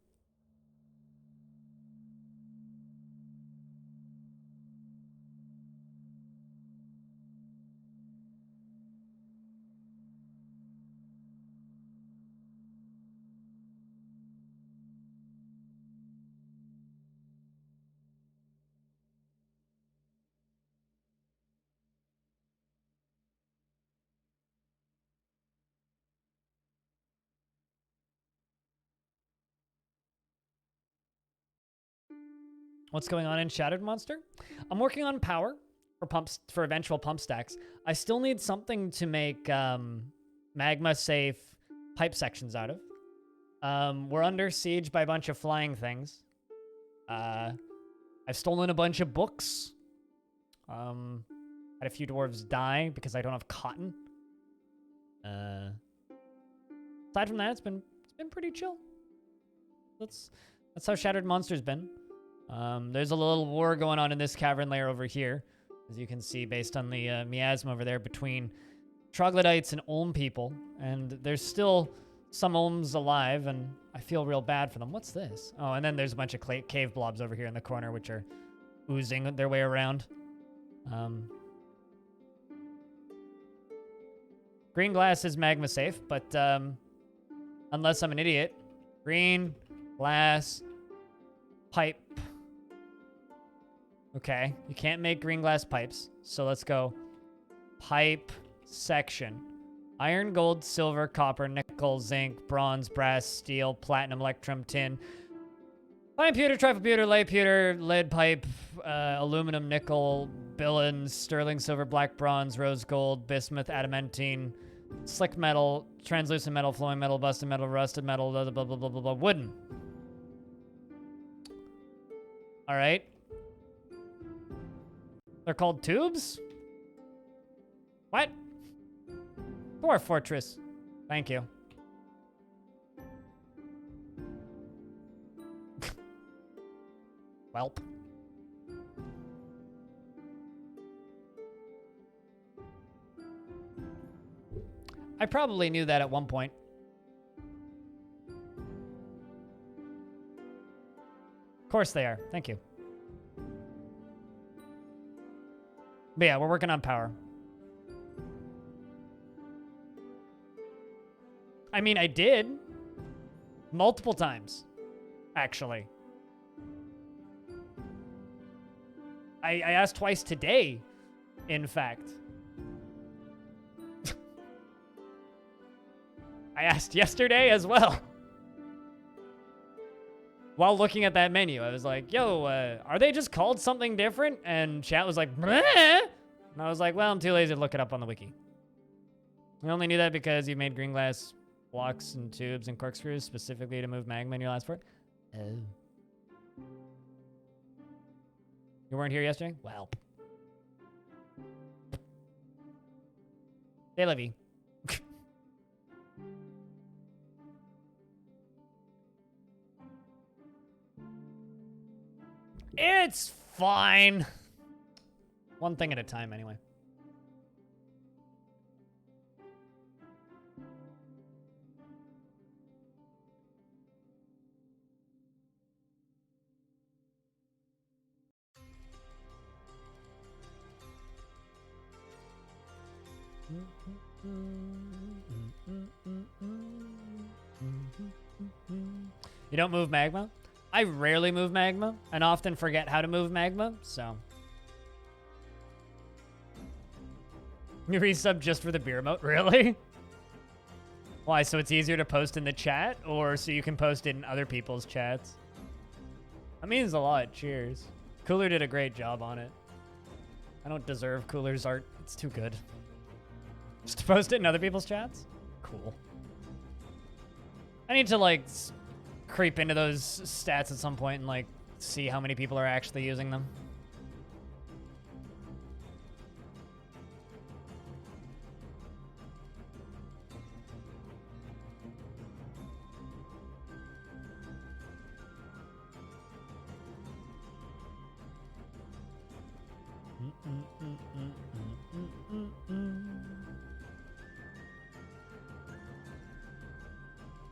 What's going on in Shatteredmonster? I'm working on power for eventual pump stacks. I still need something to make magma safe pipe sections out of. We're under siege by a bunch of flying things. I've stolen a bunch of books. Had a few dwarves die because I don't have cotton. Aside from that, it's been pretty chill. That's how Shatteredmonster's been. There's a little war going on in this cavern layer over here, as you can see based on the miasma over there between troglodytes and Olm people. And there's still some Olms alive, and I feel real bad for them. What's this? Oh, and then there's a bunch of cave blobs over here in the corner, which are oozing their way around. Green glass is magma safe, but unless I'm an idiot, green glass pipe. Okay, you can't make green glass pipes, so let's go pipe section. Iron, gold, silver, copper, nickel, zinc, bronze, brass, steel, platinum, electrum, tin, fine pewter, trifle-pewter, lay-pewter, lead pipe, aluminum, nickel, billons, sterling silver, black bronze, rose gold, bismuth, adamantine, slick metal, translucent metal, flowing metal, busted metal, rusted metal, blah, blah, blah, blah, blah, blah, wooden. All right. They're called tubes? What? Dwarf Fortress. Thank you. Welp. I probably knew that at one point. Of course they are. Thank you. But yeah, we're working on power. I mean, I did. Multiple times, actually. I asked twice today, in fact. I asked yesterday as well. While looking at that menu, I was like, yo, are they just called something different? And chat was like, bleh. And I was like, well, I'm too lazy to look it up on the wiki. I only knew that because you made green glass blocks and tubes and corkscrews specifically to move magma in your last fort. Oh. You weren't here yesterday? Well. Hey, Livy. It's fine. One thing at a time, anyway. You don't move magma? I rarely move magma and often forget how to move magma, so. You resub just for the beer emote? Really? Why, so it's easier to post in the chat or so you can post it in other people's chats? That means a lot, cheers. Cooler did a great job on it. I don't deserve Cooler's art, it's too good. Just to post it in other people's chats? Cool. I need to, like, creep into those stats at some point and, like, see how many people are actually using them.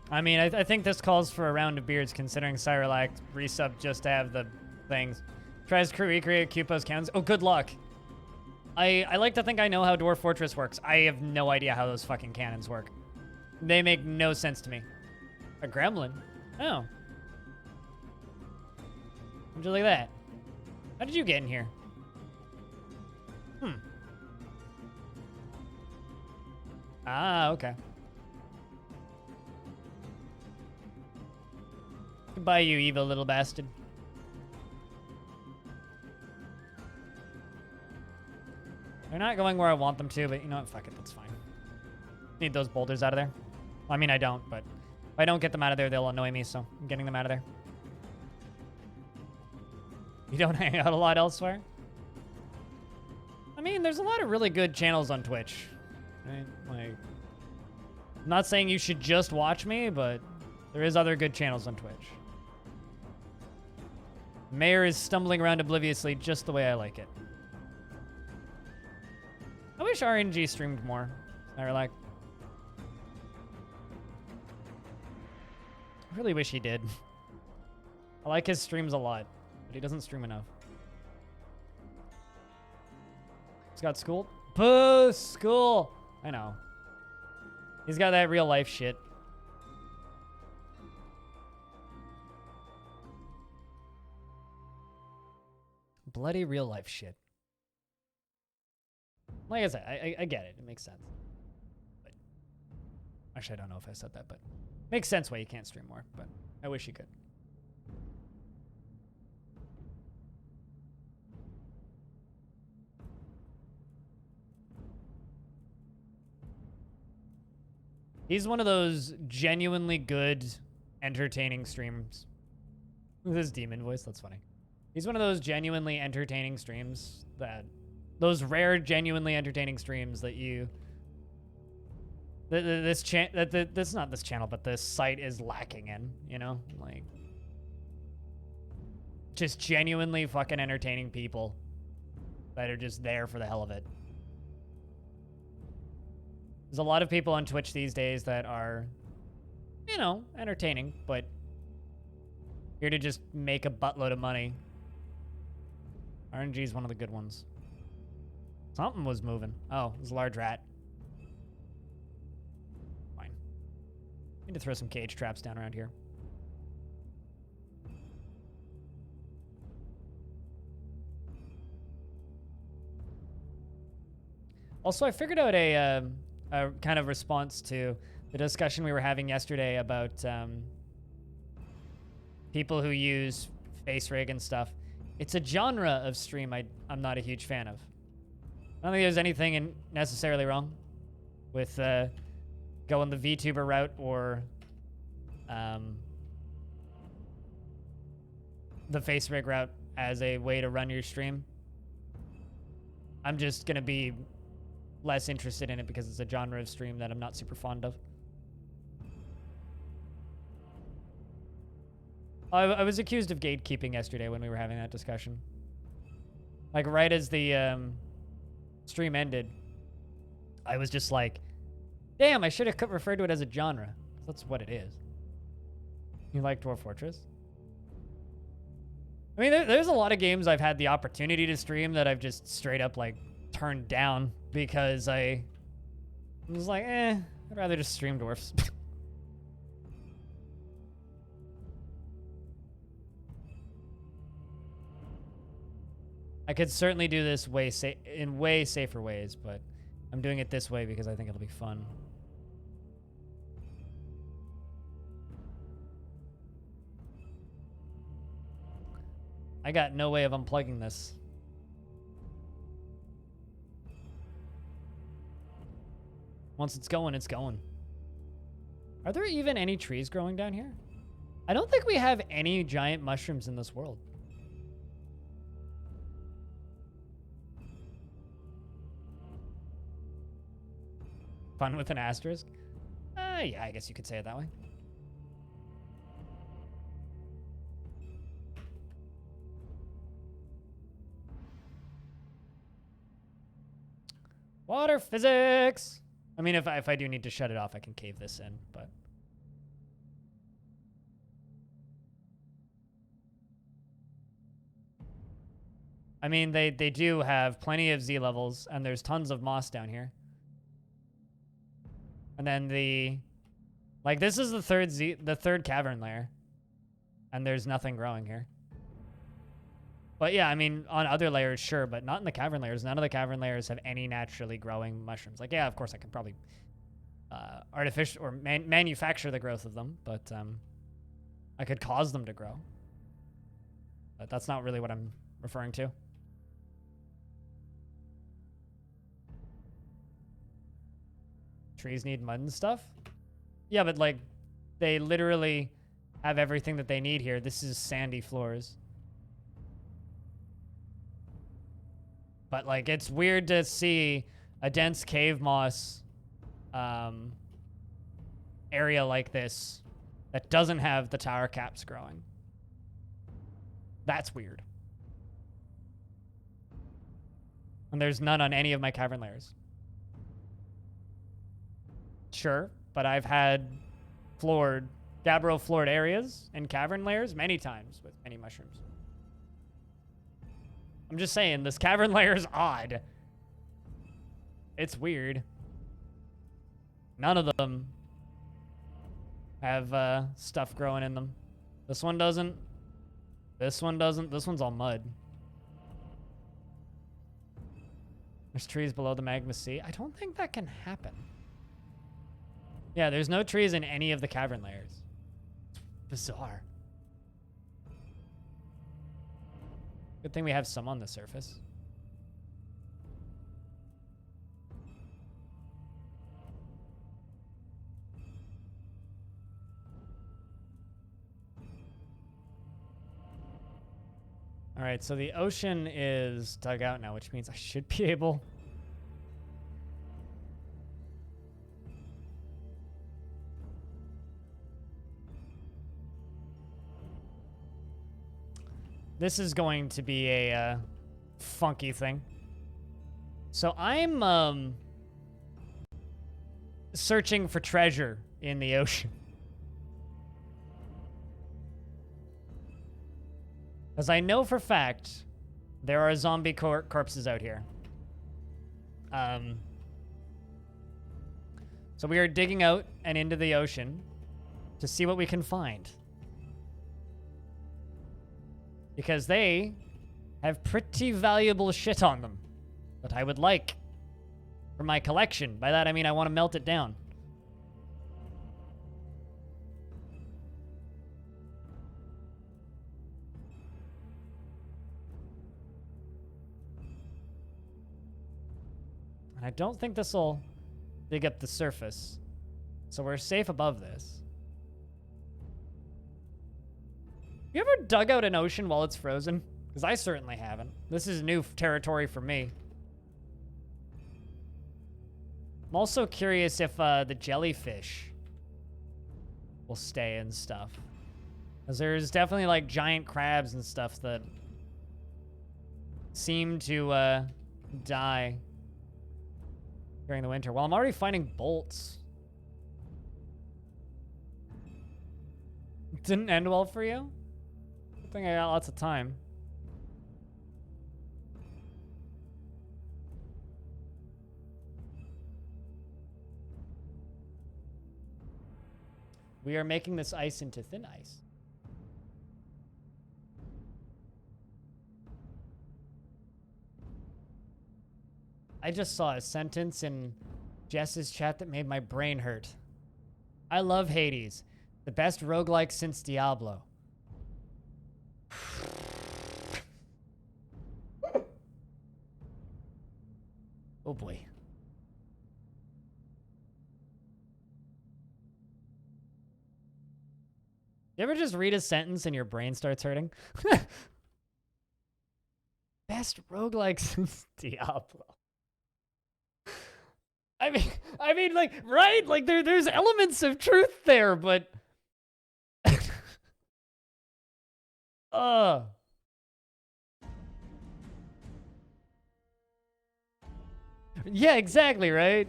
I mean, I think this calls for a round of beards, considering Cyrilac resub just to have the things. Tries to recreate Cupo's cannons. Oh, good luck. I like to think I know how Dwarf Fortress works. I have no idea how those fucking cannons work. They make no sense to me. A gremlin? Oh. Would you look at that? How did you get in here? Ah, okay. Goodbye, you evil little bastard. They're not going where I want them to, but you know what? Fuck it, that's fine. Need those boulders out of there. Well, I mean, I don't, but if I don't get them out of there, they'll annoy me, so I'm getting them out of there. You don't hang out a lot elsewhere? I mean, there's a lot of really good channels on Twitch. Right? Like, I'm not saying you should just watch me, but there is other good channels on Twitch. Mayor is stumbling around obliviously just the way I like it. I wish RNG streamed more. I like. I really wish he did. I like his streams a lot, but he doesn't stream enough. He's got school. Boo! School! I know. He's got that real life shit. Bloody real life shit. Like I said, I get it. It makes sense. But actually, I don't know if I said that, but makes sense why you can't stream more, but I wish you could. He's one of those genuinely good, entertaining streams. With his demon voice, that's funny. He's one of those genuinely entertaining streams that... Those rare, genuinely entertaining streams that you... That's not this channel, but this site is lacking in, you know? Like... Just genuinely fucking entertaining people that are just there for the hell of it. There's a lot of people on Twitch these days that are, you know, entertaining, but here to just make a buttload of money. RNG is one of the good ones. Something was moving. Oh, it was a large rat. Fine. to throw some cage traps down around here. Also, I figured out a kind of response to the discussion we were having yesterday about people who use face rig and stuff. It's a genre of stream I'm not a huge fan of. I don't think there's anything necessarily wrong with going the VTuber route or the face rig route as a way to run your stream. I'm just gonna be less interested in it because it's a genre of stream that I'm not super fond of. I was accused of gatekeeping yesterday when we were having that discussion. Like, right as the stream ended, I was just like, damn, I should have referred to it as a genre. That's what it is. You like Dwarf Fortress? I mean, there's a lot of games I've had the opportunity to stream that I've just straight up, like, turned down because I was like, I'd rather just stream Dwarfs. I could certainly do this in way safer ways, but I'm doing it this way because I think it'll be fun. I got no way of unplugging this. Once it's going, it's going. Are there even any trees growing down here? I don't think we have any giant mushrooms in this world. Fun with an asterisk? Yeah, I guess you could say it that way. Water physics! I mean, if I do need to shut it off, I can cave this in, but... I mean, they do have plenty of Z levels, and there's tons of moss down here. And then this is the third cavern layer. And there's nothing growing here. But yeah, I mean, on other layers, sure, but not in the cavern layers. None of the cavern layers have any naturally growing mushrooms. Like, yeah, of course I can probably artificial or manufacture the growth of them, but I could cause them to grow. But that's not really what I'm referring to. Trees need mud and stuff? Yeah, but like, they literally have everything that they need here. This is sandy floors. But like, it's weird to see a dense cave moss area like this that doesn't have the tower caps growing. That's weird. And there's none on any of my cavern layers. Sure, but I've had gabbro floored areas and cavern layers many times with many mushrooms. I'm just saying, this cavern layer is odd. It's weird. None of them have stuff growing in them. This one doesn't. This one doesn't. This one's all mud. There's trees below the magma sea. I don't think that can happen. Yeah, there's no trees in any of the cavern layers. It's bizarre. Good thing we have some on the surface. All right, so the ocean is dug out now, which means I should be able... This is going to be a funky thing. So I'm searching for treasure in the ocean. Because I know for fact there are zombie corpses out here. So we are digging out and into the ocean to see what we can find. Because they have pretty valuable shit on them that I would like for my collection. By that I mean I want to melt it down. And I don't think this will dig up the surface. So we're safe above this. You ever dug out an ocean while it's frozen? Because I certainly haven't. This is new territory for me. I'm also curious if the jellyfish will stay and stuff. Because there's definitely like giant crabs and stuff that seem to die during the winter. Well, I'm already finding bolts. Didn't end well for you? I think I got lots of time. We are making this ice into thin ice. I just saw a sentence in Jess's chat that made my brain hurt. I love Hades. The best roguelike since Diablo. Oh boy. You ever just read a sentence and your brain starts hurting? Best roguelike since Diablo. I mean, like, right? Like, there's elements of truth there, but... Yeah, exactly, right?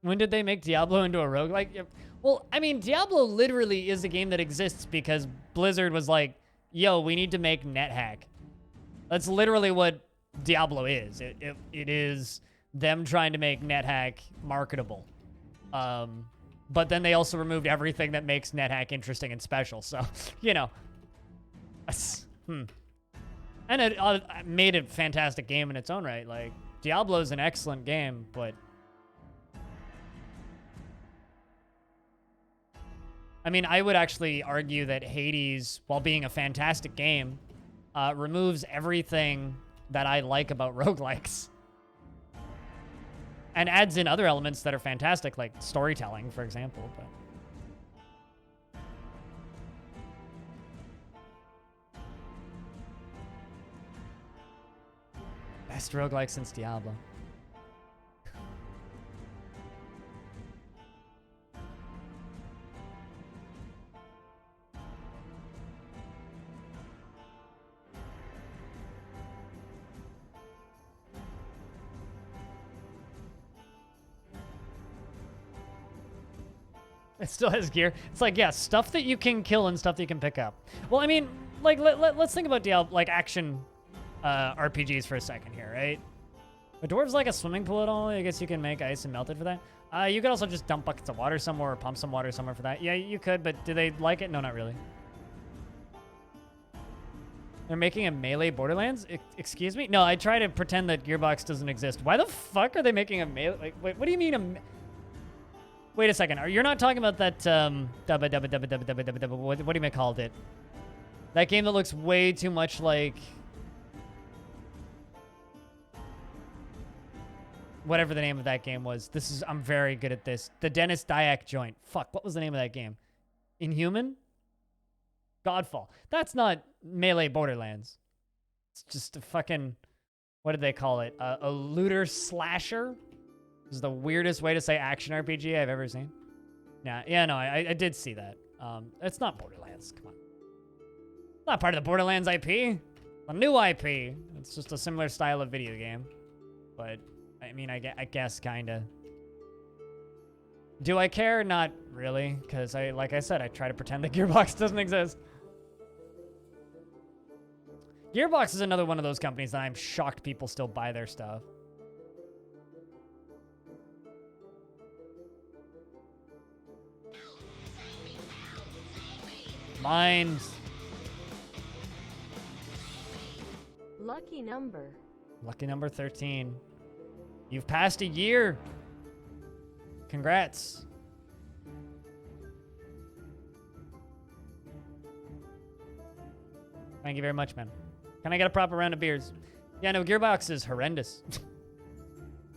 When did they make Diablo into a roguelike? Yeah. Well, I mean, Diablo literally is a game that exists because Blizzard was like, yo, we need to make NetHack. That's literally what Diablo is. It is them trying to make NetHack marketable. But then they also removed everything that makes NetHack interesting and special. So, you know. And it made a fantastic game in its own right. Like, Diablo is an excellent game, but... I mean, I would actually argue that Hades, while being a fantastic game, removes everything that I like about roguelikes. And adds in other elements that are fantastic, like storytelling, for example. But best roguelike since Diablo. It still has gear. It's like, yeah, stuff that you can kill and stuff that you can pick up. Well, I mean, like, let's think about Diablo, like, action RPGs for a second here, right? A dwarf's like a swimming pool at all? I guess you can make ice and melt it for that. You could also just dump buckets of water somewhere or pump some water somewhere for that. Yeah, you could, but do they like it? No, not really. They're making a Melee Borderlands? Excuse me? No, I try to pretend that Gearbox doesn't exist. Why the fuck are they making a Melee? Like, wait, what do you mean Wait a second. You're not talking about that, what do you call it? That game that looks way too much like... whatever the name of that game was. I'm very good at this. The Dennis Dyack joint. Fuck, what was the name of that game? Inhuman? Godfall. That's not Melee Borderlands. It's just a fucking... what did they call it? A looter slasher? This is the weirdest way to say action RPG I've ever seen. Nah, yeah, no, I did see that. It's not Borderlands. Come on. It's not part of the Borderlands IP. A new IP. It's just a similar style of video game. But, I mean, I guess, kinda. Do I care? Not really. Because, like I said, I try to pretend that Gearbox doesn't exist. Gearbox is another one of those companies that I'm shocked people still buy their stuff. Mind. Lucky number. Lucky number 13. You've passed a year. Congrats. Thank you very much, man. Can I get a proper round of beers? Yeah, no, Gearbox is horrendous.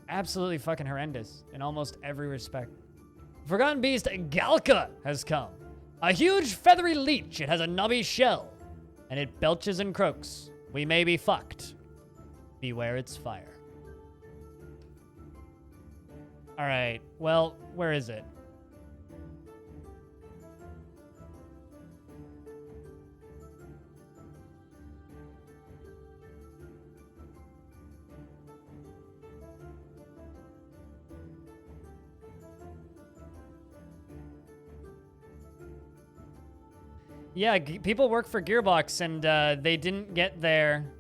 Absolutely fucking horrendous in almost every respect. Forgotten Beast Galka has come. A huge feathery leech. It has a knobby shell. And it belches and croaks. We may be fucked. Beware its fire. Alright, well, where is it? Yeah, people work for Gearbox, and they didn't get their...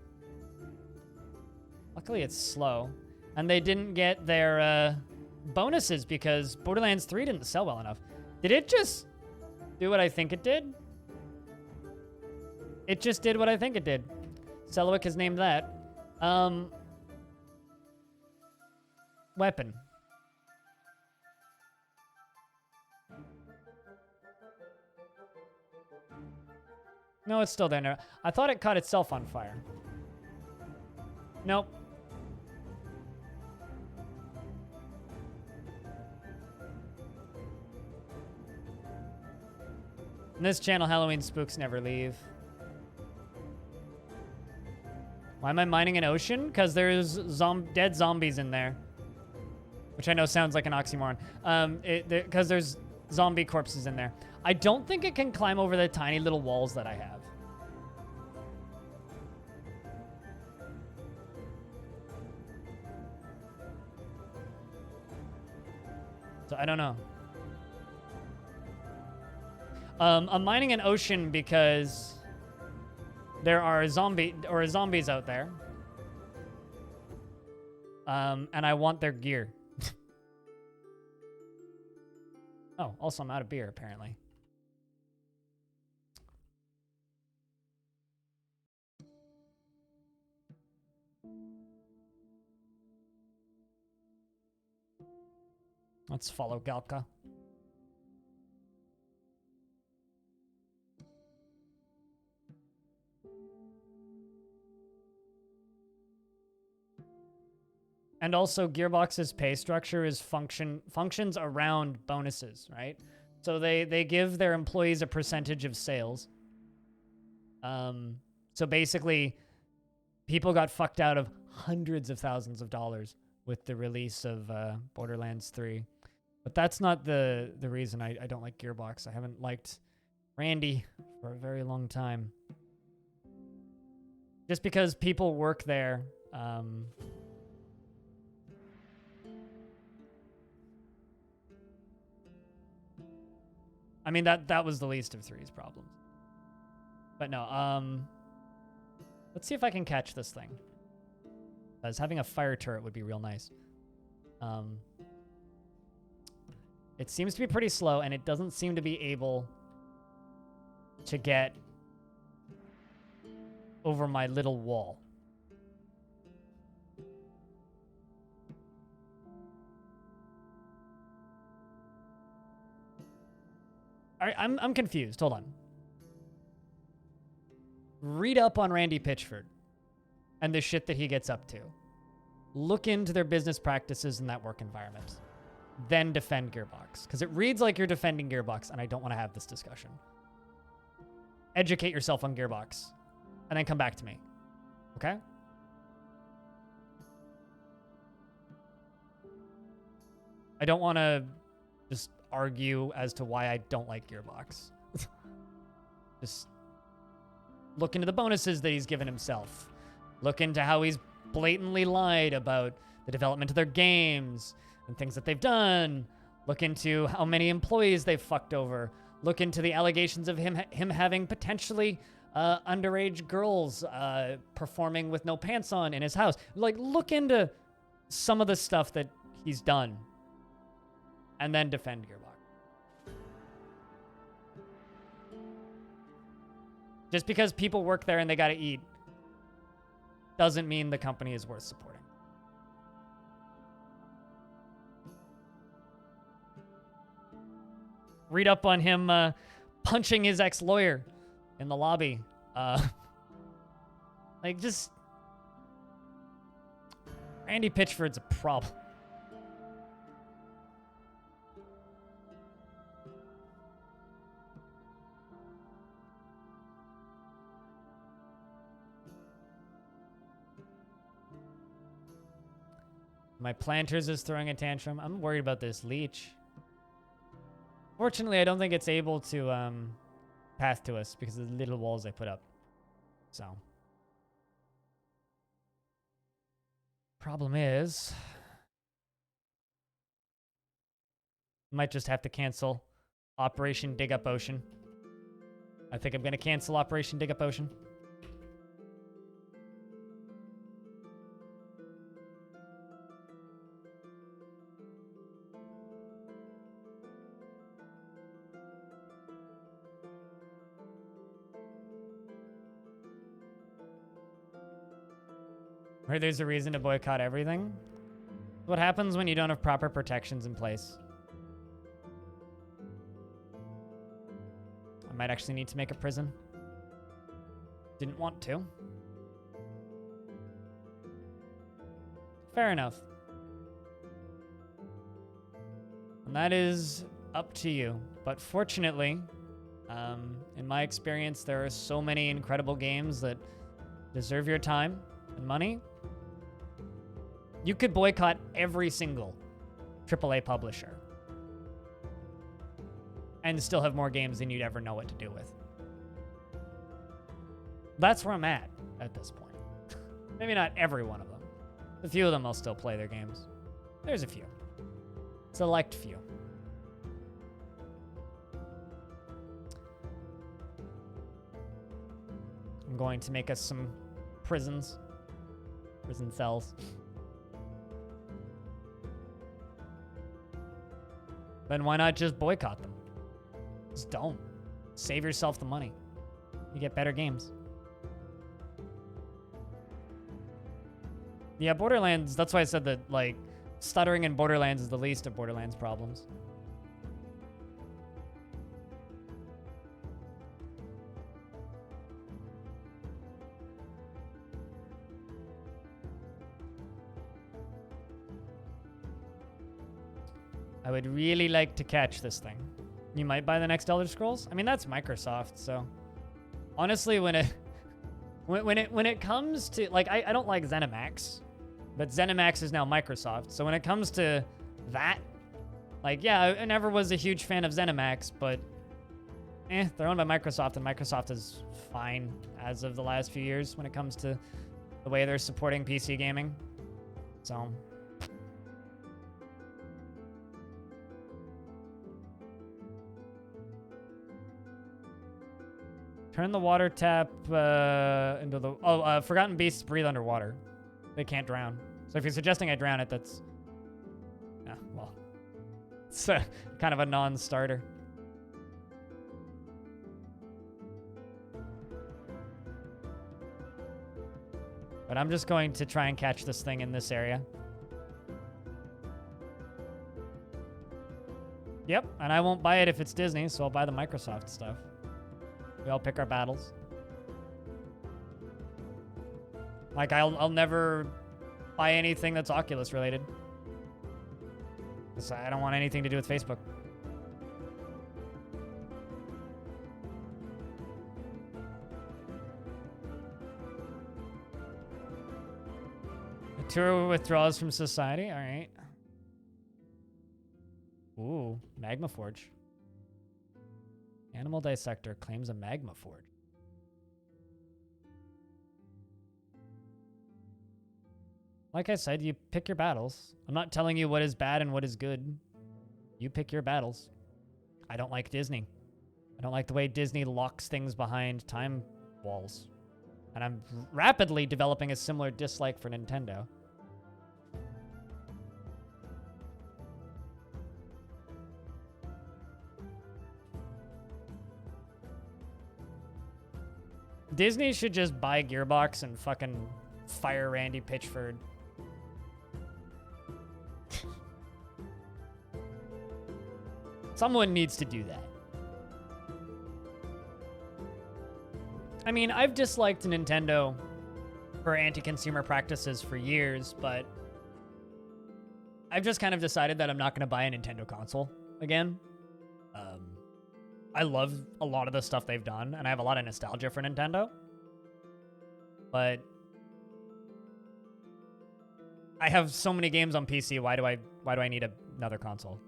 Luckily, it's slow. And they didn't get their bonuses because Borderlands 3 didn't sell well enough. Did it just do what I think it did? It just did what I think it did. Selwick has named that. Weapon. No, it's still there now. I thought it caught itself on fire. Nope. In this channel, Halloween spooks never leave. Why am I mining an ocean? Because there's dead zombies in there. Which I know sounds like an oxymoron. Because there's zombie corpses in there. I don't think it can climb over the tiny little walls that I have. So I don't know. I'm mining an ocean because there are zombies out there. And I want their gear. Oh, also I'm out of beer apparently. Let's follow Galka. And also, Gearbox's pay structure is functions around bonuses, right? So they give their employees a percentage of sales. So basically, people got fucked out of hundreds of thousands of dollars with the release of Borderlands 3. But that's not the reason I don't like Gearbox. I haven't liked Randy for a very long time. Just because people work there. I mean, that was the least of 3's problems. But no, let's see if I can catch this thing. Because having a fire turret would be real nice. It seems to be pretty slow, and it doesn't seem to be able to get over my little wall. All right, I'm confused. Hold on. Read up on Randy Pitchford and the shit that he gets up to. Look into their business practices in that work environment. Then defend Gearbox. Because it reads like you're defending Gearbox, and I don't want to have this discussion. Educate yourself on Gearbox. And then come back to me. Okay? I don't want to just argue as to why I don't like Gearbox. Just look into the bonuses that he's given himself. Look into how he's blatantly lied about the development of their games and things that they've done. Look into how many employees they've fucked over. Look into the allegations of him having potentially underage girls performing with no pants on in his house. Like, look into some of the stuff that he's done and then defend Gearbox. Just because people work there and they gotta eat doesn't mean the company is worth supporting. Read up on him punching his ex-lawyer in the lobby. Like, just... Randy Pitchford's a problem. My planters is throwing a tantrum. I'm worried about this leech. Fortunately, I don't think it's able to path to us because of the little walls I put up. So. Problem is, might just have to cancel Operation Dig Up Ocean. I think I'm going to cancel Operation Dig Up Ocean. Or there's a reason to boycott everything. What happens when you don't have proper protections in place? I might actually need to make a prison. Didn't want to. Fair enough. And that is up to you. But fortunately, in my experience, there are so many incredible games that deserve your time and money. You could boycott every single AAA publisher and still have more games than you'd ever know what to do with. That's where I'm at this point. Maybe not every one of them. A few of them I'll still play their games. There's a few. Select few. I'm going to make us some prisons. Prison cells. Then why not just boycott them? Just don't. Save yourself the money. You get better games. Yeah, Borderlands, that's why I said that, like, stuttering in Borderlands is the least of Borderlands' problems. I would really like to catch this thing. You might buy the next Elder Scrolls? I mean, that's Microsoft, so... Honestly, when it comes to... Like, I don't like ZeniMax, but ZeniMax is now Microsoft, so when it comes to that... Like, yeah, I never was a huge fan of ZeniMax, but... they're owned by Microsoft, and Microsoft is fine as of the last few years when it comes to the way they're supporting PC gaming. So... Turn the water tap into the... Oh, Forgotten Beasts breathe underwater. They can't drown. So if you're suggesting I drown it, that's... Yeah, well... It's kind of a non-starter. But I'm just going to try and catch this thing in this area. Yep, and I won't buy it if it's Disney, so I'll buy the Microsoft stuff. We all pick our battles. Like, I'll never buy anything that's Oculus related. Because I don't want anything to do with Facebook. A tour withdraws from society? Alright. Ooh, Magma Forge. Animal Dissector claims a Magma Forge. Like I said, you pick your battles. I'm not telling you what is bad and what is good. You pick your battles. I don't like Disney. I don't like the way Disney locks things behind time walls. And I'm rapidly developing a similar dislike for Nintendo. Disney should just buy Gearbox and fucking fire Randy Pitchford. Someone needs to do that. I mean, I've disliked Nintendo for anti-consumer practices for years, but I've just kind of decided that I'm not going to buy a Nintendo console again. I love a lot of the stuff they've done, and I have a lot of nostalgia for Nintendo. But I have so many games on PC. Why do I need another console?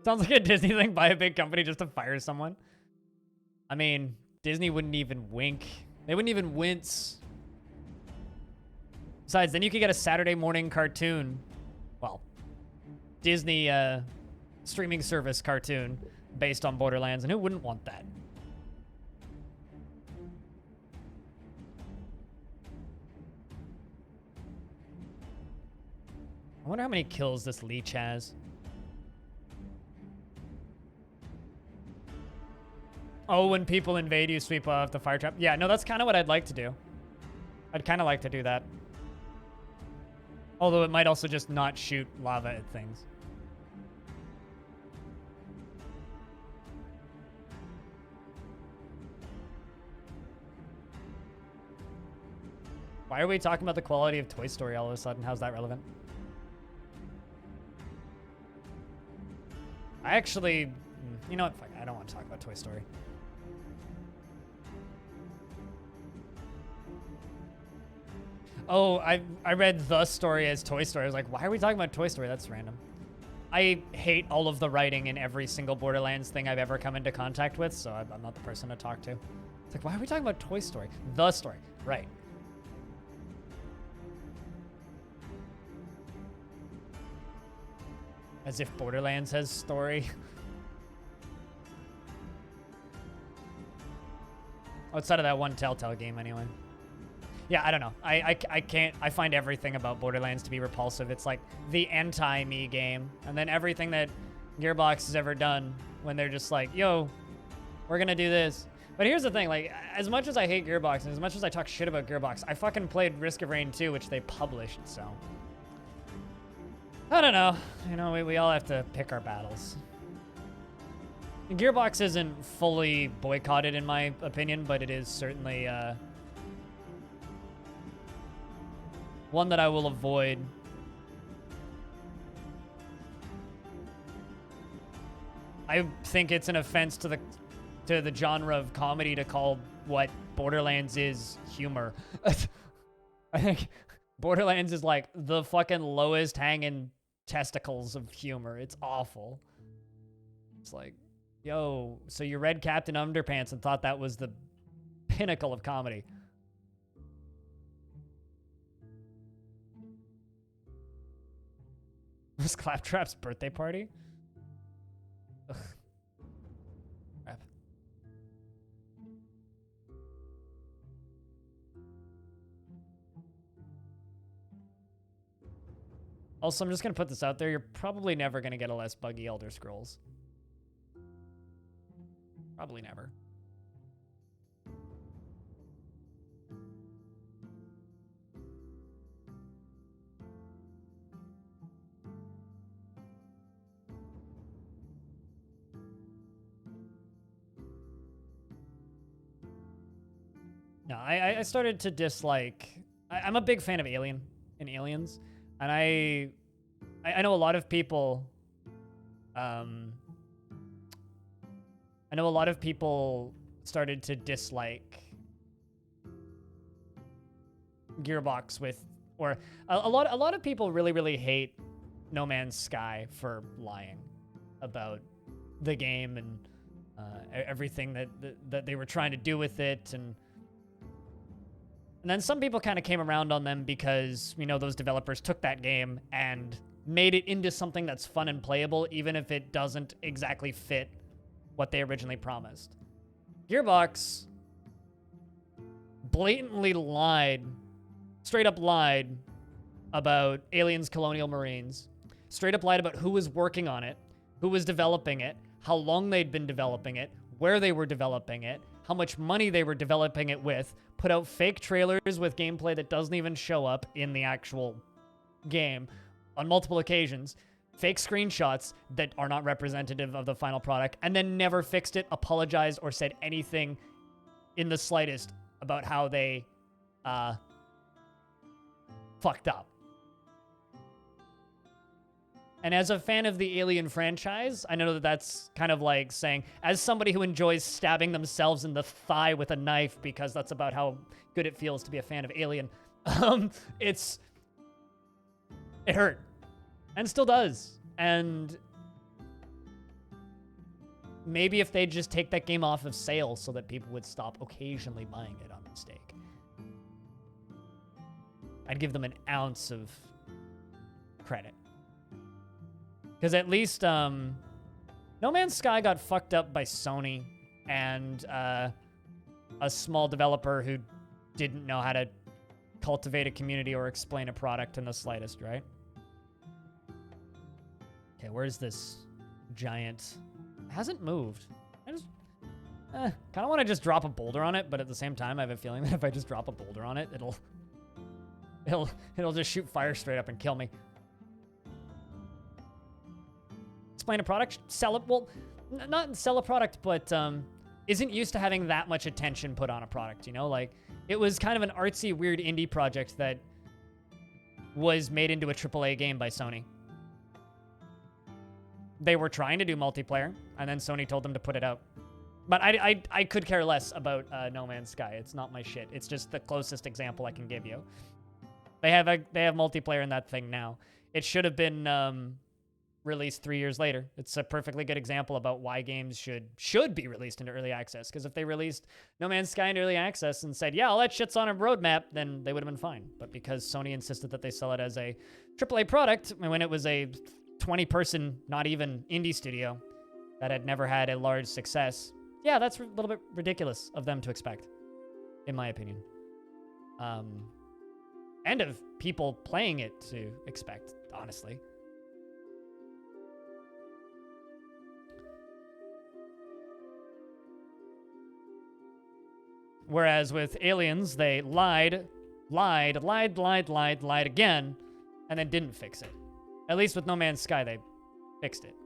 Sounds like a Disney thing. Buy a big company just to fire someone. I mean, Disney wouldn't even wink. They wouldn't even wince. Besides, then you could get a Saturday morning cartoon. Well, Disney streaming service cartoon based on Borderlands, and who wouldn't want that? I wonder how many kills this leech has. Oh, when people invade, you sweep off the fire trap. Yeah, no, that's kind of what I'd like to do. I'd kind of like to do that. Although it might also just not shoot lava at things. Why are we talking about the quality of Toy Story all of a sudden? How's that relevant? I actually... You know what? Fuck, I don't want to talk about Toy Story. Oh, I read The Story as Toy Story. I was like, why are we talking about Toy Story? That's random. I hate all of the writing in every single Borderlands thing I've ever come into contact with, so I'm not the person to talk to. It's like, why are we talking about Toy Story? The Story. Right. As if Borderlands has story. Outside of that one Telltale game, anyway. Yeah, I don't know. I can't... I find everything about Borderlands to be repulsive. It's like the anti-me game. And then everything that Gearbox has ever done when they're just like, yo, we're gonna do this. But here's the thing, like, as much as I hate Gearbox and as much as I talk shit about Gearbox, I fucking played Risk of Rain 2, which they published, so... I don't know. You know, we all have to pick our battles. Gearbox isn't fully boycotted, in my opinion, but it is certainly one that I will avoid. I think it's an offense to the genre of comedy to call what Borderlands is humor. I think Borderlands is like the fucking lowest hanging testicles of humor. It's awful. It's like, yo, so you read Captain Underpants and thought that was the pinnacle of comedy. Was Claptrap's birthday party? Ugh. Crap. Also, I'm just going to put this out there. You're probably never going to get a less buggy Elder Scrolls. Probably never. No, I started to dislike... I'm a big fan of Alien and Aliens. And I know a lot of people... I know a lot of people started to dislike Gearbox with... Or a lot of people really hate No Man's Sky for lying about the game and everything that they were trying to do with it. And then some people kind of came around on them because, you know, those developers took that game and made it into something that's fun and playable, even if it doesn't exactly fit what they originally promised. Gearbox blatantly lied, straight up lied about Aliens Colonial Marines, straight up lied about who was working on it, who was developing it, how long they'd been developing it, where they were developing it, how much money they were developing it with, put out fake trailers with gameplay that doesn't even show up in the actual game on multiple occasions, fake screenshots that are not representative of the final product, and then never fixed it, apologized, or said anything in the slightest about how they fucked up. And as a fan of the Alien franchise, I know that that's kind of like saying, as somebody who enjoys stabbing themselves in the thigh with a knife because that's about how good it feels to be a fan of Alien, it hurt. And still does. And maybe if they just take that game off of sale so that people would stop occasionally buying it on mistake, I'd give them an ounce of credit. Because at least No Man's Sky got fucked up by Sony and a small developer who didn't know how to cultivate a community or explain a product in the slightest, right? Okay, where's this giant? It hasn't moved. I just kind of want to just drop a boulder on it, but at the same time, I have a feeling that if I just drop a boulder on it, it'll just shoot fire straight up and kill me. Explain a product, sell it. Well, not sell a product, but isn't used to having that much attention put on a product, you know? Like, it was kind of an artsy, weird indie project that was made into a AAA game by Sony. They were trying to do multiplayer, and then Sony told them to put it out. But I could care less about No Man's Sky. It's not my shit. It's just the closest example I can give you. They have multiplayer in that thing now. It should have been released 3 years later. It's a perfectly good example about why games should be released into early access. Because if they released No Man's Sky into early access and said, yeah, all that shit's on a roadmap, then they would have been fine. But because Sony insisted that they sell it as a AAA product, when it was a 20-person, not even indie studio that had never had a large success, yeah, that's a little bit ridiculous of them to expect, in my opinion. And of people playing it to expect, honestly. Whereas with Aliens, they lied again, and then didn't fix it. At least with No Man's Sky, they fixed it.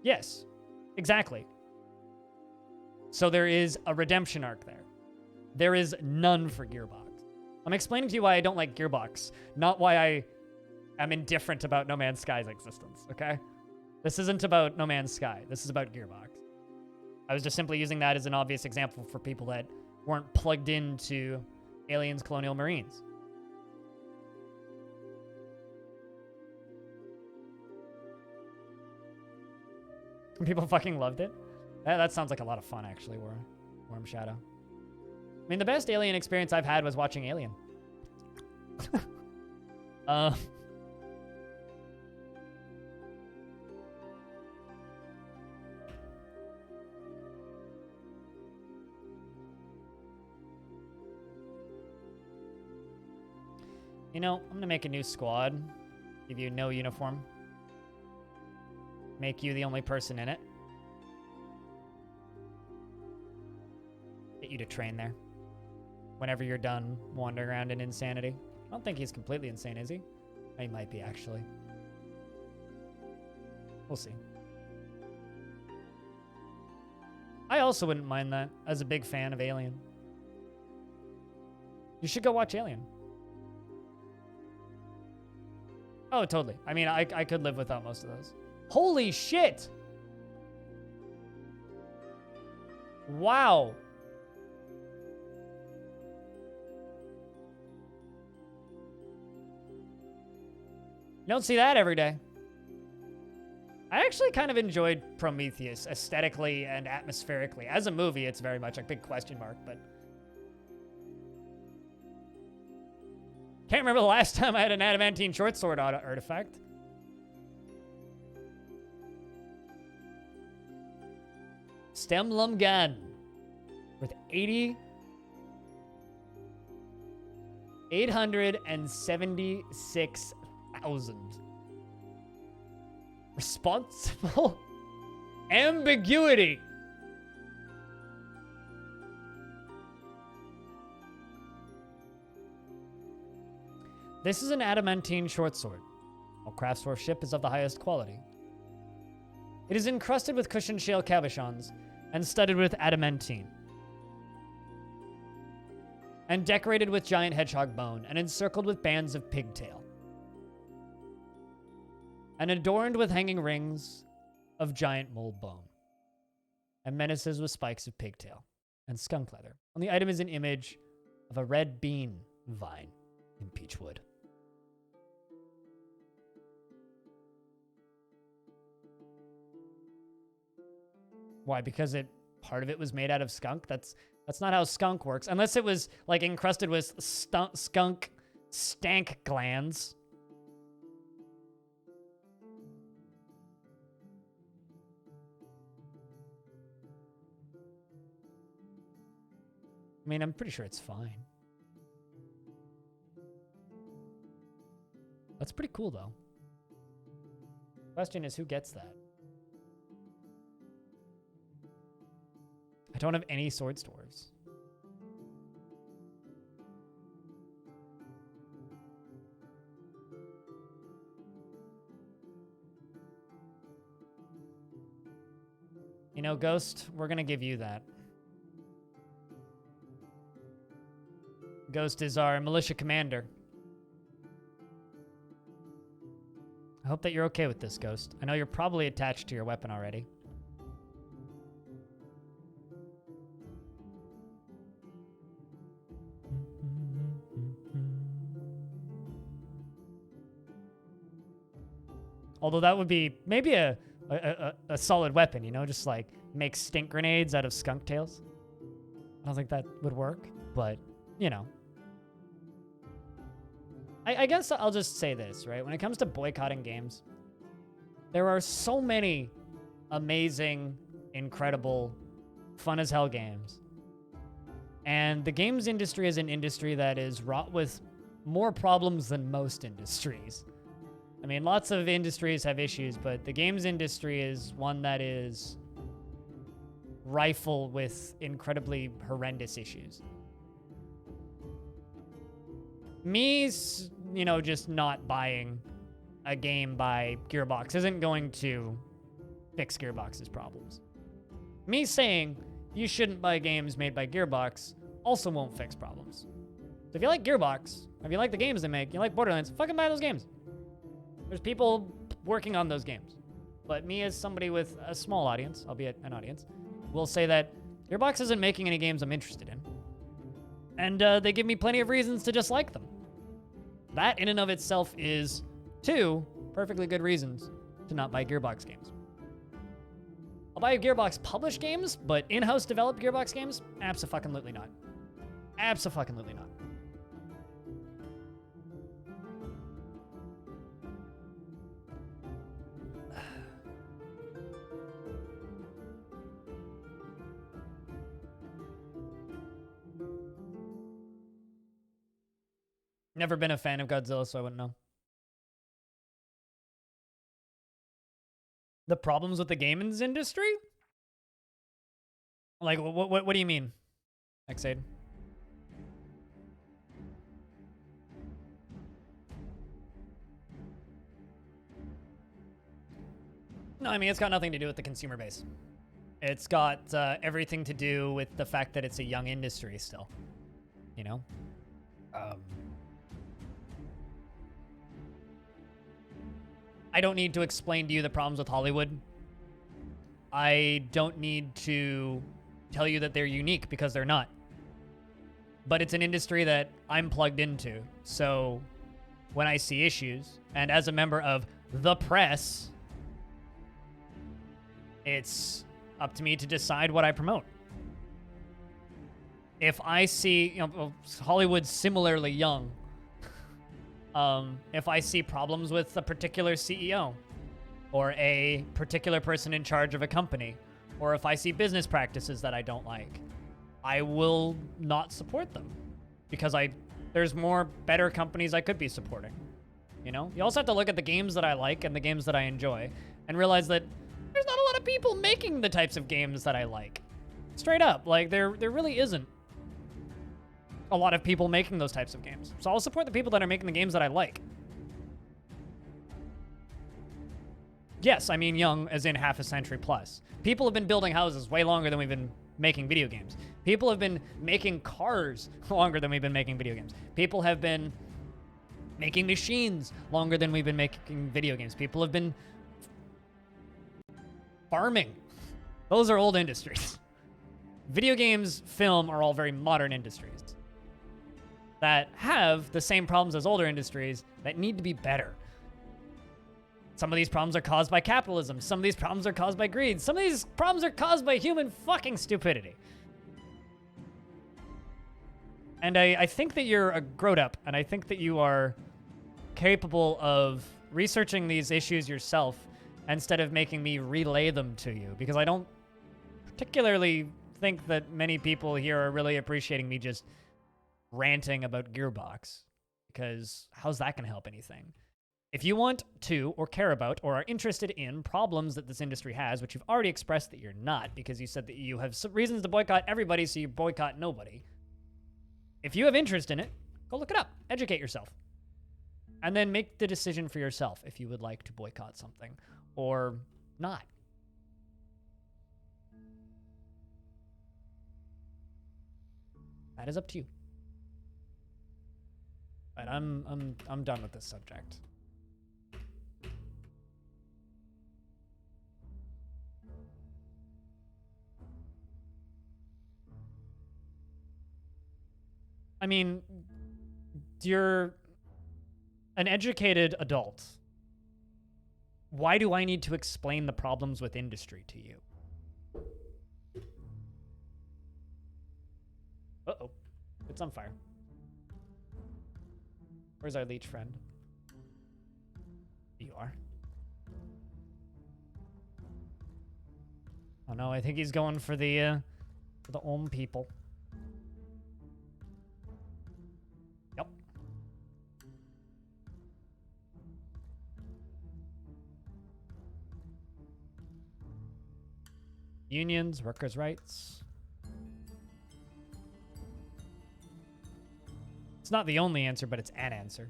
Yes, exactly. So there is a redemption arc there. There is none for Gearbox. I'm explaining to you why I don't like Gearbox, not why I am indifferent about No Man's Sky's existence, okay? This isn't about No Man's Sky. This is about Gearbox. I was just simply using that as an obvious example for people that weren't plugged into Aliens Colonial Marines. People fucking loved it. That sounds like a lot of fun, actually, Worm Shadow. I mean, the best Alien experience I've had was watching Alien. You know, I'm gonna make a new squad. Give you no uniform. Make you the only person in it. Get you to train there. Whenever you're done wandering around in insanity. I don't think he's completely insane, is he? He might be, actually. We'll see. I also wouldn't mind that, as a big fan of Alien. You should go watch Alien. Oh, totally. I mean, I could live without most of those. Holy shit! Wow. You don't see that every day. I actually kind of enjoyed Prometheus aesthetically and atmospherically. As a movie, it's very much a big question mark, but... Can't remember the last time I had an adamantine short sword artifact. Stemlum gun. With 876,000. Responsible ambiguity. This is an adamantine short sword. While craftsmanship is of the highest quality. It is encrusted with cushioned shale cabochons and studded with adamantine. And decorated with giant hedgehog bone and encircled with bands of pigtail. And adorned with hanging rings of giant mole bone. And menaces with spikes of pigtail and skunk leather. On the item is an image of a red bean vine in peach wood. Why? Because part of it was made out of skunk? That's not how skunk works. Unless it was like encrusted with skunk stank glands. I mean, I'm pretty sure it's fine. That's pretty cool, though. Question is, who gets that? I don't have any sword dwarves. You know, Ghost, we're gonna give you that. Ghost is our militia commander. I hope that you're okay with this, Ghost. I know you're probably attached to your weapon already. Although that would be maybe a solid weapon, you know? Just like make stink grenades out of skunk tails. I don't think that would work, but, you know. I guess I'll just say this, right? When it comes to boycotting games, there are so many amazing, incredible, fun as hell games. And the games industry is an industry that is wrought with more problems than most industries. I mean, lots of industries have issues, but the games industry is one that is rifle with incredibly horrendous issues. Me, you know, just not buying a game by Gearbox isn't going to fix Gearbox's problems. Me saying you shouldn't buy games made by Gearbox also won't fix problems. So if you like Gearbox, if you like the games they make, you like Borderlands, fucking buy those games. There's people working on those games. But me as somebody with a small audience, albeit an audience, will say that Gearbox isn't making any games I'm interested in. And they give me plenty of reasons to dislike them. That in and of itself is 2 perfectly good reasons to not buy Gearbox games. I'll buy Gearbox published games, but in-house developed Gearbox games? Abso-fucking-lutely not. Abso-fucking-lutely not. Never been a fan of Godzilla, so I wouldn't know. The problems with the games industry? Like, what do you mean, Xade? No, I mean, it's got nothing to do with the consumer base. It's got everything to do with the fact that it's a young industry still. You know? I don't need to explain to you the problems with Hollywood. I don't need to tell you that they're unique because they're not. But it's an industry that I'm plugged into. So when I see issues, and as a member of the press, it's up to me to decide what I promote. If I see, you know, Hollywood's similarly young. If I see problems with a particular CEO or a particular person in charge of a company, or if I see business practices that I don't like, I will not support them because there's more better companies I could be supporting. You know, you also have to look at the games that I like and the games that I enjoy and realize that there's not a lot of people making the types of games that I like. Straight up, like there really isn't a lot of people making those types of games. So I'll support the people that are making the games that I like. Yes, I mean young as in half a century plus. People have been building houses way longer than we've been making video games. People have been making cars longer than we've been making video games. People have been making machines longer than we've been making video games. People have been farming. Those are old industries. Video games, film are all very modern industries that have the same problems as older industries that need to be better. Some of these problems are caused by capitalism. Some of these problems are caused by greed. Some of these problems are caused by human fucking stupidity. And I think that you're a grown-up, and I think that you are capable of researching these issues yourself instead of making me relay them to you, because I don't particularly think that many people here are really appreciating me just ranting about Gearbox, because how's that going to help anything? If you want to, or care about, or are interested in problems that this industry has, which you've already expressed that you're not, because you said that you have some reasons to boycott everybody, so you boycott nobody. If you have interest in it, go look it up, educate yourself, and then make the decision for yourself if you would like to boycott something or not. That is up to you. But I'm done with this subject. I mean, you're an educated adult. Why do I need to explain the problems with industry to you? Uh-oh. It's on fire. Where's our leech friend? You are. Oh no, I think he's going for the Ohm people. Yep. Unions, workers' rights. It's not the only answer, but it's an answer.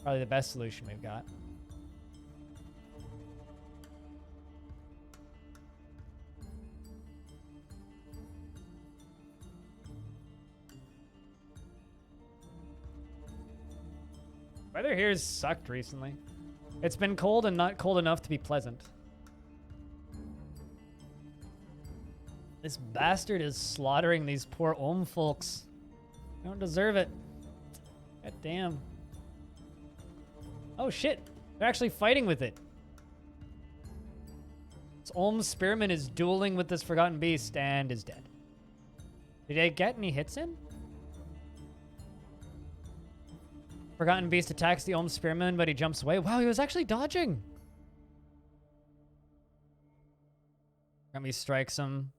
Probably the best solution we've got. Weather here has sucked recently. It's been cold and not cold enough to be pleasant. This bastard is slaughtering these poor Ohm folks. They don't deserve it. God damn. Oh shit. They're actually fighting with it. This Ohm Spearman is dueling with this Forgotten Beast and is dead. Did I get any hits in? Forgotten Beast attacks the Ohm Spearman, but he jumps away. Wow, he was actually dodging. Let me strike some.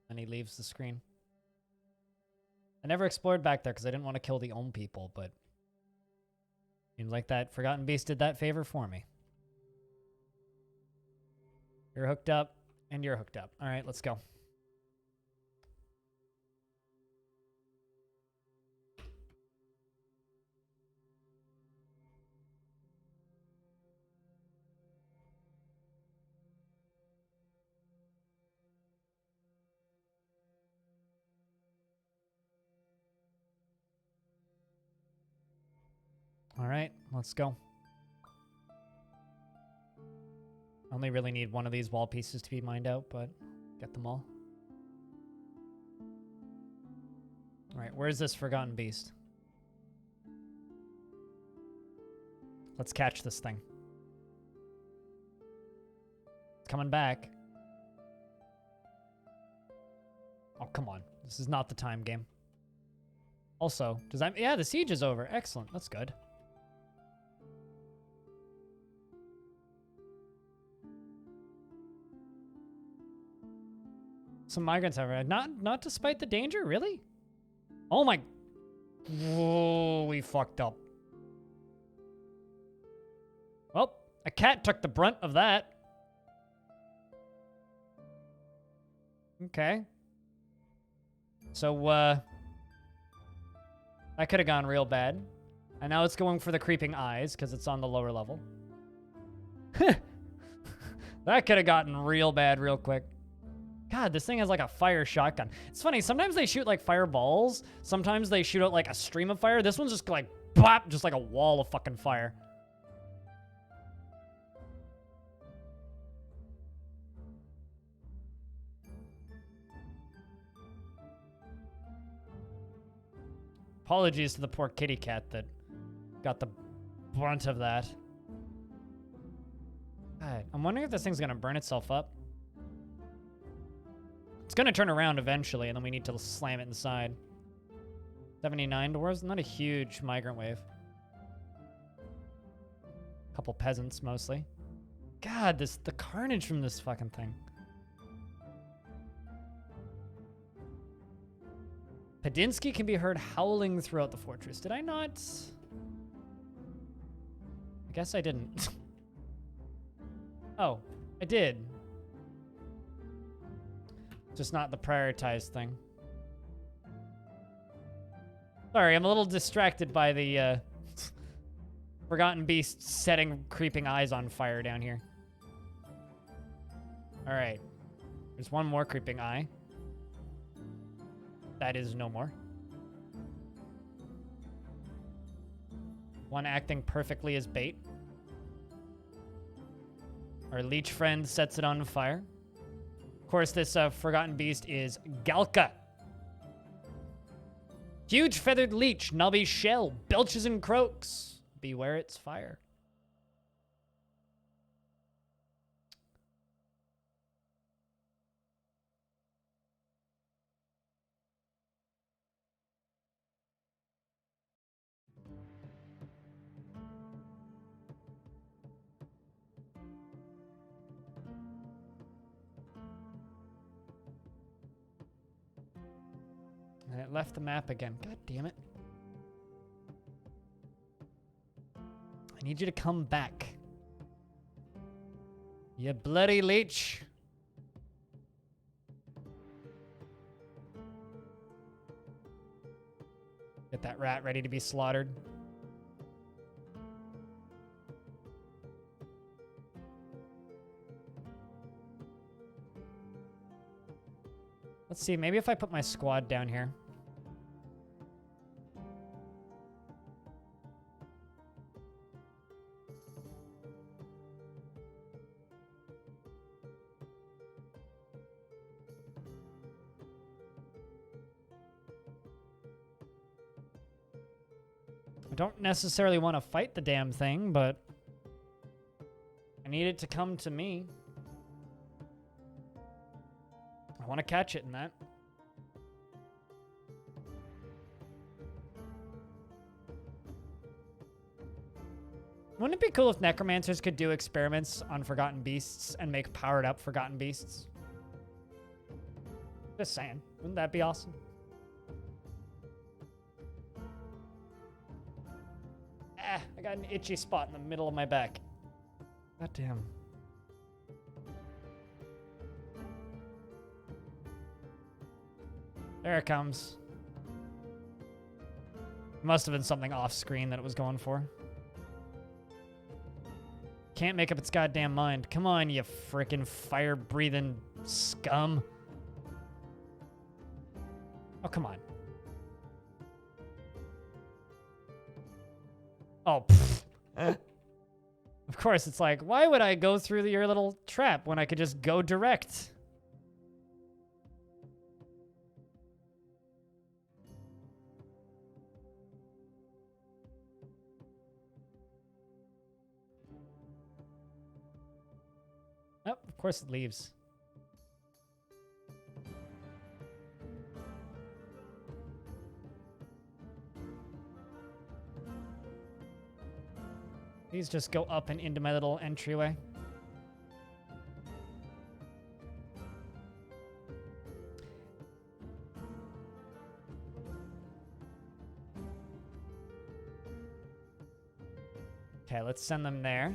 And he leaves the screen. I never explored back there because I didn't want to kill the Ohm people, but seems like that Forgotten Beast did that favor for me. You're hooked up, and you're hooked up. All right, let's go. All right, let's go. Only really need one of these wall pieces to be mined out, but get them all. All right, where's this Forgotten Beast? Let's catch this thing. It's coming back. Oh, come on. This is not the time game. Also, does that... Yeah, the siege is over. Excellent. That's good. some migrants over. Not despite the danger, really? Oh my. Whoa, we fucked up. Well, a cat took the brunt of that. Okay. So, that could have gone real bad. And now it's going for the creeping eyes because it's on the lower level. That could have gotten real bad real quick. God, this thing has like a fire shotgun. It's funny, sometimes they shoot like fireballs. Sometimes they shoot out like a stream of fire. This one's just like, bop, just like a wall of fucking fire. Apologies to the poor kitty cat that got the brunt of that. God, I'm wondering if this thing's gonna burn itself up. It's gonna turn around eventually, and then we need to slam it inside. 79 dwarves, not a huge migrant wave. Couple peasants mostly. God, the carnage from this fucking thing. Padinsky can be heard howling throughout the fortress. Did I not? I guess I didn't. Oh, I did. Just not the prioritized thing. Sorry, I'm a little distracted by the Forgotten Beast setting creeping eyes on fire down here. All right. There's one more creeping eye. That is no more. One acting perfectly as bait. Our leech friend sets it on fire. Of course, this Forgotten Beast is Galka. Huge feathered leech, knobby shell, belches and croaks. Beware its fire. And it left the map again. God damn it. I need you to come back. You bloody leech. Get that rat ready to be slaughtered. Let's see, maybe if I put my squad down here. I don't necessarily want to fight the damn thing, but I need it to come to me. I want to catch it in that. Wouldn't it be cool if necromancers could do experiments on forgotten beasts and make powered up forgotten beasts? Just saying. Wouldn't that be awesome? Ah, I got an itchy spot in the middle of my back. God damn. There it comes. Must have been something off screen that it was going for. Can't make up its goddamn mind. Come on, you frickin' fire-breathing scum. Oh, come on. Oh, pfft. Of course, it's like, why would I go through your little trap when I could just go direct? Oh, of course it leaves. These just go up and into my little entryway. Okay, let's send them there.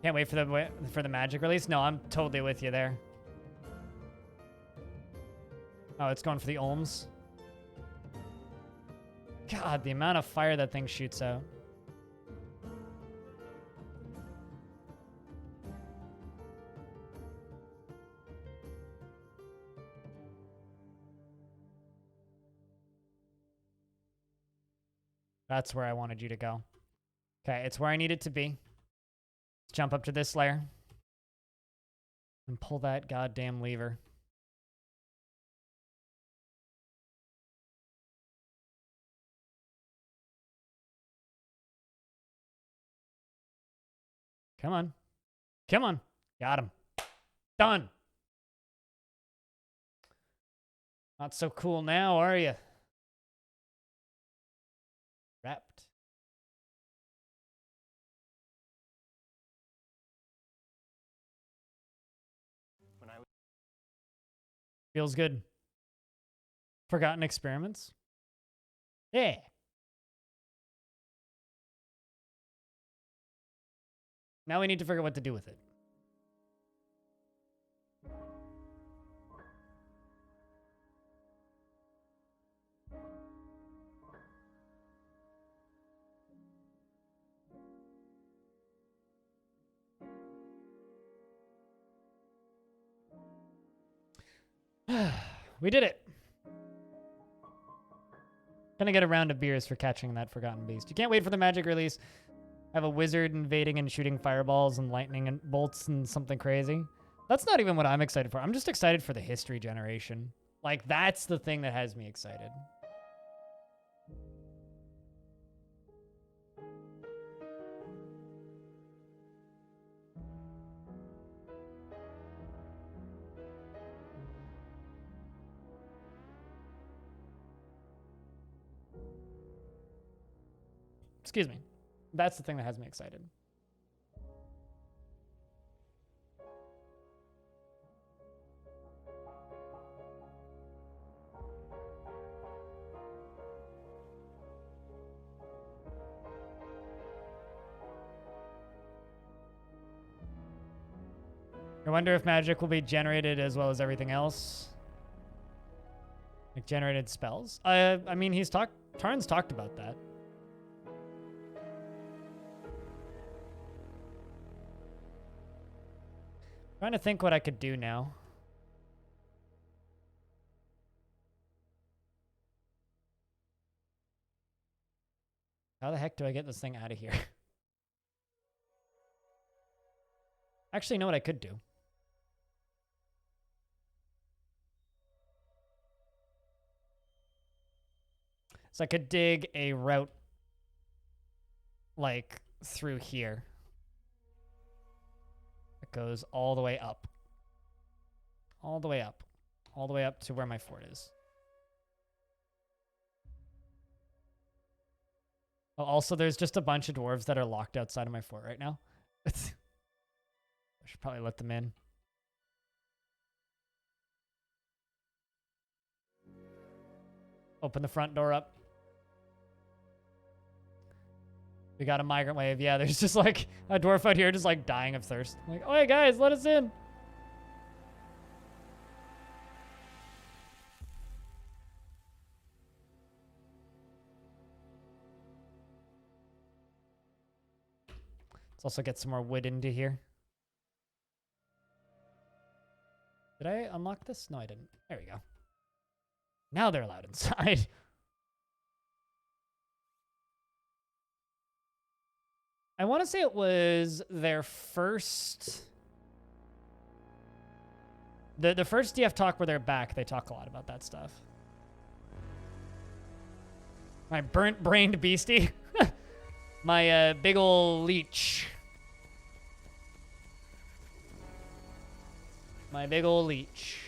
Can't wait for the magic release. No, I'm totally with you there. Oh, it's going for the Olms. God, the amount of fire that thing shoots out. That's where I wanted you to go. Okay, it's where I need it to be. Let's jump up to this layer. And pull that goddamn lever. Come on. Come on. Got him. Done. Not so cool now, are you? Wrapped. Feels good. Forgotten experiments? Yeah. Now we need to figure out what to do with it. We did it. Gonna get a round of beers for catching that forgotten beast. You can't wait for the magic release. I have a wizard invading and shooting fireballs and lightning and bolts and something crazy. That's not even what I'm excited for. I'm just excited for the history generation. Like, that's the thing that has me excited. Excuse me. That's the thing that has me excited. I wonder if magic will be generated as well as everything else. Like generated spells. I mean, Tarn's talked about that. Trying to think what I could do now. How the heck do I get this thing out of here? Actually, you know what I could do? So I could dig a route like through here. It goes all the way up. All the way up. All the way up to where my fort is. Oh, also, there's just a bunch of dwarves that are locked outside of my fort right now. I should probably let them in. Open the front door up. We got a migrant wave. Yeah, there's just like a dwarf out here just like dying of thirst. Like, oh, hey guys, let us in. Let's also get some more wood into here. Did I unlock this? No, I didn't. There we go. Now they're allowed inside. I want to say it was their first... The first DF talk where they're back, they talk a lot about that stuff. My burnt-brained beastie. My big ol' leech. My big ol' leech.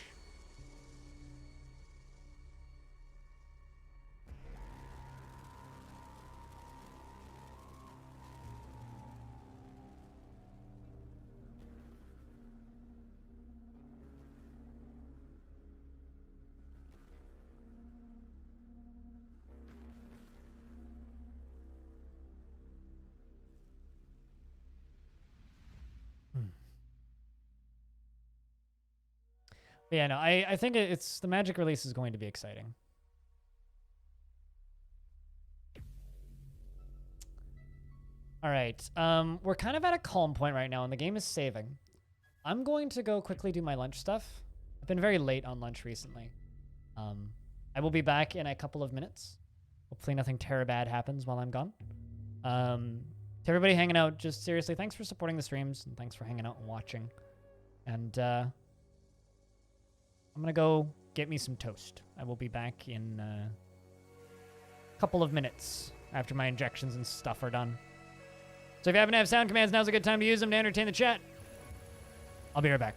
But yeah, no, I think it's the Magic release is going to be exciting. All right. We're kind of at a calm point right now, and the game is saving. I'm going to go quickly do my lunch stuff. I've been very late on lunch recently. I will be back in a couple of minutes. Hopefully nothing terrible bad happens while I'm gone. To everybody hanging out, just seriously, thanks for supporting the streams, and thanks for hanging out and watching. And I'm going to go get me some toast. I will be back in a couple of minutes after my injections and stuff are done. So if you happen to have sound commands, now's a good time to use them to entertain the chat. I'll be right back.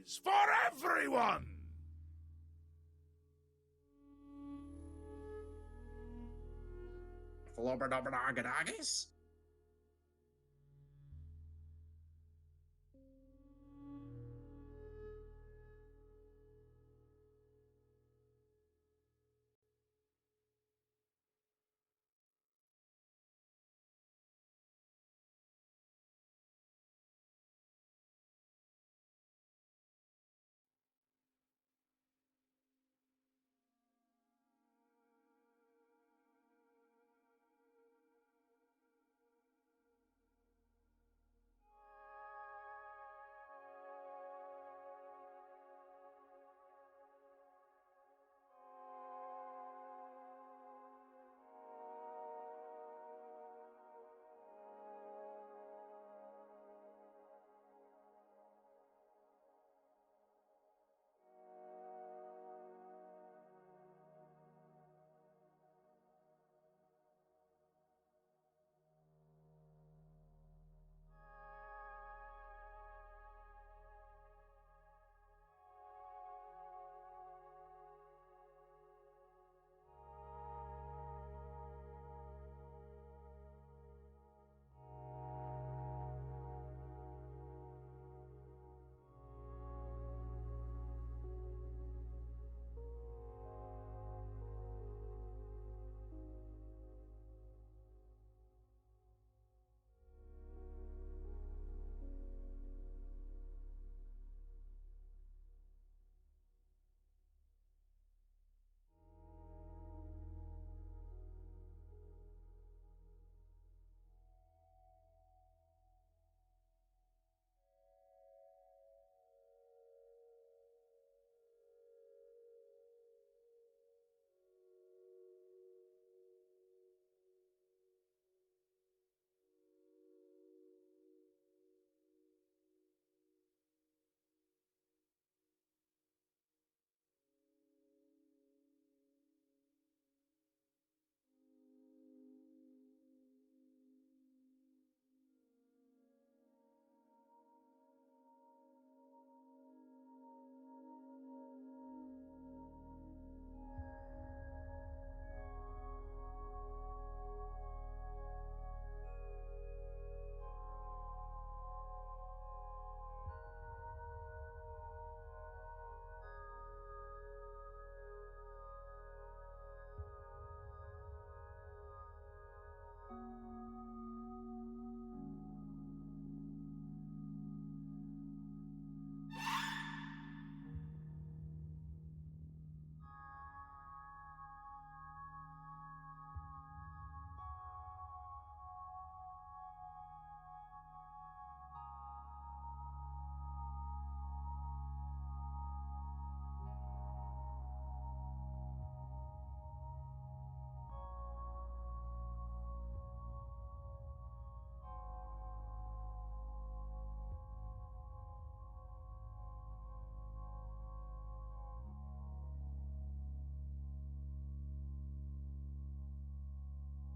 zombies for everyone! Flubberdubberdoggadoggies?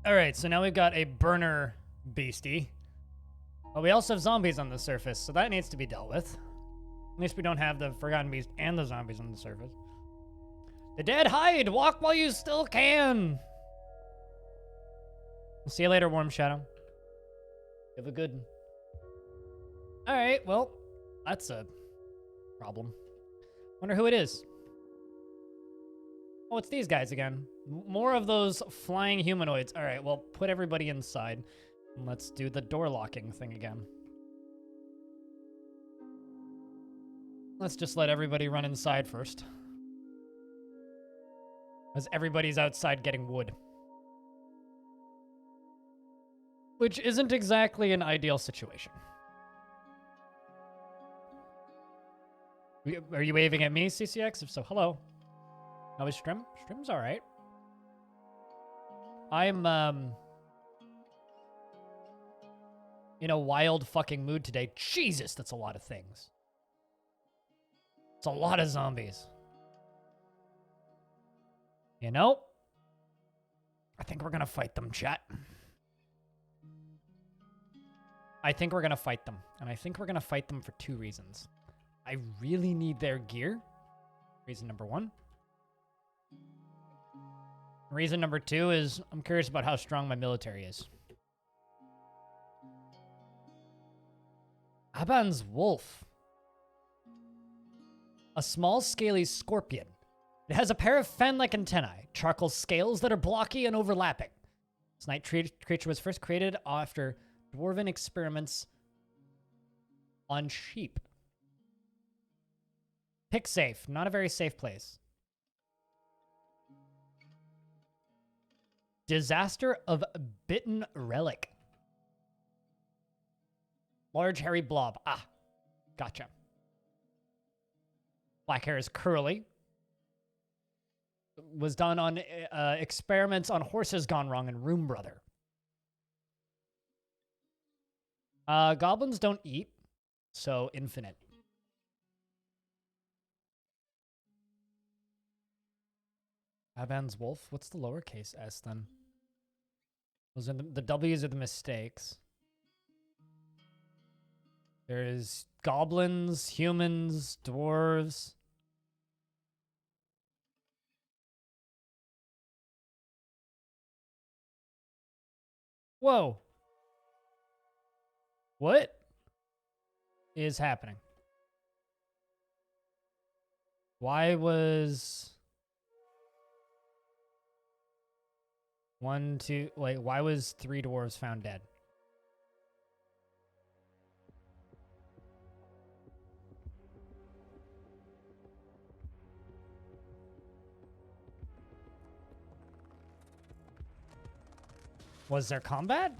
All right, so now we've got a burner beastie. But we also have zombies on the surface, so that needs to be dealt with. At least we don't have the Forgotten Beast and the zombies on the surface. The dead hide! Walk while you still can! We'll see you later, Warm Shadow. Have a good... Alright, well, that's a problem. Wonder who it is. Oh, it's these guys again. More of those flying humanoids. Alright, well, put everybody inside. And let's do the door locking thing again. Let's just let everybody run inside first. As everybody's outside getting wood. Which isn't exactly an ideal situation. Are you waving at me, CCX? If so, hello. How is Strim? Strim's alright. I'm, in a wild fucking mood today. Jesus, that's a lot of things. It's a lot of zombies. You know? I think we're gonna fight them, chat. I think we're gonna fight them. And I think we're gonna fight them for two reasons. I really need their gear. Reason number one. Reason number two is I'm curious about how strong my military is. Aban's wolf. A small scaly scorpion. It has a pair of fan-like antennae, charcoal scales that are blocky and overlapping. This night creature was first created after dwarven experiments on sheep. Pick safe. Not a very safe place. Disaster of Bitten Relic. Large hairy blob. Ah, gotcha. Black hair is curly. Was done on experiments on horses gone wrong in Room Brother. Goblins don't eat, so infinite. Avan's wolf. What's the lowercase s then? Those are the W's are the mistakes. There's goblins, humans, dwarves. Whoa. What is happening? Why was... why was 3 dwarves found dead? Was there combat?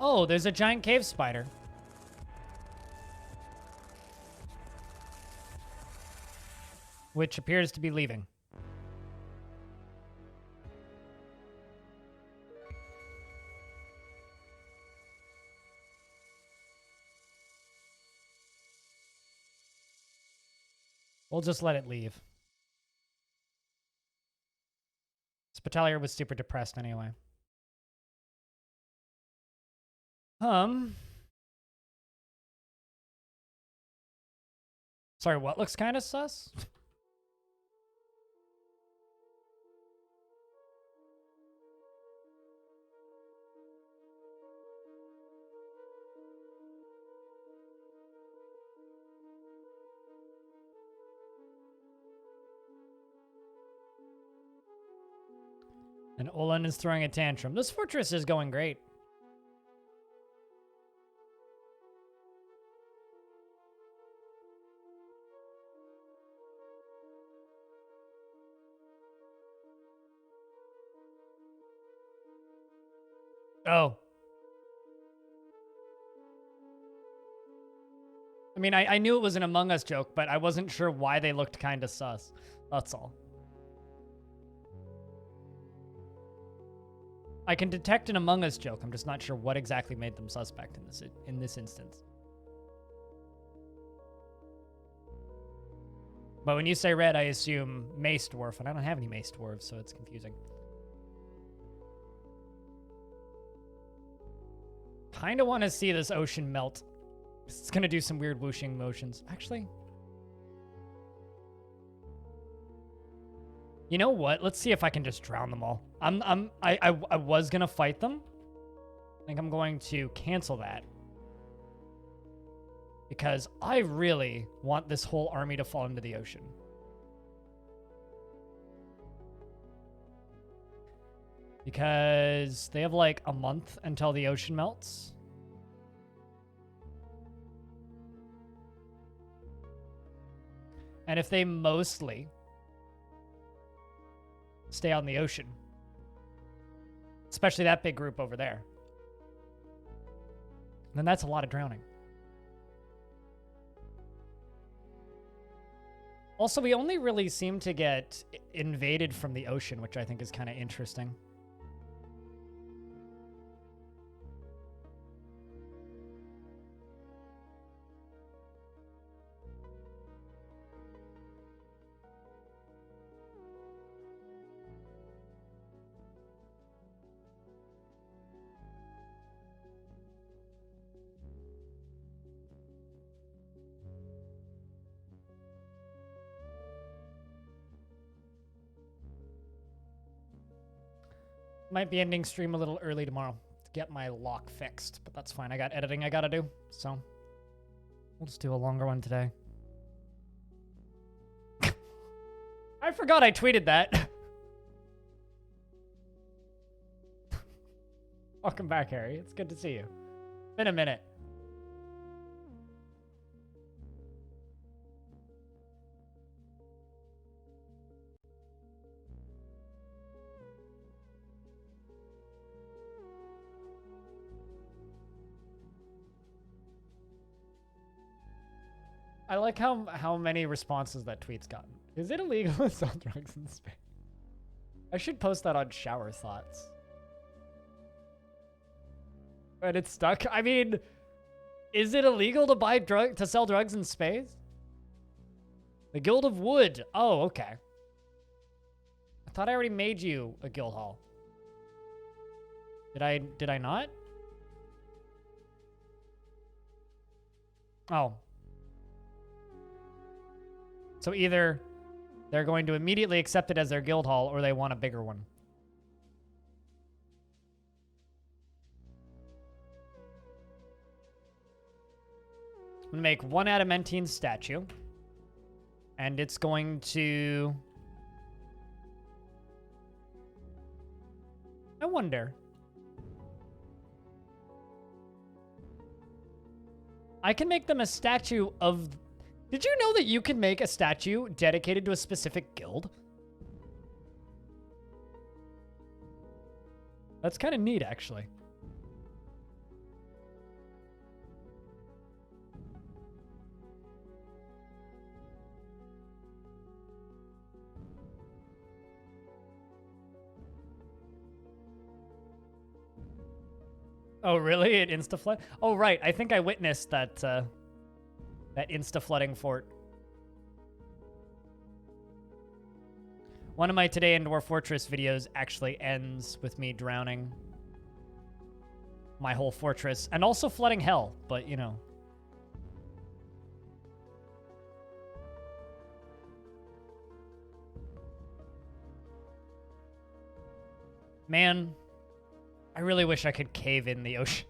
Oh, there's a giant cave spider. Which appears to be leaving. We'll just let it leave. Spitalier was super depressed anyway. Sorry, what looks kind of sus? And Olan is throwing a tantrum. This fortress is going great. Oh. I mean, I knew it was an Among Us joke, but I wasn't sure why they looked kind of sus. That's all. I can detect an Among Us joke. I'm just not sure what exactly made them suspect in this instance. But when you say red, I assume Mace Dwarf, and I don't have any Mace Dwarves, so it's confusing. Kind of want to see this ocean melt. It's going to do some weird whooshing motions. Actually, you know what? Let's see if I can just drown them all. I was going to fight them. I think I'm going to cancel that. Because I really want this whole army to fall into the ocean. Because they have like a month until the ocean melts. And if they mostly stay on the ocean, especially that big group over there, then that's a lot of drowning. Also, we only really seem to get invaded from the ocean, which I think is kind of interesting. Might be ending stream a little early tomorrow to get my lock fixed, but that's fine. I got editing I gotta do, so we'll just do a longer one today. I forgot I tweeted that. Welcome back, Harry. It's good to see you. Been a minute. I like how many responses that tweet's gotten. Is it illegal to sell drugs in Spain? I should post that on Shower Thoughts. But it's stuck. I mean, is it illegal to sell drugs in space? The Guild of Wood. Oh, okay. I thought I already made you a guild hall. Did I not? Oh. So either they're going to immediately accept it as their guild hall or they want a bigger one. I'm going to make one adamantine statue. And it's going to... I wonder. I can make them a statue of... Did you know that you can make a statue dedicated to a specific guild? That's kind of neat, actually. Oh, really? It insta-flood? Oh, right. I think I witnessed that, that insta-flooding fort. One of my Today in Dwarf Fortress videos actually ends with me drowning my whole fortress and also flooding hell, but you know. Man, I really wish I could cave in the ocean.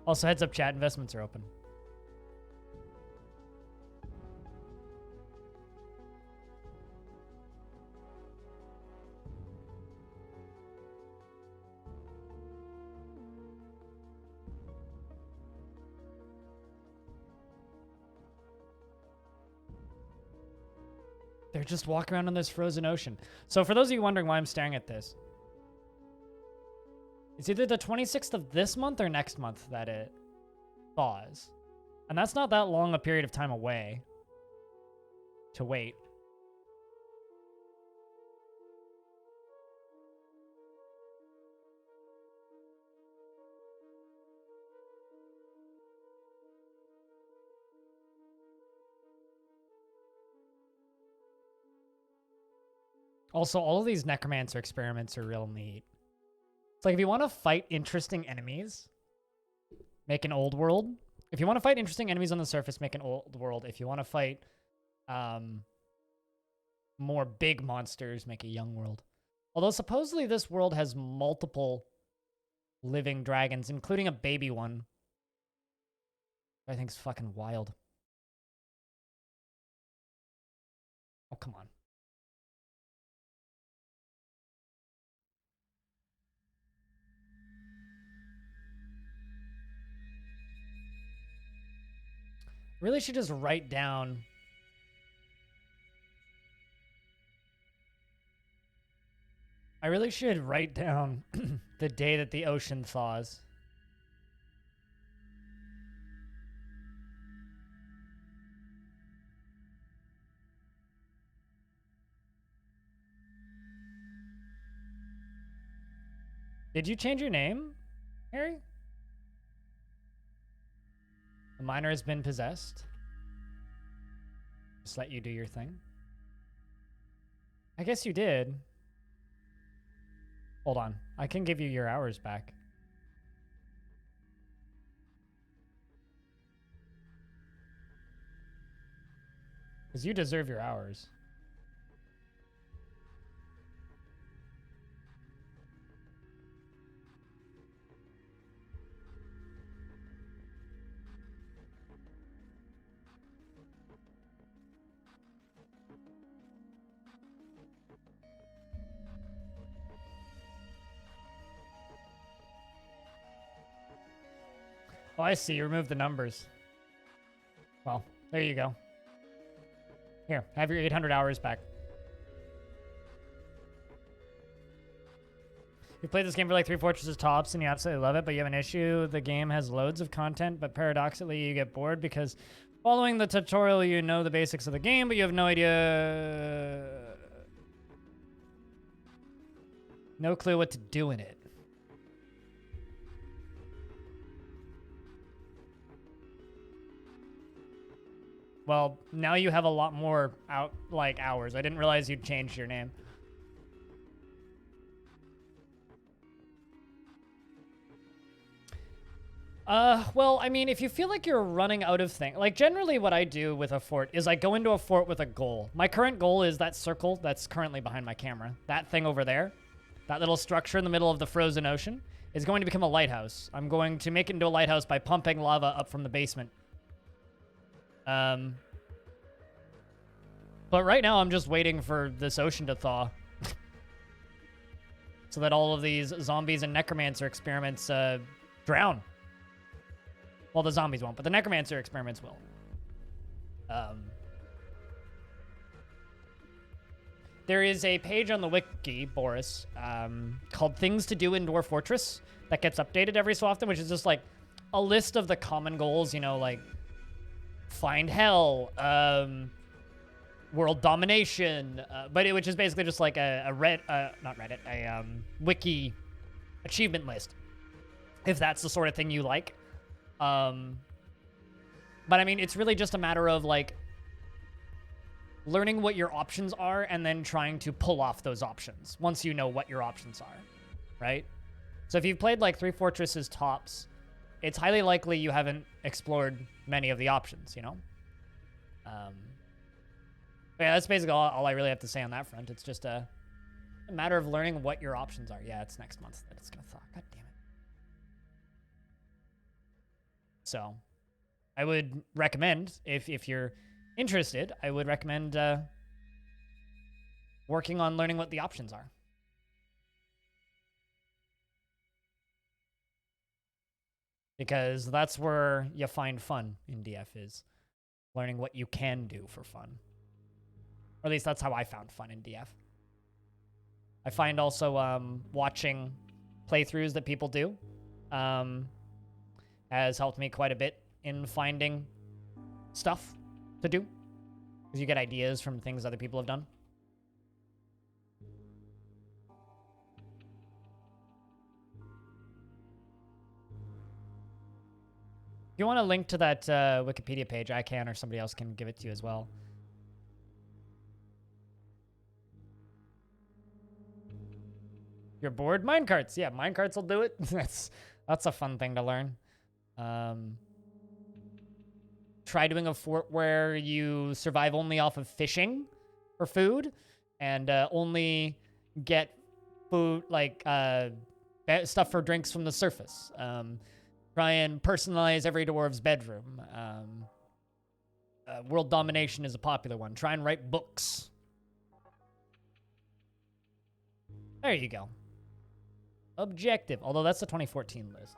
Also, heads up, chat. Investments are open. They're just walking around in this frozen ocean. So for those of you wondering why I'm staring at this, it's either the 26th of this month or next month that it thaws. And that's not that long a period of time away to wait. Also, all of these necromancer experiments are real neat. It's like if you want to fight interesting enemies, make an old world. If you want to fight interesting enemies on the surface, make an old world. If you want to fight more big monsters, make a young world. Although supposedly this world has multiple living dragons, including a baby one. I think it's fucking wild. Oh, come on. Really should just write down. I really should write down the day that the ocean thaws. Did you change your name, Harry? The miner has been possessed. Just let you do your thing. I guess you did. Hold on. I can give you your hours back. Because you deserve your hours. Oh, I see. You removed the numbers. Well, there you go. Here, have your 800 hours back. You played this game for like 3 Fortresses tops and you absolutely love it, but you have an issue. The game has loads of content, but paradoxically you get bored because following the tutorial, you know the basics of the game, but you have no idea... No clue what to do in it. Well, now you have a lot more hours. I didn't realize you'd changed your name. Well, I mean, if you feel like you're running out of things, like generally what I do with a fort is I go into a fort with a goal. My current goal is that circle that's currently behind my camera. That thing over there, that little structure in the middle of the frozen ocean is going to become a lighthouse. I'm going to make it into a lighthouse by pumping lava up from the basement. But right now I'm just waiting for this ocean to thaw. So that all of these zombies and necromancer experiments, drown. Well, the zombies won't, but the necromancer experiments will. There is a page on the wiki, Boris, called Things to Do in Dwarf Fortress that gets updated every so often, which is just like a list of the common goals, you know, like find hell, world domination, which is basically just like a wiki achievement list, if that's the sort of thing you like. But I mean, it's really just a matter of like learning what your options are and then trying to pull off those options once you know what your options are, right? So if you've played like 3 Fortresses tops, it's highly likely you haven't explored many of the options, you know? Yeah, that's basically all I really have to say on that front. It's just a matter of learning what your options are. Yeah, it's next month that it's gonna thaw. God damn it. So, I would recommend, if you're interested, I would recommend working on learning what the options are. Because that's where you find fun in DF, is learning what you can do for fun. Or at least that's how I found fun in DF. I find also watching playthroughs that people do has helped me quite a bit in finding stuff to do. Because you get ideas from things other people have done. If you want a link to that Wikipedia page, I can, or somebody else can give it to you as well. You're bored? Minecarts. Yeah, minecarts will do it. That's a fun thing to learn. Try doing a fort where you survive only off of fishing for food and only get food, like stuff for drinks from the surface. Try and personalize every dwarf's bedroom. World domination is a popular one. Try and write books. There you go. Objective. Although that's the 2014 list.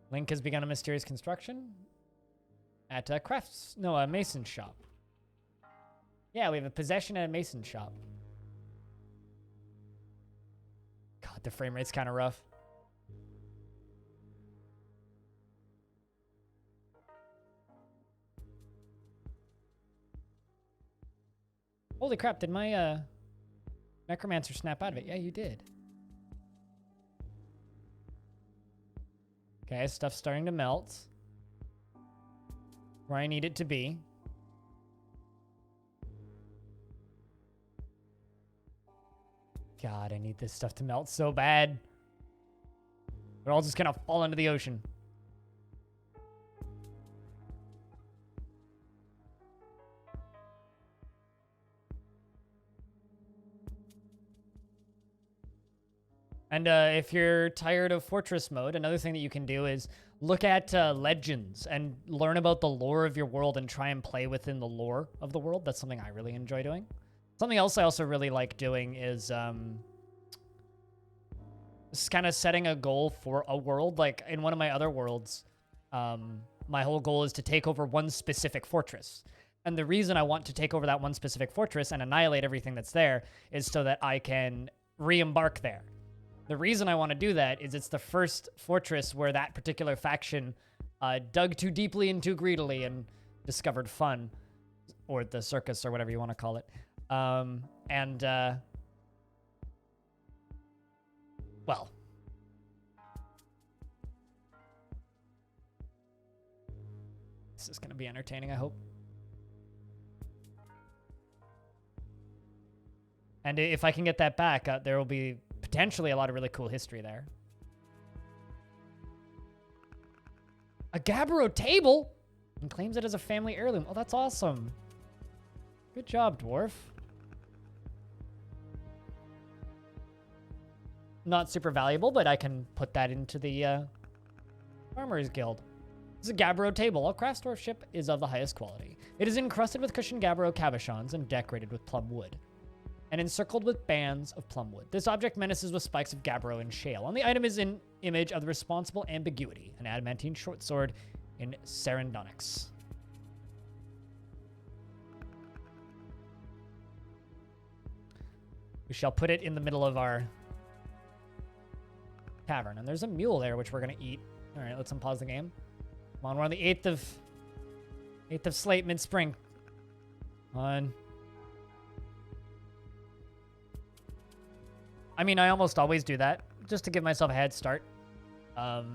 Link has begun a mysterious construction at a a mason shop. Yeah, we have a possession at a mason shop. God, the frame rate's kind of rough. Holy crap, did my necromancer snap out of it? Yeah, you did. Okay, stuff's starting to melt. Where I need it to be. God, I need this stuff to melt so bad. They're all just gonna fall into the ocean. And if you're tired of fortress mode, another thing that you can do is look at legends and learn about the lore of your world and try and play within the lore of the world. That's something I really enjoy doing. Something else I also really like doing is kind of setting a goal for a world. Like in one of my other worlds, my whole goal is to take over one specific fortress. And the reason I want to take over that one specific fortress and annihilate everything that's there is so that I can re-embark there. The reason I want to do that is it's the first fortress where that particular faction dug too deeply and too greedily and discovered fun, or the circus, or whatever you want to call it. Well, this is going to be entertaining, I hope. And if I can get that back, there will be potentially a lot of really cool history there. A Gabbro table? And claims it as a family heirloom. Oh, that's awesome. Good job, Dwarf. Not super valuable, but I can put that into the Farmers Guild. This is a Gabbro table. All craft dwarfship is of the highest quality. It is encrusted with cushioned Gabbro cabochons and decorated with plum wood, and encircled with bands of plum wood. This object menaces with spikes of Gabbro and shale. On the item is an image of the responsible ambiguity, an adamantine short sword in Serendonyx. We shall put it in the middle of our tavern. And there's a mule there, which we're going to eat. All right, let's unpause the game. Come on, we're on the 8th of Slate mid-spring. On. I mean, I almost always do that, just to give myself a head start. But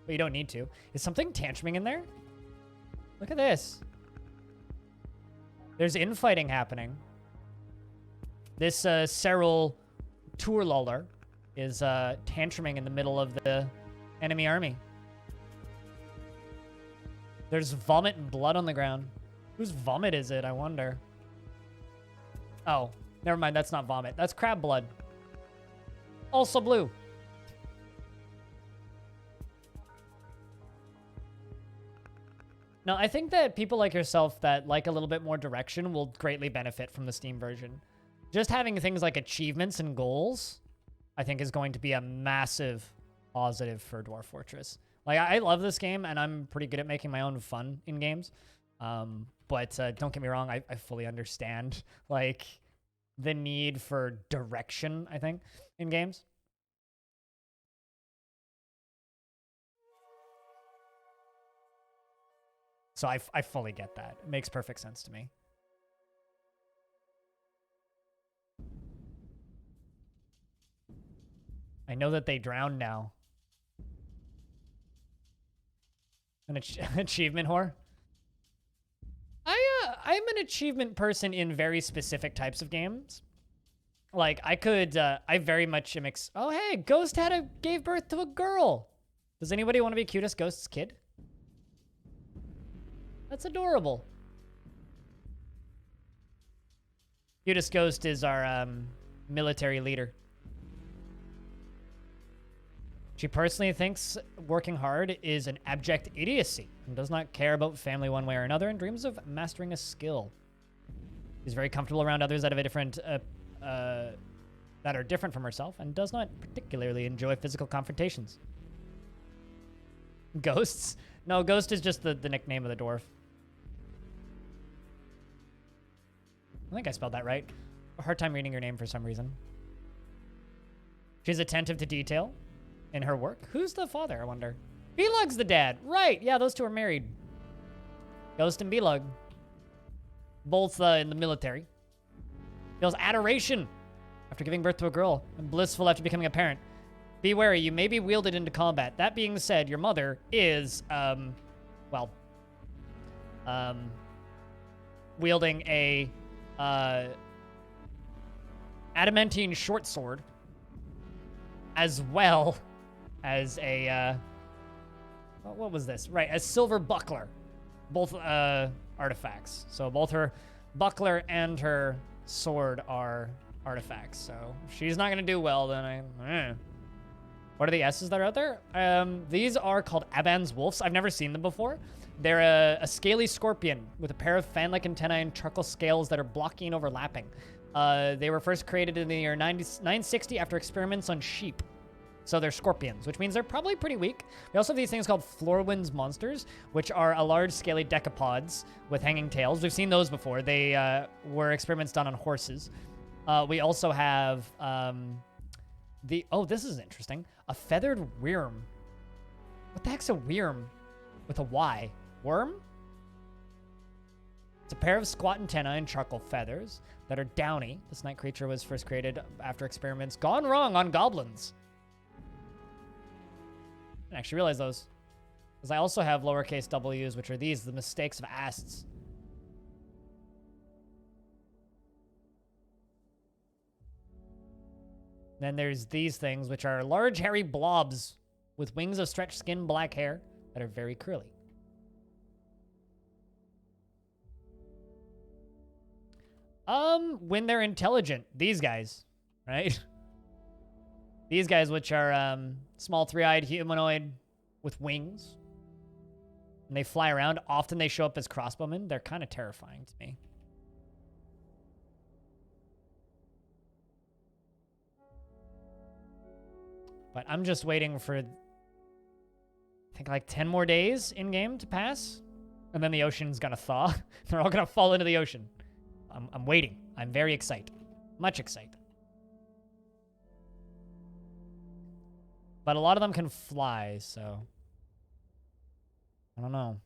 you don't need to. Is something tantruming in there? Look at this. There's infighting happening. This Serral Tourluller is tantruming in the middle of the enemy army. There's vomit and blood on the ground. Whose vomit is it, I wonder? Oh, never mind. That's not vomit. That's crab blood. Also blue. Now, I think that people like yourself that like a little bit more direction will greatly benefit from the Steam version. Just having things like achievements and goals, I think, is going to be a massive positive for Dwarf Fortress. Like, I love this game, and I'm pretty good at making my own fun in games. But don't get me wrong, I fully understand, like, the need for direction, I think, in games. So I fully get that. It makes perfect sense to me. I know that they drown now. An achievement whore? I'm an achievement person in very specific types of games. Like, I very much am oh, hey, Ghost gave birth to a girl. Does anybody want to be cutest Ghost's kid? That's adorable. Cutest Ghost is our military leader. She personally thinks working hard is an abject idiocy and does not care about family one way or another and dreams of mastering a skill. She's very comfortable around others that have a different, that are different from herself and does not particularly enjoy physical confrontations. Ghosts? No, Ghost is just the nickname of the dwarf. I think I spelled that right. A hard time reading your name for some reason. She's attentive to detail in her work. Who's the father, I wonder? Belug's the dad. Right. Yeah, those two are married. Ghost and Belug. Both in the military. Feels adoration after giving birth to a girl and blissful after becoming a parent. Be wary, you may be wielded into combat. That being said, your mother is, wielding a, adamantine short sword, as well as a, what was this? Right, a silver buckler. Both, artifacts. So both her buckler and her sword are artifacts. So if she's not going to do well, then What are the S's that are out there? These are called Aban's Wolves. I've never seen them before. They're a scaly scorpion with a pair of fan-like antennae and charcoal scales that are blocky and overlapping. They were first created in the year 960 after experiments on sheep. So they're scorpions, which means they're probably pretty weak. We also have these things called Floorwinds monsters, which are a large scaly decapods with hanging tails. We've seen those before. They were experiments done on horses. We also have oh, this is interesting. A feathered worm. What the heck's a worm with a Y? Worm? It's a pair of squat antennae and charcoal feathers that are downy. This night creature was first created after experiments gone wrong on goblins. I didn't actually realize those. Because I also have lowercase w's, which are these, the mistakes of asts. Then there's these things, which are large hairy blobs with wings of stretched skin, black hair that are very curly. When they're intelligent, these guys, right? These guys, which are small three-eyed humanoid with wings. And they fly around. Often they show up as crossbowmen. They're kind of terrifying to me. But I'm just waiting for, I think, like 10 more days in-game to pass. And then the ocean's gonna thaw. They're all gonna fall into the ocean. I'm waiting. I'm very excited. Much excited. But a lot of them can fly, so I don't know.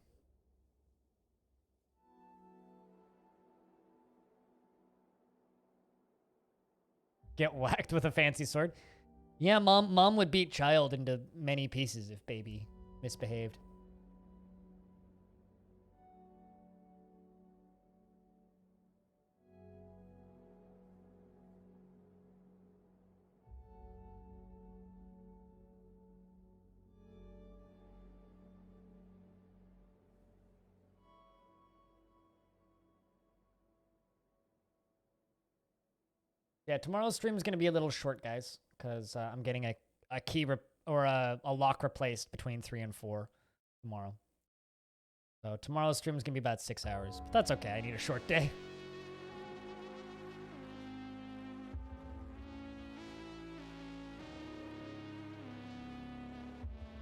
Get whacked with a fancy sword. Yeah, mom would beat child into many pieces if baby misbehaved. Yeah, tomorrow's stream is going to be a little short, guys, because I'm getting a key or a lock replaced between 3 and 4 tomorrow. So tomorrow's stream is going to be about 6 hours, but that's okay. I need a short day.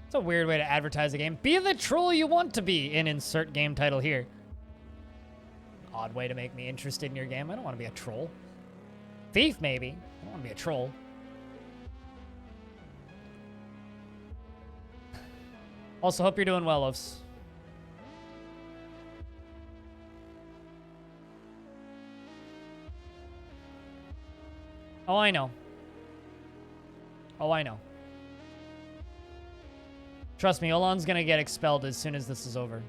It's a weird way to advertise a game. Be the troll you want to be, and insert game title here. Odd way to make me interested in your game. I don't want to be a troll. Thief, maybe. I don't want to be a troll. Also, hope you're doing well, Loves. Oh, I know. Oh, I know. Trust me, Olan's gonna get expelled as soon as this is over.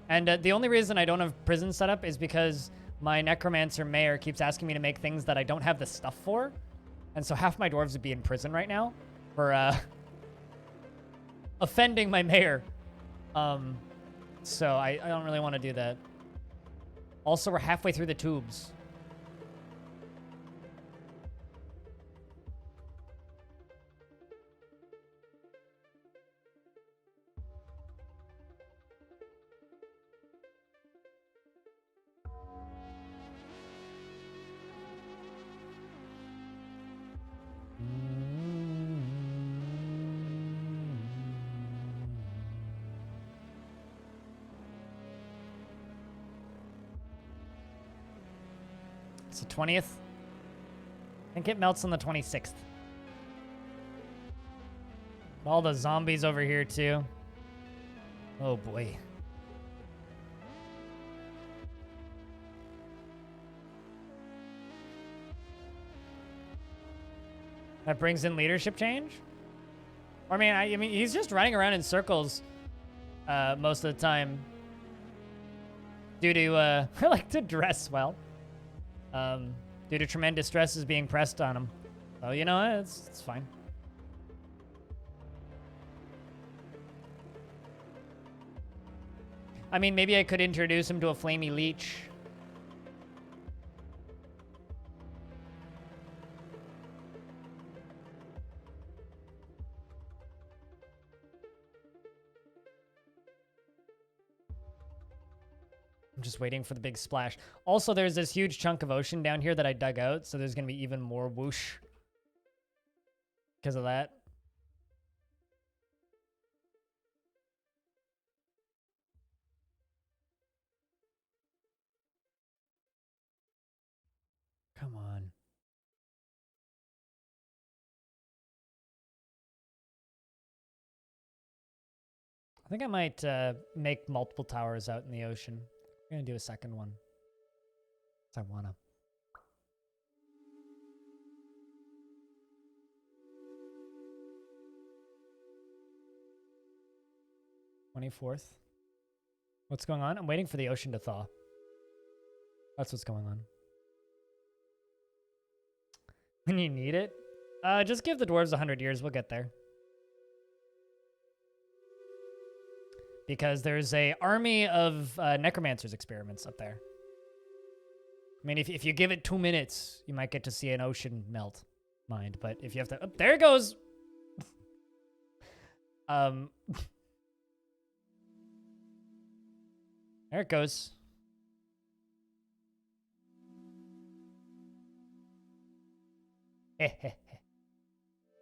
And the only reason I don't have prison set up is because my necromancer mayor keeps asking me to make things that I don't have the stuff for. And so half my dwarves would be in prison right now for offending my mayor. So I don't really want to do that. Also, we're halfway through the tubes. It's the 20th. I think it melts on the 26th. All the zombies over here, too. Oh, boy. That brings in leadership change? I mean, he's just running around in circles most of the time. Due to, I like to dress well. Due to tremendous stresses being pressed on him. So, you know, it's fine. I mean, maybe I could introduce him to a flamey leech. just waiting for the big splash. Also, there's this huge chunk of ocean down here that I dug out, so there's going to be even more whoosh because of that. Come on. I think I might make multiple towers out in the ocean. I'm going to do a second one. I want to. 24th. What's going on? I'm waiting for the ocean to thaw. That's what's going on. When you need it? Just give the dwarves 100 years. We'll get there. Because there's a army of necromancers experiments up there. I mean, if you give it 2 minutes, you might get to see an ocean melt. Mind, but if you have to... Oh, there it goes! There it goes.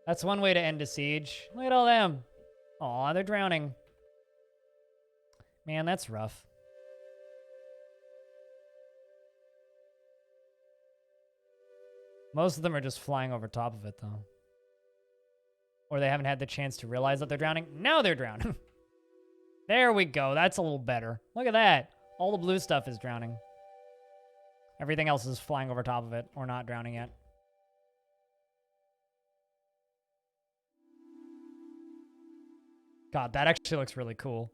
That's one way to end a siege. Look at all them. Aw, they're drowning. Man, that's rough. Most of them are just flying over top of it, though. Or they haven't had the chance to realize that they're drowning. Now they're drowning. There we go. That's a little better. Look at that. All the blue stuff is drowning. Everything else is flying over top of it, or not drowning yet. God, that actually looks really cool.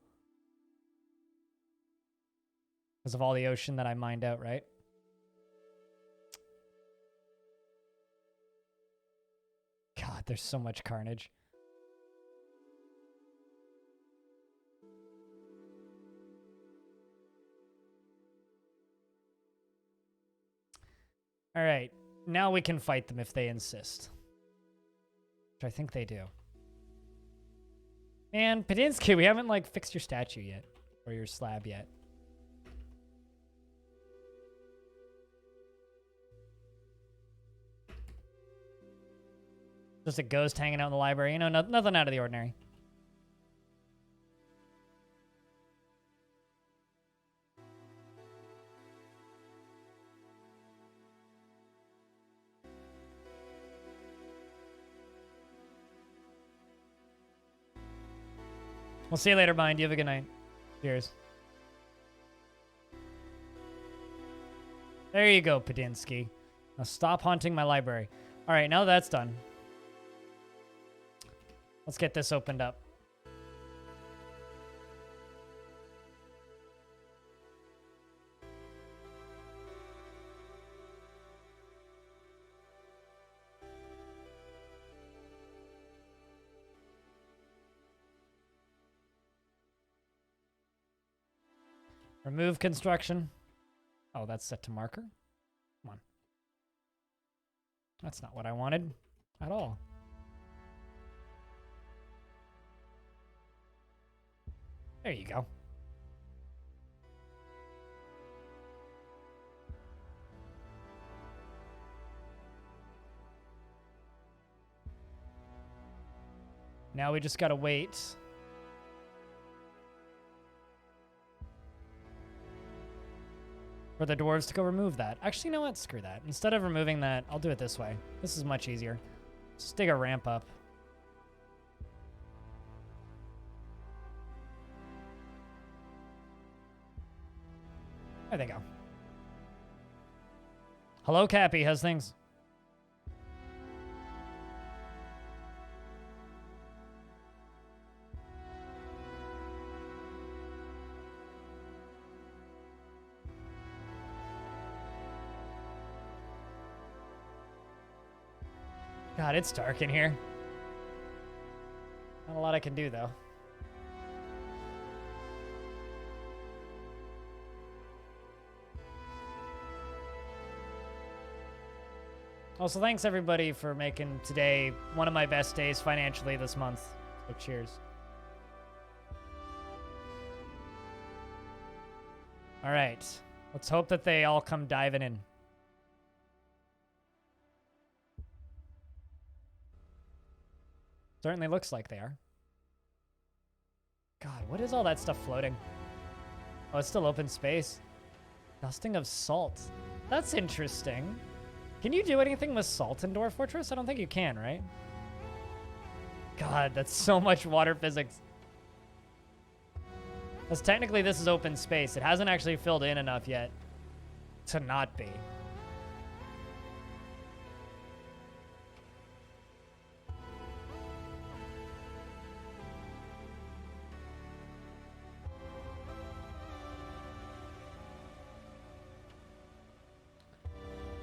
Because of all the ocean that I mined out, right? God, there's so much carnage. All right, now we can fight them if they insist. Which I think they do. Man, Padinsky, we haven't, like, fixed your statue yet. Or your slab yet. Just a ghost hanging out in the library. You know, nothing out of the ordinary. We'll see you later, Mind. You have a good night. Cheers. There you go, Padinsky. Now stop haunting my library. All right, now that's done. Let's get this opened up. Remove construction. Oh, that's set to marker? Come on. That's not what I wanted at all. There you go. Now we just gotta wait. For the dwarves to go remove that. Actually, you know what? Screw that. Instead of removing that, I'll do it this way. This is much easier. Just dig a ramp up. There they go. Hello, Cappy. How's things? God, it's dark in here. Not a lot I can do, though. Also, thanks everybody for making today one of my best days financially this month. So cheers. All right. Let's hope that they all come diving in. Certainly looks like they are. God, what is all that stuff floating? Oh, it's still open space. Dusting of salt. That's interesting. Can you do anything with salt in Dwarf Fortress? I don't think you can, right? God, that's so much water physics. Because technically this is open space. It hasn't actually filled in enough yet to not be.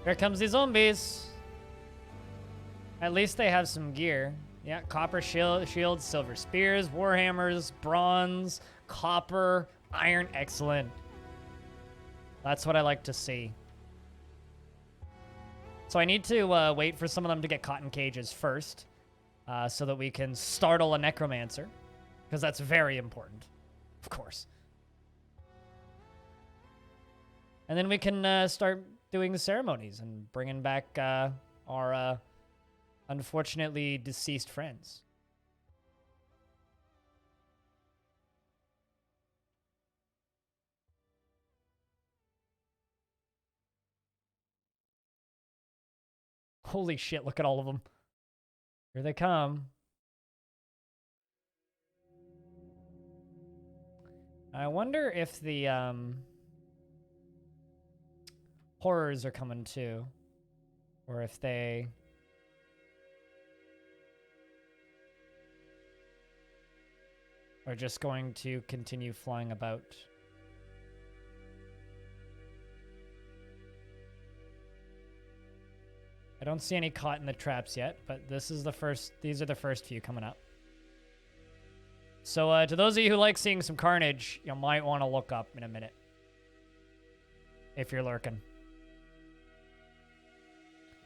Here comes the zombies. At least they have some gear. Yeah, copper shields, silver spears, warhammers, bronze, copper, iron. Excellent. That's what I like to see. So I need to wait for some of them to get caught in cages first, so that we can startle a necromancer, because that's very important, of course. And then we can start doing the ceremonies and bringing back our unfortunately deceased friends. Holy shit, look at all of them. Here they come. I wonder if the horrors are coming too, or if they are just going to continue flying about. I don't see any caught in the traps yet, but these are the first few coming up. So to those of you who like seeing some carnage, you might want to look up in a minute if you're lurking.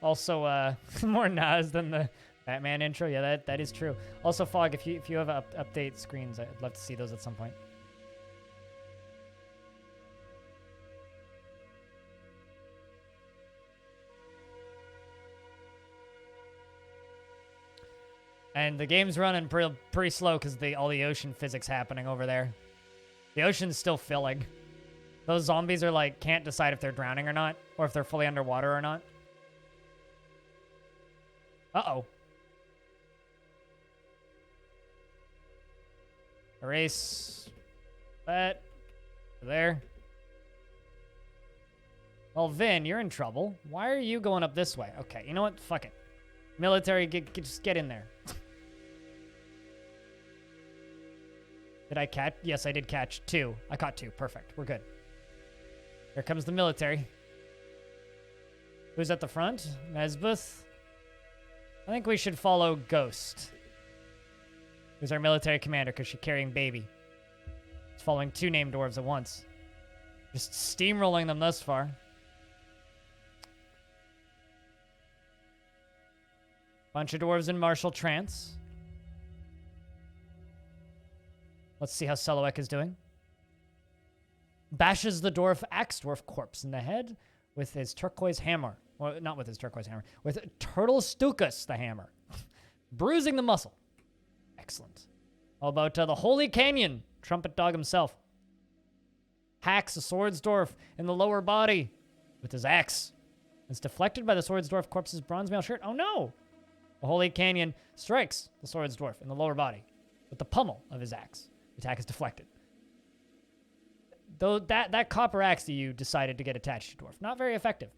Also, more Nas than the Batman intro. Yeah, that is true. Also, Fog, if you have update screens, I'd love to see those at some point. And the game's running pretty slow because all the ocean physics happening over there. The ocean's still filling. Those zombies are like, can't decide if they're drowning or not, or if they're fully underwater or not. Uh-oh. Erase that. There. Well, Vin, you're in trouble. Why are you going up this way? Okay, you know what? Fuck it. Military, just get in there. Did I catch? Yes, I did catch 2. I caught 2. Perfect. We're good. Here comes the military. Who's at the front? Nesbeth? I think we should follow Ghost, who's our military commander, because she's carrying baby. It's following 2 named dwarves at once. Just steamrolling them thus far. Bunch of dwarves in martial trance. Let's see how Selowek is doing. Bashes the axe dwarf corpse in the head with his turquoise hammer. Well, not with his turquoise hammer. With Turtle Stukas, the hammer. Bruising the muscle. Excellent. How about the Holy Canyon? Trumpet Dog himself. Hacks a swords dwarf in the lower body with his axe. It's deflected by the swords dwarf corpse's bronze mail shirt. Oh no! The Holy Canyon strikes the swords dwarf in the lower body with the pummel of his axe. The attack is deflected. Though that copper axe that you decided to get attached to dwarf, not very effective.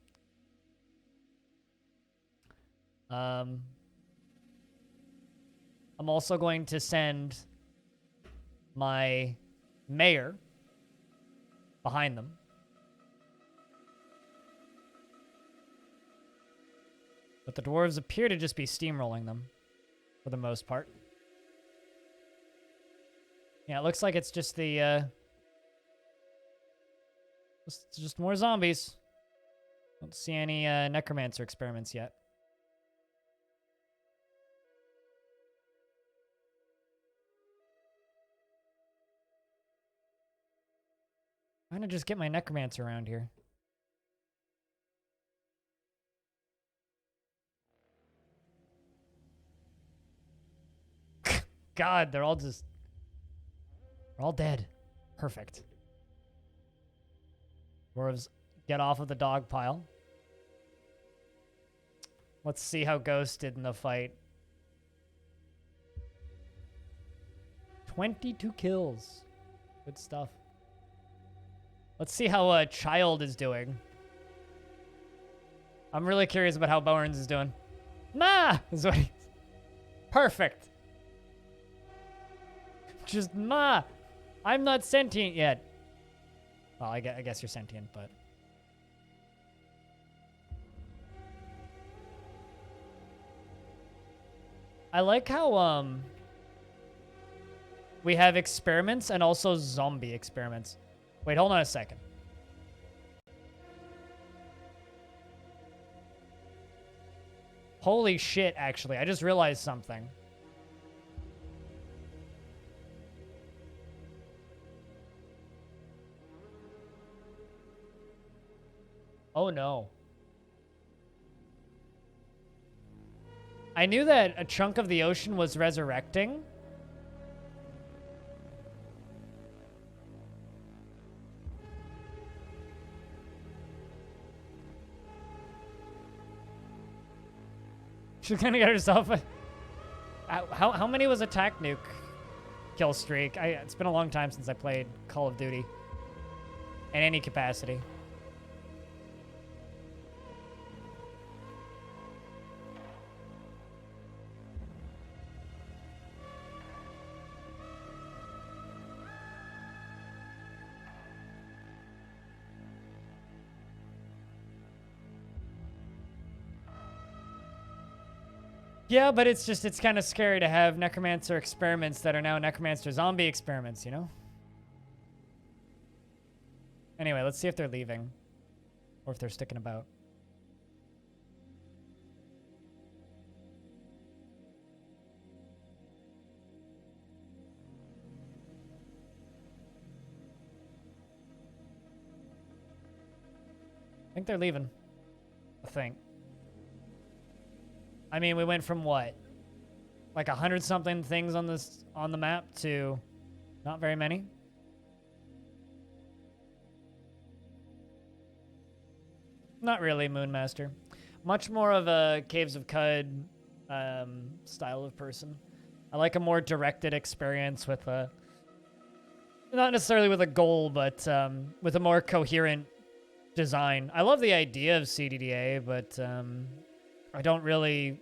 I'm also going to send my mayor behind them. But the dwarves appear to just be steamrolling them for the most part. Yeah, it looks like it's just the, just more zombies. Don't see any necromancer experiments yet. I'm gonna just get my necromancer around here. God, they're all dead. Perfect. Dwarves get off of the dog pile. Let's see how Ghost did in the fight. 22 kills. Good stuff. Let's see how Child is doing. I'm really curious about how Bowerns is doing. Ma! Is what Perfect. Just ma! I'm not sentient yet. Well, I guess you're sentient, but... I like how, we have experiments and also zombie experiments. Wait, hold on a second. Holy shit, actually. I just realized something. Oh no. I knew that a chunk of the ocean was resurrecting. She's gonna get herself a... How many was attack nuke kill streak? It's been a long time since I played Call of Duty. In any capacity. Yeah, but it's kind of scary to have Necromancer experiments that are now Necromancer zombie experiments, you know? Anyway, let's see if they're leaving. Or if they're sticking about. I think they're leaving. I think. I mean, we went from what? Like 100-something things on the map to not very many. Not really, Moonmaster. Much more of a Caves of Cud style of person. I like a more directed experience with a... Not necessarily with a goal, but with a more coherent design. I love the idea of CDDA, but I don't really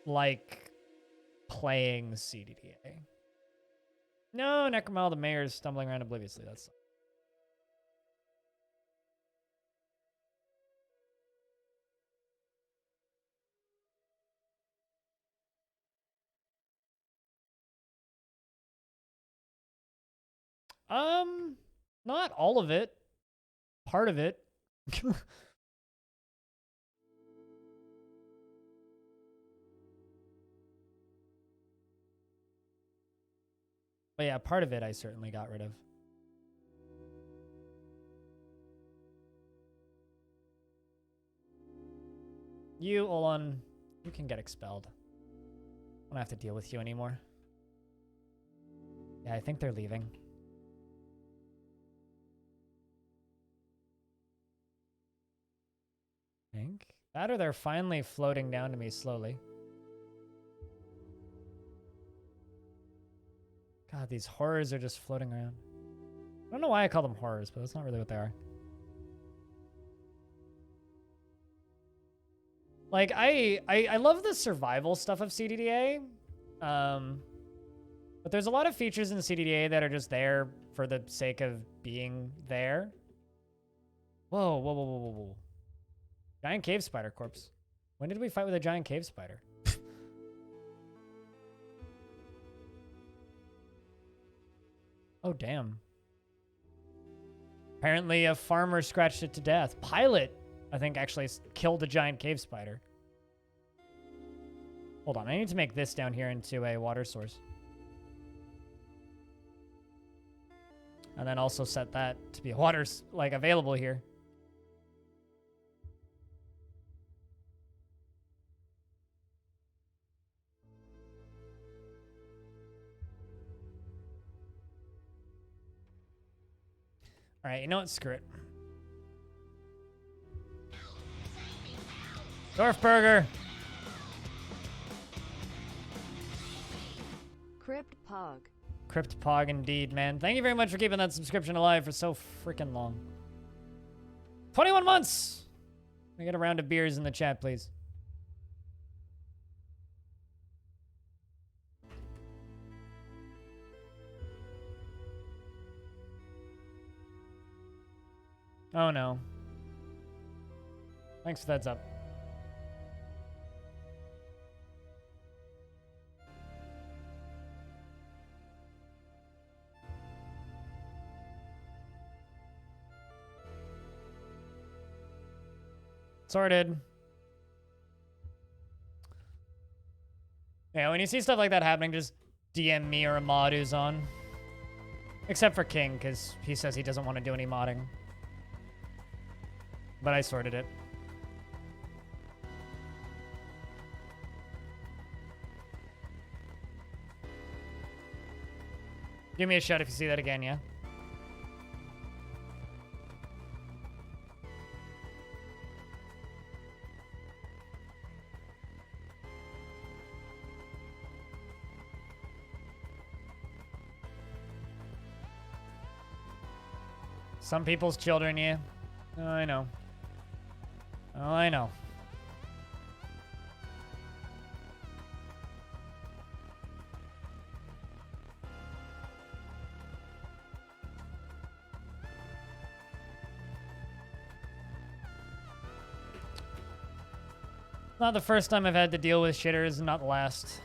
like playing CDDA. No, Necromal, the mayor's stumbling around obliviously. That's... Not all of it. Part of it. But yeah, part of it I certainly got rid of. You, Olan, you can get expelled. I don't have to deal with you anymore. Yeah, I think they're leaving. I think. That or they're finally floating down to me slowly. God, these horrors are just floating around. I don't know why I call them horrors, but that's not really what they are. Like, I love the survival stuff of CDDA. But there's a lot of features in CDDA that are just there for the sake of being there. Whoa, whoa, whoa, whoa, whoa, whoa. Giant cave spider corpse. When did we fight with a giant cave spider? Oh, damn. Apparently a farmer scratched it to death. Pilot, I think, actually killed a giant cave spider. Hold on, I need to make this down here into a water source. And then also set that to be water's like available here. All right, you know what? Screw it. Dwarf Burger. Crypt Pog. Crypt Pog indeed, man. Thank you very much for keeping that subscription alive for so freaking long. 21 months! Can I get a round of beers in the chat, please? Oh no. Thanks for the heads up. Sorted. Yeah, when you see stuff like that happening, just DM me or a mod who's on. Except for King, because he says he doesn't want to do any modding. But I sorted it. Give me a shout if you see that again, yeah? Some people's children, yeah. Oh, I know. Oh, I know. Not the first time I've had to deal with shitters, not the last.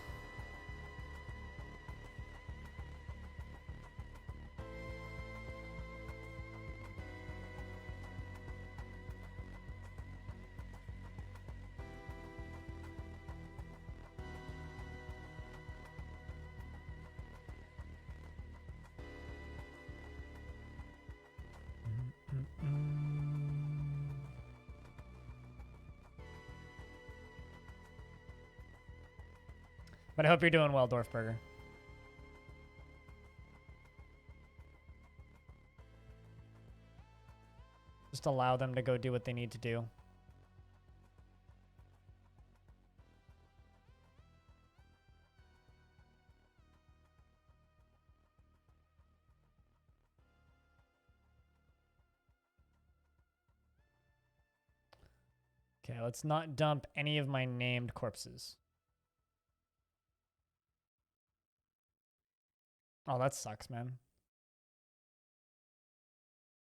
But I hope you're doing well, Dwarfburger. Just allow them to go do what they need to do. Okay, let's not dump any of my named corpses. Oh, that sucks, man.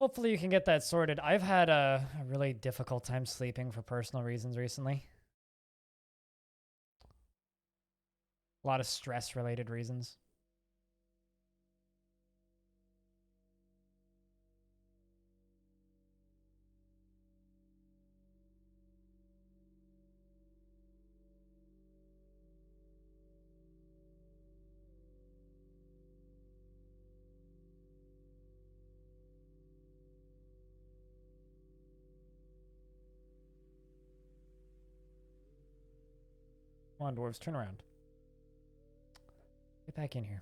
Hopefully you can get that sorted. I've had a really difficult time sleeping for personal reasons recently. A lot of stress-related reasons. Come on, dwarves, turn around. Get back in here.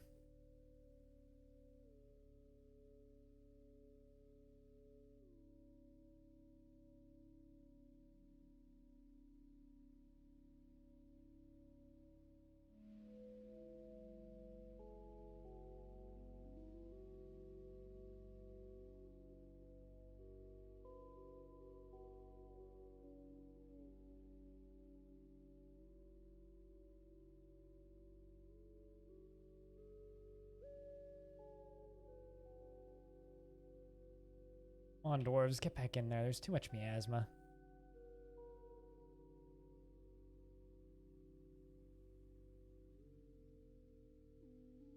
Come on, dwarves, get back in there. There's too much miasma.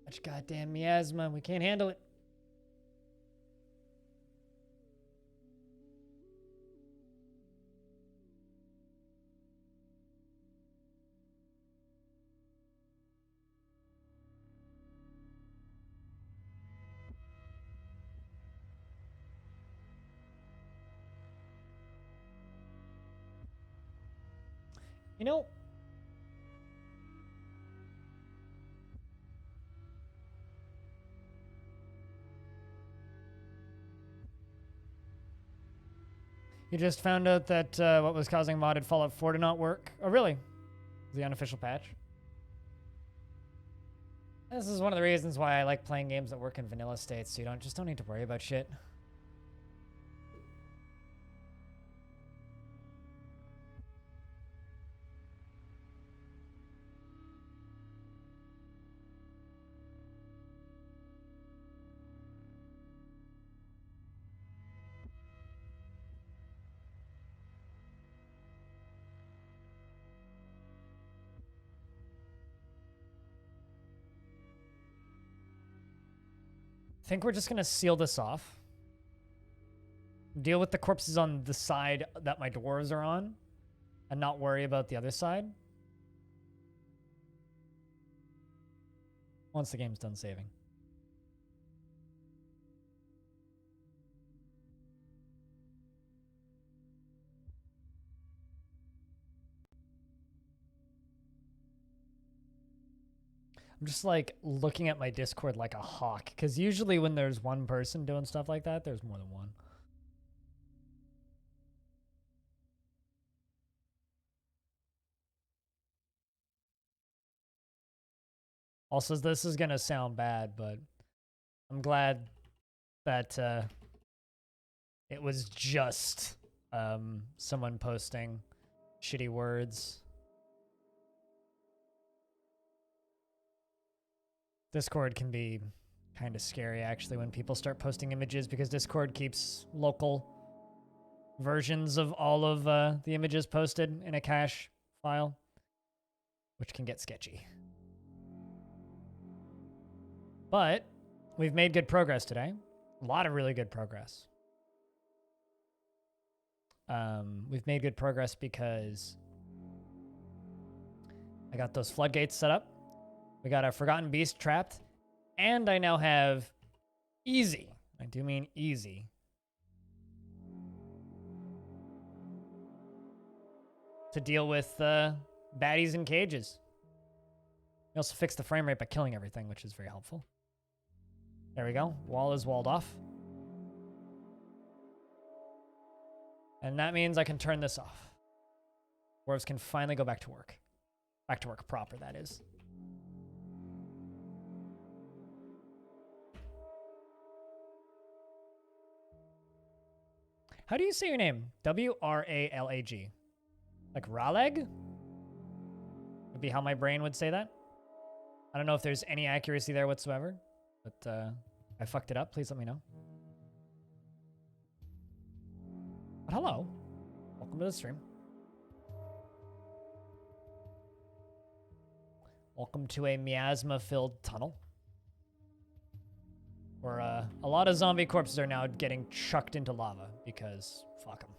Much goddamn miasma. We can't handle it. You know, you just found out that what was causing modded Fallout 4 to not work. Oh, really? The unofficial patch? This is one of the reasons why I like playing games that work in vanilla states, so you don't need to worry about shit. I think we're just gonna seal this off. Deal with the corpses on the side that my dwarves are on, and not worry about the other side. Once the game's done saving. I'm just like looking at my Discord like a hawk, because usually when there's one person doing stuff like that, there's more than one. Also, this is gonna sound bad, but I'm glad that it was just someone posting shitty words. Discord can be kind of scary, actually, when people start posting images, because Discord keeps local versions of all of the images posted in a cache file, which can get sketchy. But we've made good progress today. A lot of really good progress. We've made good progress because I got those floodgates set up. We got our Forgotten Beast trapped. And I now have easy, I do mean easy, to deal with baddies in cages. We also fixed the frame rate by killing everything, which is very helpful. There we go. Wall is walled off. And that means I can turn this off. Dwarves can finally go back to work. Back to work proper, that is. How do you say your name? W-R-A-L-A-G. Like Ralag? Would be how my brain would say that. I don't know if there's any accuracy there whatsoever, but I fucked it up. Please let me know. But hello. Welcome to the stream. Welcome to a miasma-filled tunnel. Where a lot of zombie corpses are now getting chucked into lava because fuck them.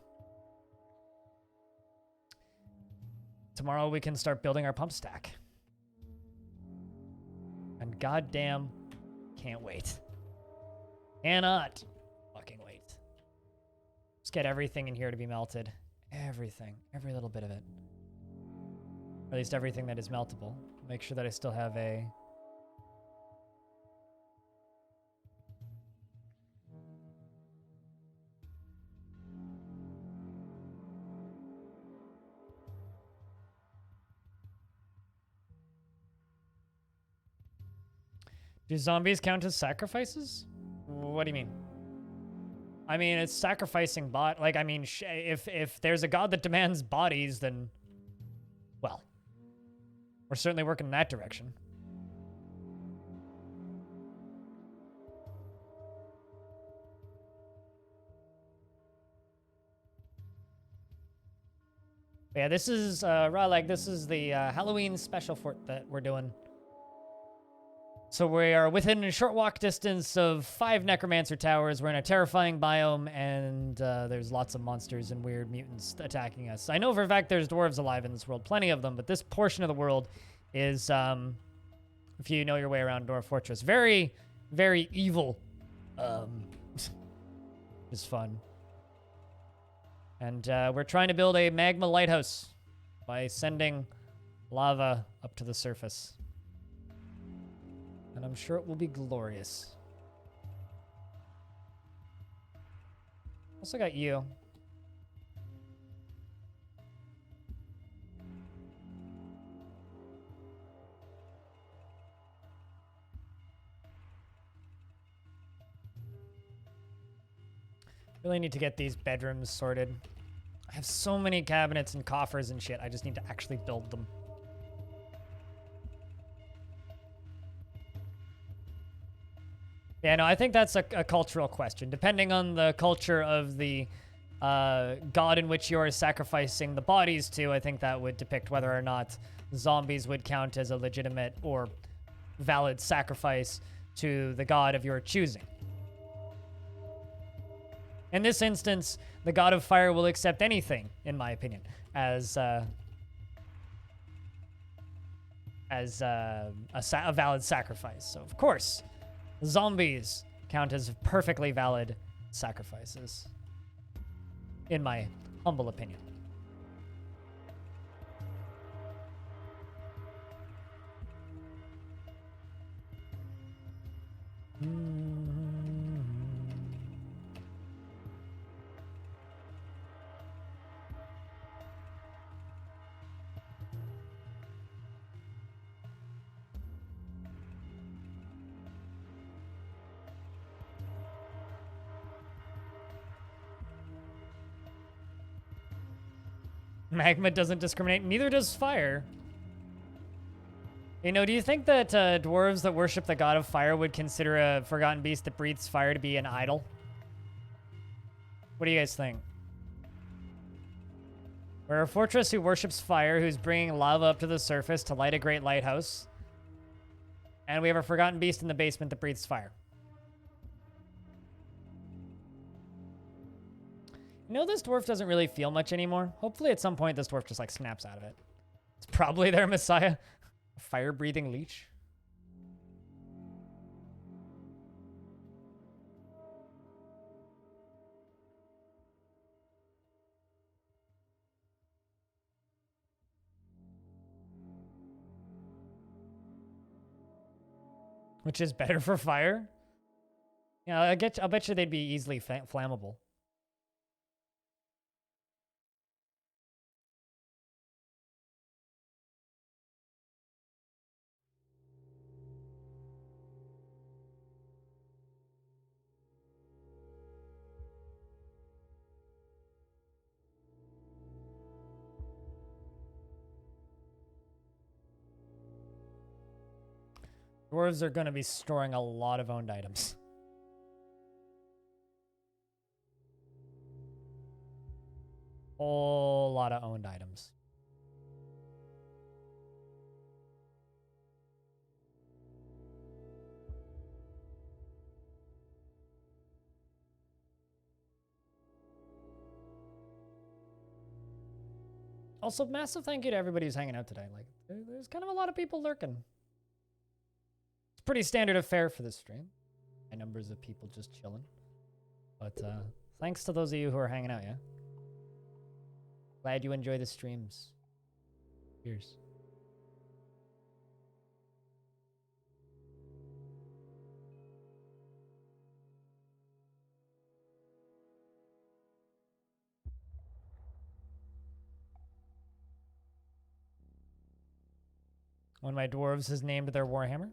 Tomorrow we can start building our pump stack. And goddamn, can't wait. Cannot fucking wait. Just get everything in here to be melted. Everything. Every little bit of it. Or at least everything that is meltable. Make sure that I still have a... Do zombies count as sacrifices? What do you mean? I mean, it's sacrificing like, I mean, if there's a god that demands bodies, then, well, we're certainly working in that direction. Yeah, this is, Ralag, this is the Halloween special fort that we're doing. So we are within a short walk distance of 5 Necromancer towers. We're in a terrifying biome, and there's lots of monsters and weird mutants attacking us. I know for a fact there's dwarves alive in this world, plenty of them, but this portion of the world is, if you know your way around Dwarf Fortress, very, very evil. It's fun. And we're trying to build a magma lighthouse. by sending lava up to the surface. And I'm sure it will be glorious. Also got you. Really need to get these bedrooms sorted. I have so many cabinets and coffers and shit. I just need to actually build them. Yeah, no, I think that's a cultural question. Depending on the culture of the god in which you're sacrificing the bodies to, I think that would depict whether or not zombies would count as a legitimate or valid sacrifice to the god of your choosing. In this instance, the god of fire will accept anything, in my opinion, as a valid sacrifice. So, of course, zombies count as perfectly valid sacrifices, in my humble opinion. Magma doesn't discriminate, neither does fire. You know, do you think that dwarves that worship the god of fire would consider a forgotten beast that breathes fire to be an idol? What do you guys think? We're a fortress who worships fire, who's bringing lava up to the surface to light a great lighthouse. And we have a forgotten beast in the basement that breathes fire. You know, this dwarf doesn't really feel much anymore. Hopefully at some point this dwarf just like snaps out of it. It's probably their messiah. A fire-breathing leech. Which is better for fire? Yeah, I'll bet you they'd be easily flammable. Dwarves are going to be storing a lot of owned items. Whole lot of owned items. Also, massive thank you to everybody who's hanging out today. Like, there's kind of a lot of people lurking. It's pretty standard affair for this stream. High numbers of people just chilling. But thanks to those of you who are hanging out, yeah? Glad you enjoy the streams. Cheers. One of my dwarves has named their warhammer.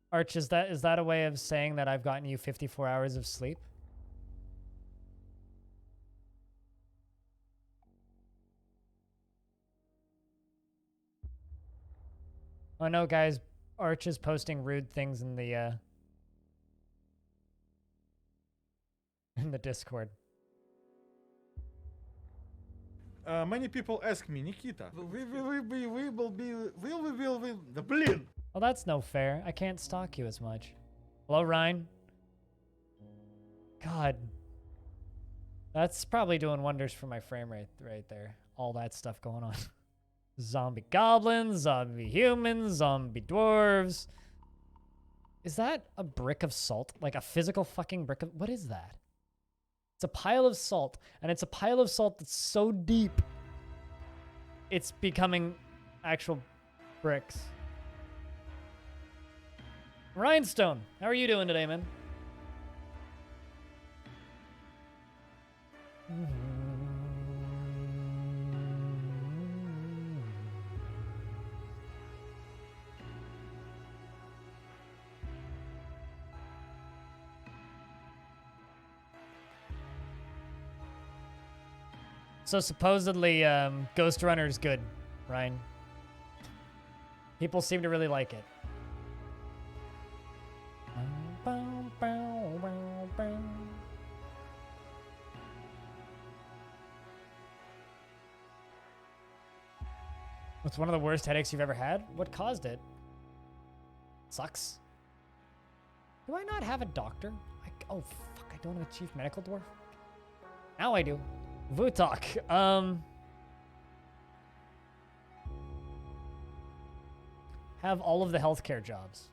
Arch, is that a way of saying that I've gotten you 54 hours of sleep? Oh no, guys. Arch is posting rude things in the Discord. Many people ask me, Nikita, will we the blin? Well, that's no fair. I can't stalk you as much. Hello, Ryan. God. That's probably doing wonders for my frame rate right there. All that stuff going on. Zombie goblins, zombie humans, zombie dwarves. Is that a brick of salt? Like a physical fucking brick of... What is that? It's a pile of salt. And it's a pile of salt that's so deep, it's becoming actual bricks. Rhinestone, how are you doing today, man? So supposedly, Ghost Runner's good, Ryan. People seem to really like it. What's one of the worst headaches you've ever had? What caused it? Sucks. Do I not have a doctor? Oh, fuck, I don't have a chief medical dwarf? Now I do. Vutok. Have all of the healthcare jobs.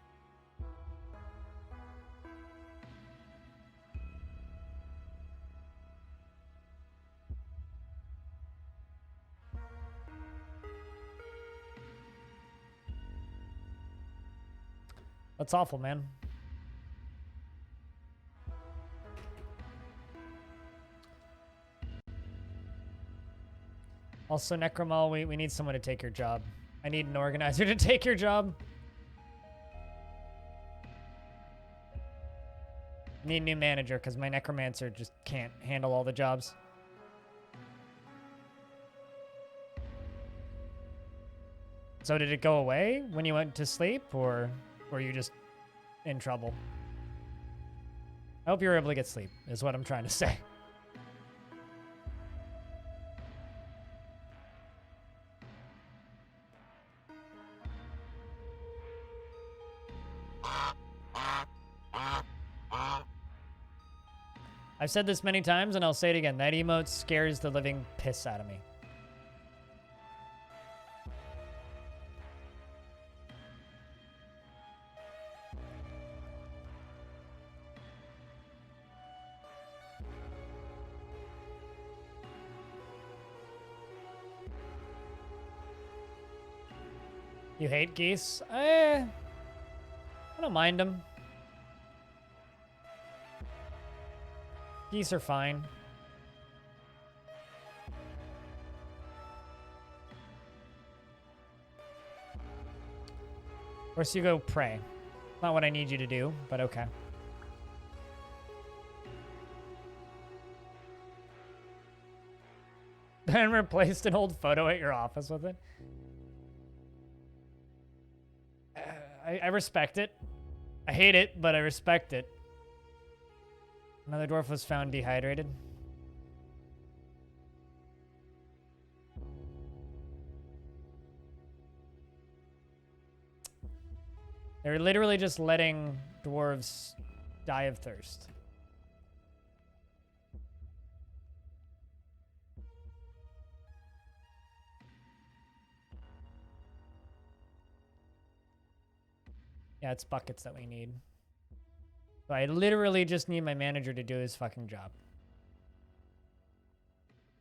That's awful, man. Also, Necromal, we need someone to take your job. I need an organizer to take your job. I need a new manager because my Necromancer just can't handle all the jobs. So did it go away when you went to sleep, or were you just in trouble? I hope you were able to get sleep, is what I'm trying to say. I've said this many times, and I'll say it again. That emote scares the living piss out of me. You hate geese? I don't mind them. Geese are fine. Of course, you go pray. Not what I need you to do, but okay. And replaced an old photo at your office with it. I respect it. I hate it, but I respect it. Another dwarf was found dehydrated. They're literally just letting dwarves die of thirst. Yeah, it's buckets that we need. So I literally just need my manager to do his fucking job.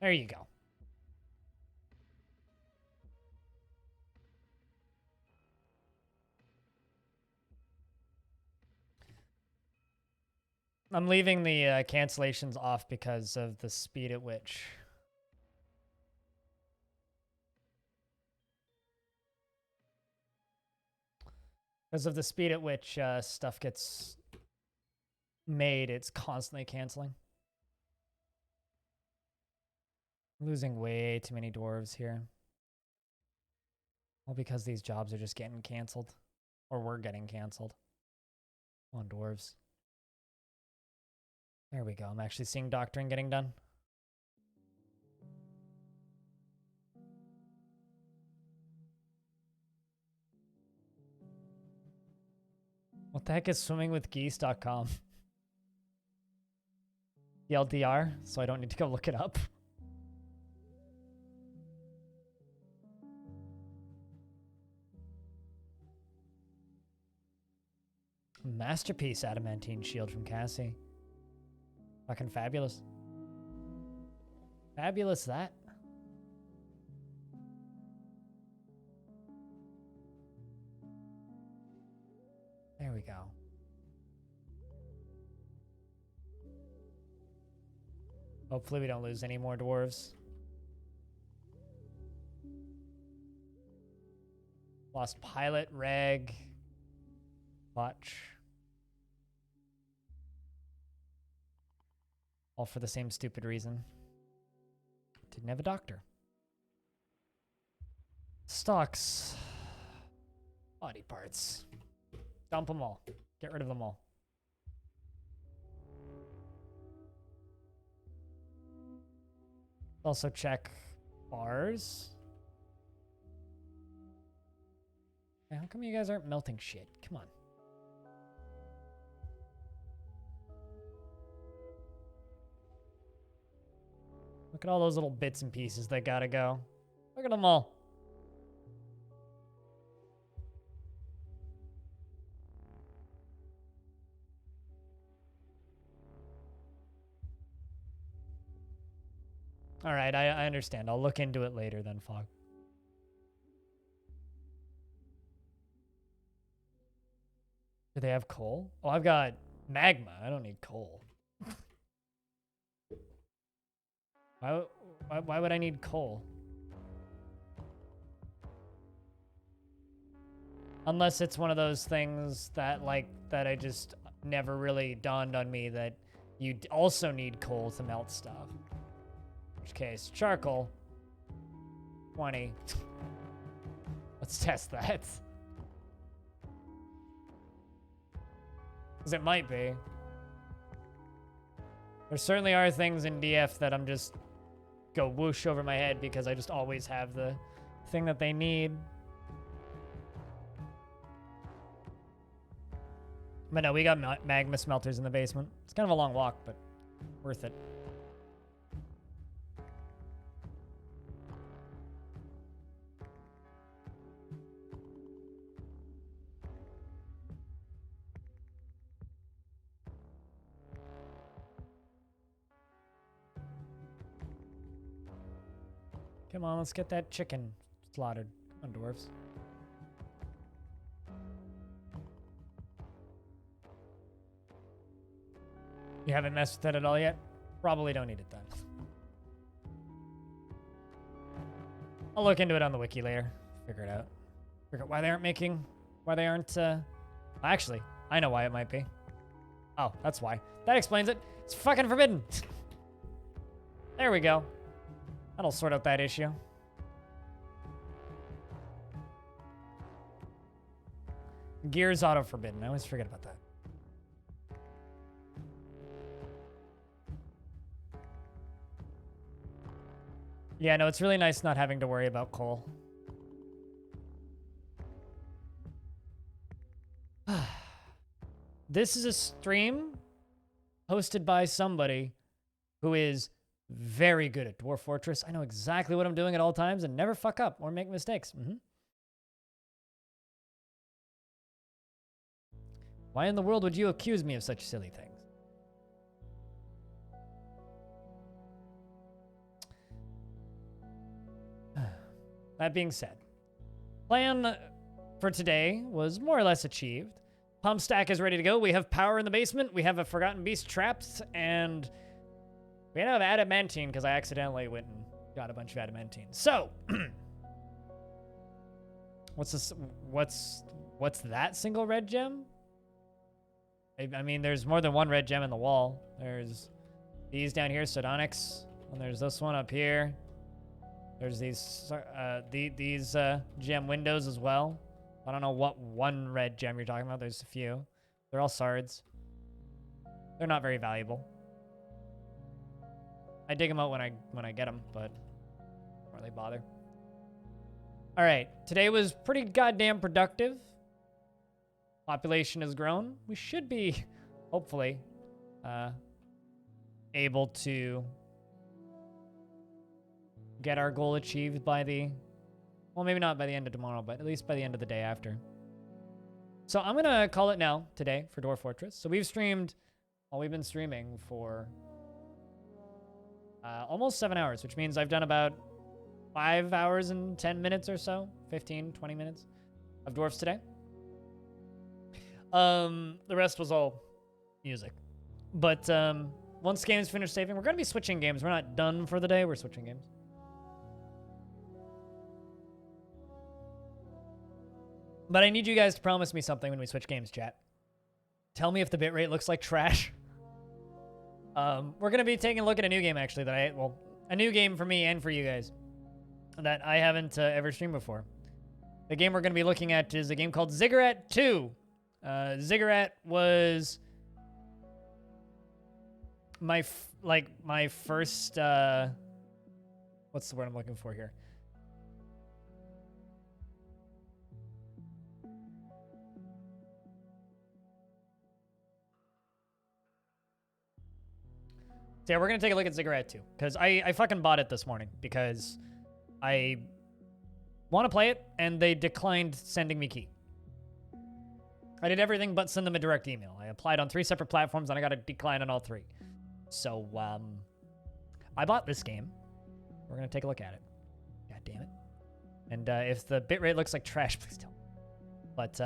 There you go. I'm leaving the cancellations off because of the speed at which. Because of the speed at which stuff gets made, it's constantly canceling. I'm losing way too many dwarves here. All because these jobs are just getting canceled. Or were getting canceled. Come on, dwarves. There we go. I'm actually seeing doctoring getting done. What the heck is swimmingwithgeese.com? TLDR, so I don't need to go look it up. Masterpiece adamantine shield from Cassie. Fucking fabulous. Fabulous that. There we go. Hopefully we don't lose any more dwarves. Lost pilot, reg, watch. All for the same stupid reason. Didn't have a doctor. Stocks. Body parts. Dump them all. Get rid of them all. Also check bars. Hey, how come you guys aren't melting shit? Come on. Look at all those little bits and pieces that gotta go. Look at them all. All right, I understand. I'll look into it later then, Fog. Do they have coal? Oh, I've got magma. I don't need coal. Why would I need coal? Unless it's one of those things that, like, that I just never really dawned on me that you also need coal to melt stuff. In which case, charcoal. 20. Let's test that. Because it might be. There certainly are things in DF that I'm just go whoosh over my head because I just always have the thing that they need. But no, we got magma smelters in the basement. It's kind of a long walk, but worth it. Come on, let's get that chicken slaughtered. Come on, dwarves. You haven't messed with it at all yet? Probably don't need it then. I'll look into it on the wiki later. Figure it out. Figure out why they aren't making... Why they aren't, Actually, I know why it might be. Oh, that's why. That explains it. It's fucking forbidden. There we go. That'll sort out that issue. Gears auto forbidden. I always forget about that. Yeah, no, it's really nice not having to worry about coal. This is a stream hosted by somebody who is very good at Dwarf Fortress. I know exactly what I'm doing at all times and never fuck up or make mistakes. Why in the world would you accuse me of such silly things? That being said, plan for today was more or less achieved. Pump stack is ready to go. We have power in the basement. We have a Forgotten Beast trapped, and we have adamantine because I accidentally went and got a bunch of adamantine. So, what's this? What's that single red gem? I mean, there's more than one red gem in the wall. There's these down here, Sodonyx, and there's this one up here. There's these gem windows as well. I don't know what one red gem you're talking about. There's a few. They're all sards. They're not very valuable. I dig them out when I get them, but don't really bother. All right, today was pretty goddamn productive. Population has grown. We should be, hopefully, able to get our goal achieved by the, well, maybe not by the end of tomorrow, but at least by the end of the day after. So I'm going to call it now today for Dwarf Fortress. So we've streamed, well, we've been streaming for almost 7 hours, which means I've done about 5 hours and 10 minutes or so, 15, 20 minutes of Dwarfs today. The rest was all music. But once the game is finished saving, we're going to be switching games. We're not done for the day. We're switching games. But I need you guys to promise me something when we switch games, chat. Tell me if the bitrate looks like trash. We're going to be taking a look at a new game, actually, a new game for me and for you guys that I haven't ever streamed before. The game we're going to be looking at is a game called Ziggurat 2. Ziggurat was my first, what's the word I'm looking for here? So yeah, we're going to take a look at Ziggurat 2, because I fucking bought it this morning, because I want to play it, and they declined sending me key. I did everything but send them a direct email. I applied on 3 separate platforms, and I got a decline on all 3. So, I bought this game. We're going to take a look at it. God damn it. And if the bitrate looks like trash, please don't. But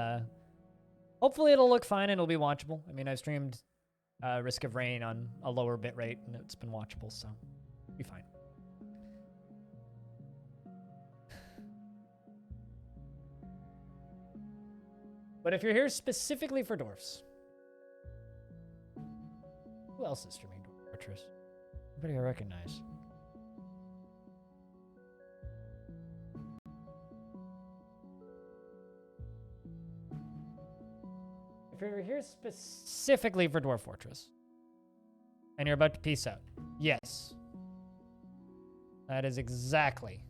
hopefully it'll look fine and it'll be watchable. I mean, I've streamed Risk of Rain on a lower bitrate, and it's been watchable, so it'll be fine. But if you're here specifically for Dwarfs, who else is streaming Dwarf Fortress? Anybody I recognize? If you're here specifically for Dwarf Fortress, and you're about to peace out, yes. That is exactly